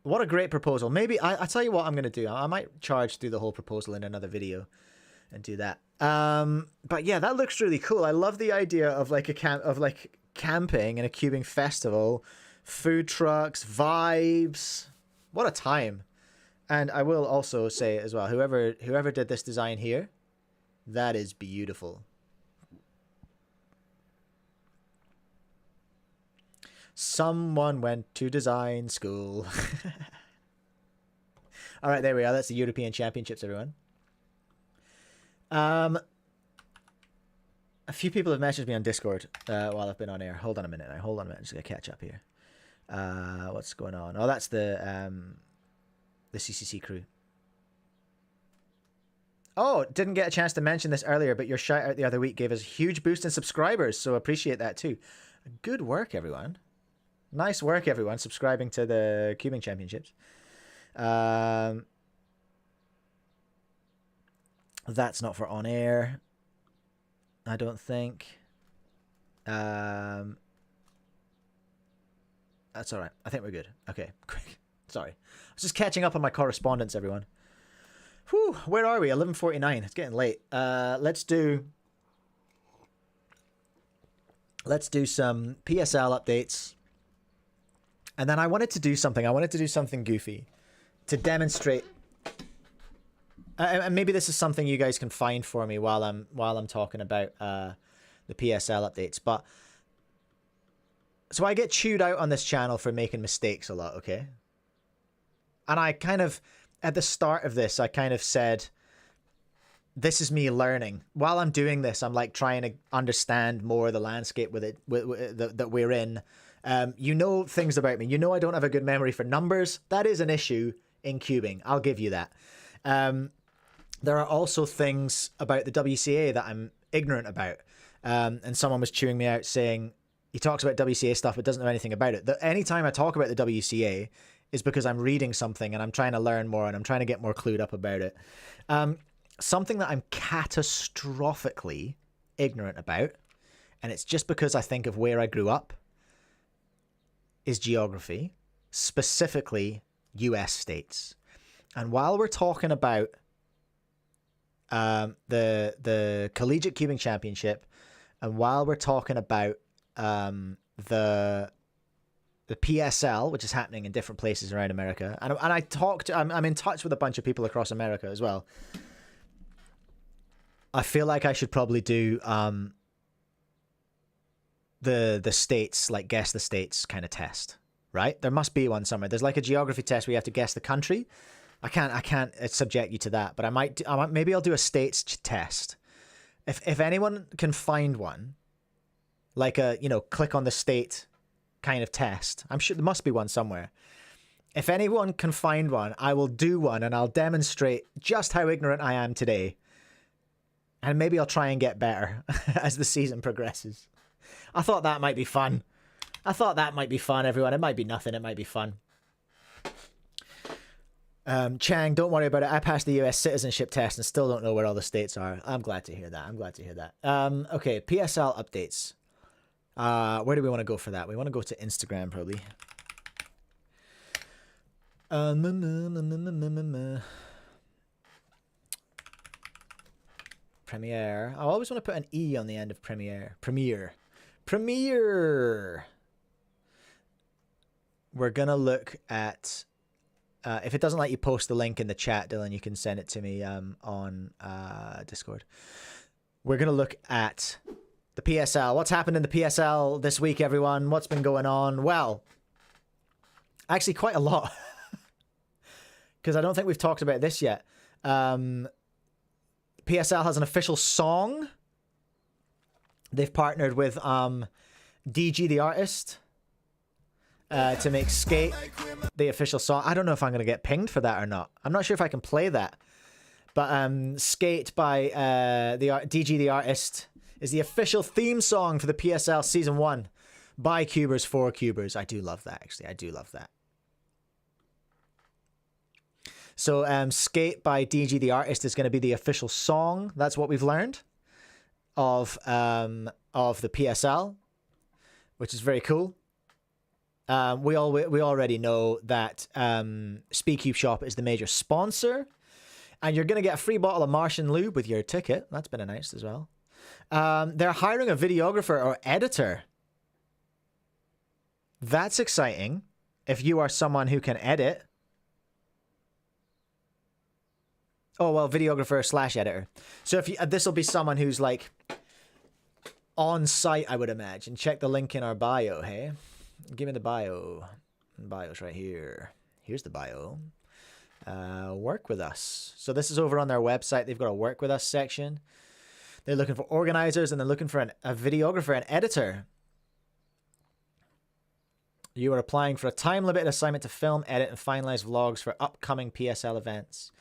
What a great proposal. Maybe I tell you what I'm gonna do. I might charge through the whole proposal in another video and do that. But yeah, that looks really cool. I love the idea of like camping and a cubing festival, food trucks, vibes. What a time. And I will also say as well, whoever did this design here, that is beautiful. Someone went to design school. All right, there we are. That's the European Championships, everyone. A few people have messaged me on Discord while I've been on air. Hold on a minute. Hold on a minute. I'm just gonna catch up here. What's going on? Oh, that's the CCC crew. Oh, didn't get a chance to mention this earlier, but your shout out the other week gave us a huge boost in subscribers, so appreciate that too. Good work, everyone. Nice work, everyone, subscribing to the Cubing Championships. That's not for on air, I don't think. That's all right. I think we're good. Okay, quick. Sorry. I was just catching up on my correspondence, everyone. Whew, where are we? 11:49. It's getting late. Let's do some PSL updates. And then I wanted to do something. I wanted to do something goofy to demonstrate. And maybe this is something you guys can find for me while I'm talking about the PSL updates. But so I get chewed out on this channel for making mistakes a lot, okay? And I kind of, at the start of this, I kind of said, this is me learning. While I'm doing this, I'm like trying to understand more of the landscape that we're in. You know things about me. You know I don't have a good memory for numbers. That is an issue in cubing. I'll give you that. There are also things about the WCA that I'm ignorant about. And someone was chewing me out saying, he talks about WCA stuff but doesn't know anything about it. Anytime I talk about the WCA is because I'm reading something and I'm trying to learn more and I'm trying to get more clued up about it. Something that I'm catastrophically ignorant about, and it's just because I think of where I grew up, is geography, specifically US states. And while we're talking about the Collegiate Cubing Championship, and while we're talking about the PSL, which is happening in different places around America, and I'm in touch with a bunch of people across America as well. I feel like I should probably do the states, like guess the states kind of test, right? There must be one somewhere. There's like a geography test where you have to guess the country. I can't subject you to that, but maybe I'll do a states test. If anyone can find one, like a, click on the state kind of test, I'm sure there must be one somewhere. If anyone can find one, I will do one and I'll demonstrate just how ignorant I am today. And maybe I'll try and get better as the season progresses. I thought that might be fun. Everyone. It might be nothing. It might be fun. Chang, don't worry about it. I passed the US citizenship test and still don't know where all the states are. I'm glad to hear that. Okay, PSL updates. Where do we want to go for that? We want to go to Instagram, probably. Premiere. I always want to put an E on the end of Premiere. Premiere. We're going to look at... if it doesn't let you post the link in the chat, Dylan, you can send it to me on Discord. We're going to look at the PSL. What's happened in the PSL this week, everyone? What's been going on? Well, actually quite a lot. Because I don't think we've talked about this yet. PSL has an official song. They've partnered with DG the artist to make Skate the official song. I don't know if I'm going to get pinged for that or not. I'm not sure if I can play that. But Skate by DG the artist is the official theme song for the PSL Season 1 by Cubers for Cubers. I do love that, actually. I do love that. So Skate by DG the artist is going to be the official song. That's what we've learned of the PSL, which is very cool. We already know that Speedcube Shop is the major sponsor, and you're going to get a free bottle of Martian Lube with your ticket. That's been announced as well. They're hiring a videographer or editor. That's exciting. If you are someone who can edit. Oh, well, videographer / editor. So if this will be someone who's like on site, I would imagine. Check the link in our bio, hey? Give me the bio. The bio's right here. Here's the bio. Work with us. So this is over on their website. They've got a work with us section. They're looking for organizers and they're looking for a videographer and editor. You are applying for a time-limited assignment to film, edit, and finalize vlogs for upcoming PSL events.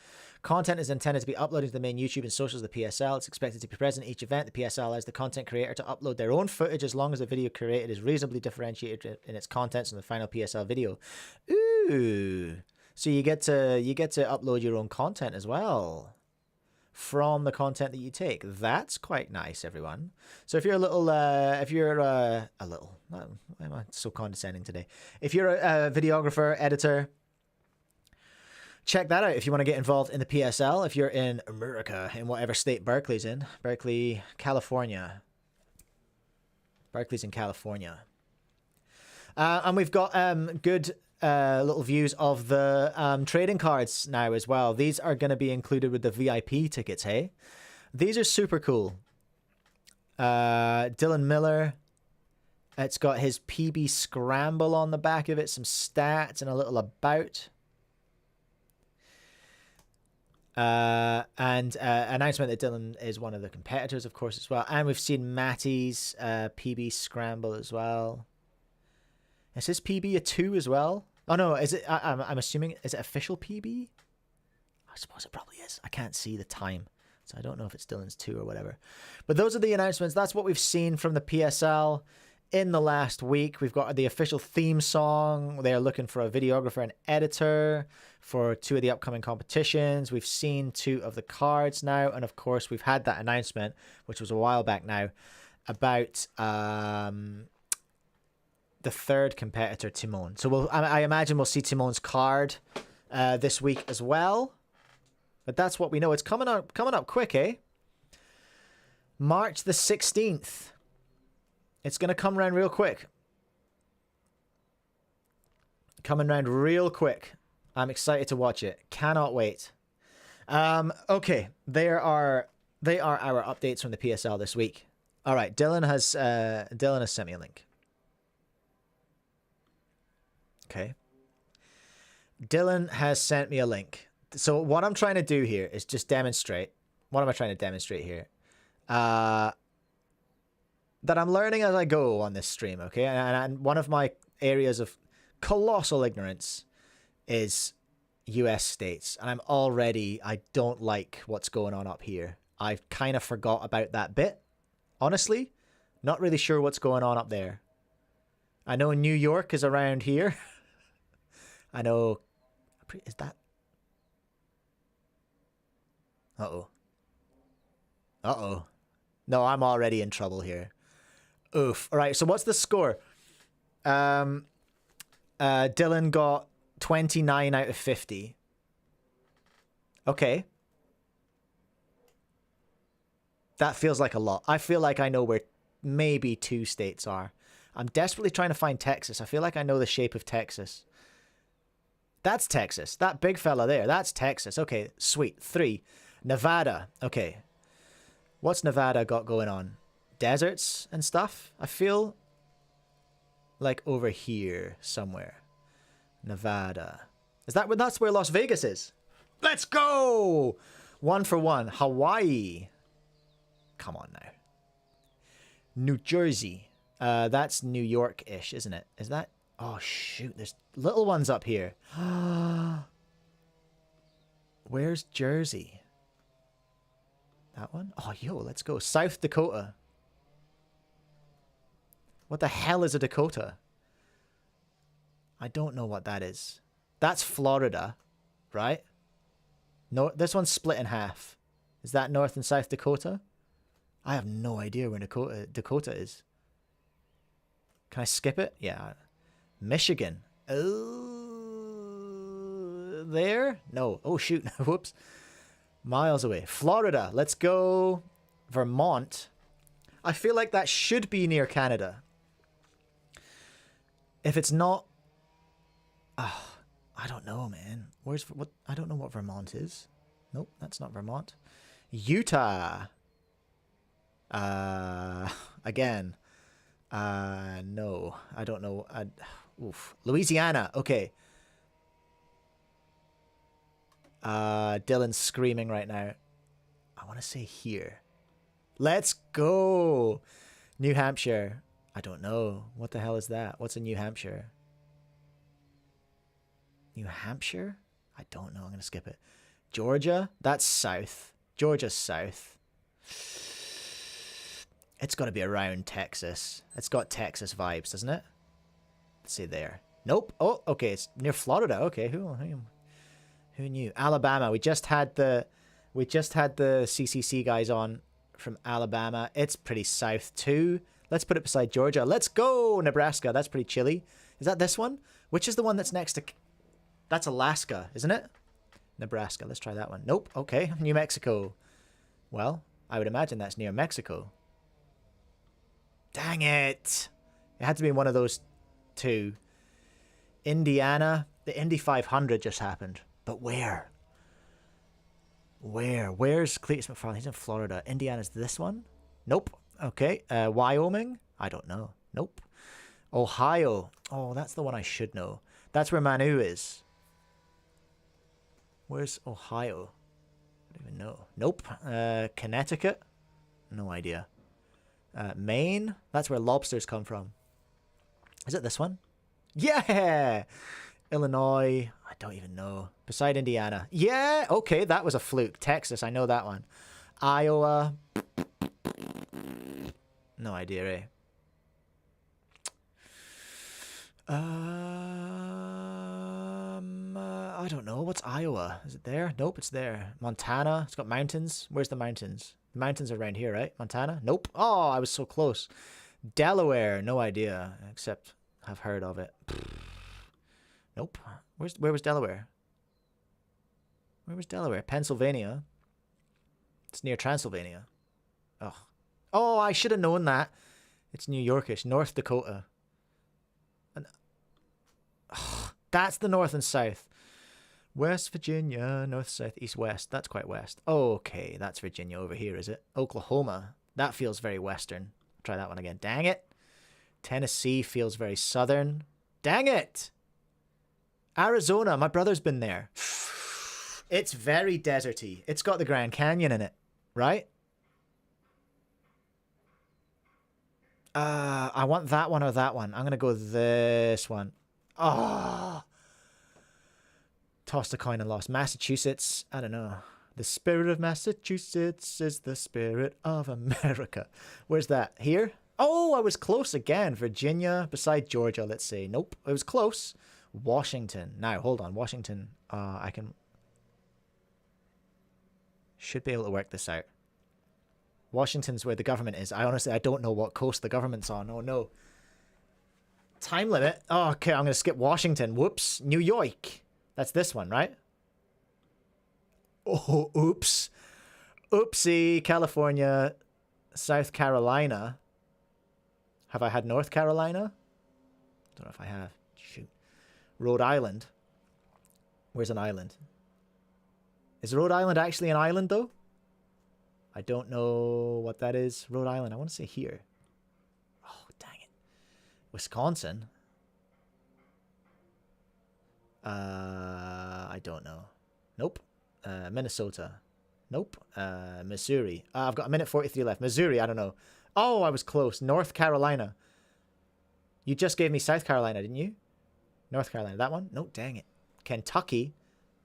Content is intended to be uploaded to the main YouTube and socials of the PSL. It's expected to be present at each event. The PSL allows the content creator to upload their own footage as long as the video created is reasonably differentiated in its contents from the final PSL video. Ooh. So you get to upload your own content as well from the content that you take. That's quite nice, everyone. So if you're why am I so condescending today? If you're a videographer, editor, check that out if you want to get involved in the PSL. If you're in America, in whatever state Berkeley's in. Berkeley, California. Berkeley's in California. And we've got good little views of the trading cards now as well. These are going to be included with the VIP tickets, hey? These are super cool. Dylan Miller. It's got his PB Scramble on the back of it. Some stats and a little about. Announcement that Dylan is one of the competitors, of course, as well. And we've seen Matty's PB Scramble as well. Is his PB a 2 as well? Oh, no. Is it? I'm assuming, is it official PB? I suppose it probably is. I can't see the time, so I don't know if it's Dylan's 2 or whatever. But those are the announcements. That's what we've seen from the PSL in the last week. We've got the official theme song. They're looking for a videographer and editor for 2 of the upcoming competitions. We've seen 2 of the cards now. And of course, we've had that announcement, which was a while back now, about the third competitor, Timon. So I imagine we'll see Timon's card this week as well. But that's what we know. It's coming up quick, eh? March the 16th. It's going to come around real quick. Coming around real quick. I'm excited to watch it. Cannot wait. Okay, they are our updates from the PSL this week. All right, Dylan has sent me a link. Okay. Dylan has sent me a link. So what I'm trying to do here is just demonstrate. What am I trying to demonstrate here? That I'm learning as I go on this stream, okay? And one of my areas of colossal ignorance is US states. And I don't like what's going on up here. I kind of forgot about that bit. Honestly, not really sure what's going on up there. I know New York is around here. I know... Is that... Uh-oh. Uh-oh. No, I'm already in trouble here. Oof. All right, so what's the score? Dylan got 29 out of 50. Okay. That feels like a lot. I feel like I know where maybe 2 states are. I'm desperately trying to find Texas. I feel like I know the shape of Texas. That's Texas. That big fella there. That's Texas. Okay, sweet. 3. Nevada. Okay. What's Nevada got going on? Deserts and stuff? I feel like over here somewhere. Nevada. That's where Las Vegas is? Let's go! 1 for 1. Hawaii. Come on now. New Jersey. That's New York-ish, isn't it? Is that? Oh, shoot. There's little ones up here. Where's Jersey? That one? Oh, yo, let's go. South Dakota. What the hell is a Dakota? I don't know what that is. That's Florida, right? No, this one's split in half. Is that North and South Dakota? I have no idea where Dakota is. Can I skip it? Yeah. Michigan. Oh, there? No. Oh, shoot. Whoops. Miles away. Florida. Let's go. Vermont. I feel like that should be near Canada. If it's not... I don't know, man. What? I don't know what Vermont is. Nope, that's not Vermont. Utah. Again. No. I don't know. Oof. Louisiana. Okay. Dylan's screaming right now. I want to say here. Let's go. New Hampshire. I don't know. What the hell is that? What's in New Hampshire? New Hampshire? I don't know. I'm going to skip it. Georgia? That's south. Georgia's south. It's got to be around Texas. It's got Texas vibes, doesn't it? Let's see there. Nope. Oh, okay. It's near Florida. Okay. Who knew? Alabama. We just had the CCC guys on from Alabama. It's pretty south too. Let's put it beside Georgia. Let's go, Nebraska. That's pretty chilly. Is that this one? Which is the one that's next to... That's Alaska, isn't it? Nebraska. Let's try that one. Nope. Okay. New Mexico. Well, I would imagine that's near Mexico. Dang it. It had to be one of those 2. Indiana. The Indy 500 just happened. But where? Where's Cletus McFarlane? He's in Florida. Indiana's this one? Nope. Okay. Wyoming? I don't know. Nope. Ohio. Oh, that's the one I should know. That's where Manu is. Where's Ohio? I don't even know. Nope. Connecticut? No idea. Maine? That's where lobsters come from. Is it this one? Yeah! Illinois? I don't even know. Beside Indiana. Yeah! Okay, that was a fluke. Texas, I know that one. Iowa? No idea, eh? I don't know. What's Iowa? Is it there? Nope, it's there. Montana. It's got mountains. Where's the mountains? The mountains are around here, right? Montana? Nope. Oh, I was so close. Delaware. No idea. Except have heard of it. Nope. Where was Delaware? Where was Delaware? Pennsylvania. It's near Transylvania. Oh, I should have known that. It's New Yorkish. North Dakota. And that's the north and south. West Virginia, north, south, east, west. That's quite west. Okay, that's Virginia over here, is it? Oklahoma. That feels very western. Try that one again. Dang it. Tennessee feels very southern. Dang it. Arizona. My brother's been there. It's very deserty. It's got the Grand Canyon in it, right? I want that one or that one. I'm going to go this one. Oh. Tossed a coin and lost. Massachusetts. I don't know. The spirit of Massachusetts is the spirit of America. Where's that? Here? Oh, I was close again. Virginia, beside Georgia, let's say. Nope, it was close. Washington. Now, hold on. Washington. I can... Should be able to work this out. Washington's where the government is. I don't know what coast the government's on. Oh, no. Time limit. Oh, okay, I'm going to skip Washington. Whoops. New York. That's this one, right? Oh, oops. Oopsie. California. South Carolina. Have I had North Carolina? Don't know if I have. Shoot. Rhode Island. Where's an island? Is Rhode Island actually an island, though? I don't know what that is. Rhode Island. I want to say here. Oh, dang it. Wisconsin. I don't know. Nope. Minnesota. Nope. Missouri. I've got a minute 43 left. Missouri, I don't know. Oh, I was close. North Carolina. You just gave me South Carolina, didn't you? North Carolina. That one? No, dang it. Kentucky,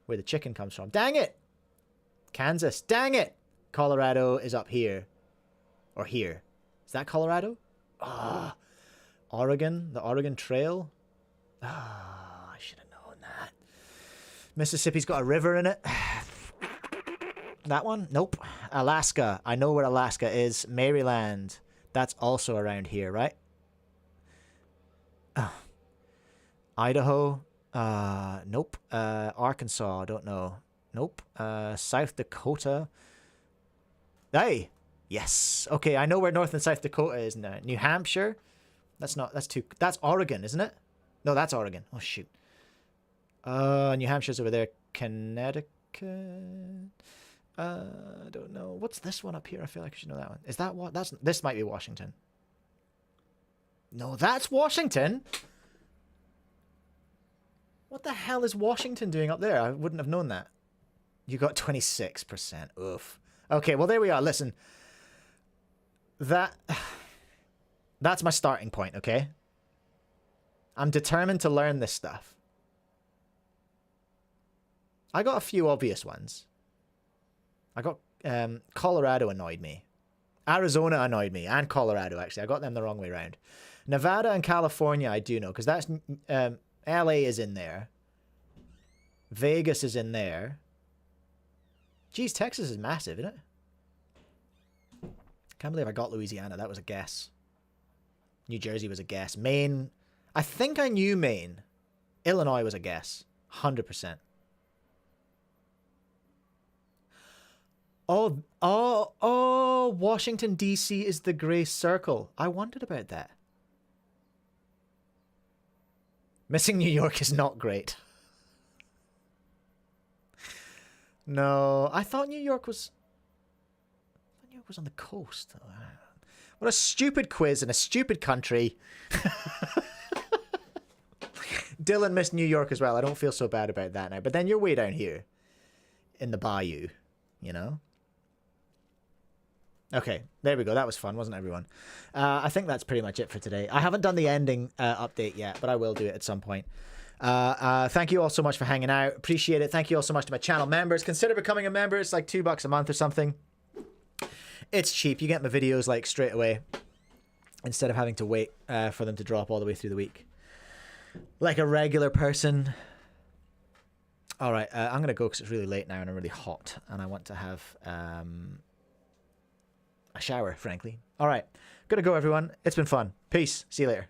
where the chicken comes from. Dang it. Kansas. Dang it. Colorado is up here. Or here. Is that Colorado? Ah. Oregon. The Oregon Trail. Ah, I should have known that. Mississippi's got a river in it. That one? Nope. Alaska. I know where Alaska is. Maryland. That's also around here, right? Idaho. Nope. Arkansas. I don't know. Nope. South Dakota. Hey. Yes. Okay, I know where North and South Dakota is now. New Hampshire. That's Oregon, isn't it? No, that's Oregon. Oh, shoot. New Hampshire's over there. Connecticut. I don't know. What's this one up here? I feel like I should know that one. Is that what? This might be Washington. No, that's Washington. What the hell is Washington doing up there? I wouldn't have known that. You got 26%. Oof. Okay, well, there we are. Listen. That's my starting point, okay? I'm determined to learn this stuff. I got a few obvious ones. I got Colorado annoyed me. Arizona annoyed me. And Colorado, actually. I got them the wrong way around. Nevada and California, I do know. Because that's... LA is in there. Vegas is in there. Geez, Texas is massive, isn't it? Can't believe I got Louisiana. That was a guess. New Jersey was a guess. Maine... I think I knew Maine. Illinois was a guess. 100%. Oh, Washington, D.C. is the grey circle. I wondered about that. Missing New York is not great. No, I thought New York was on the coast. What a stupid quiz in a stupid country. Dylan missed New York as well. I don't feel so bad about that now. But then you're way down here in the bayou, you know? Okay, there we go. That was fun, wasn't it, everyone? I think that's pretty much it for today. I haven't done the ending update yet, but I will do it at some point. Thank you all so much for hanging out. Appreciate it. Thank you all so much to my channel members. Consider becoming a member. It's like $2 a month or something. It's cheap. You get my videos like straight away instead of having to wait for them to drop all the way through the week. Like a regular person. All right, I'm going to go because it's really late now and I'm really hot. And I want to have... a shower, frankly. All right. Gotta go, everyone. It's been fun. Peace. See you later.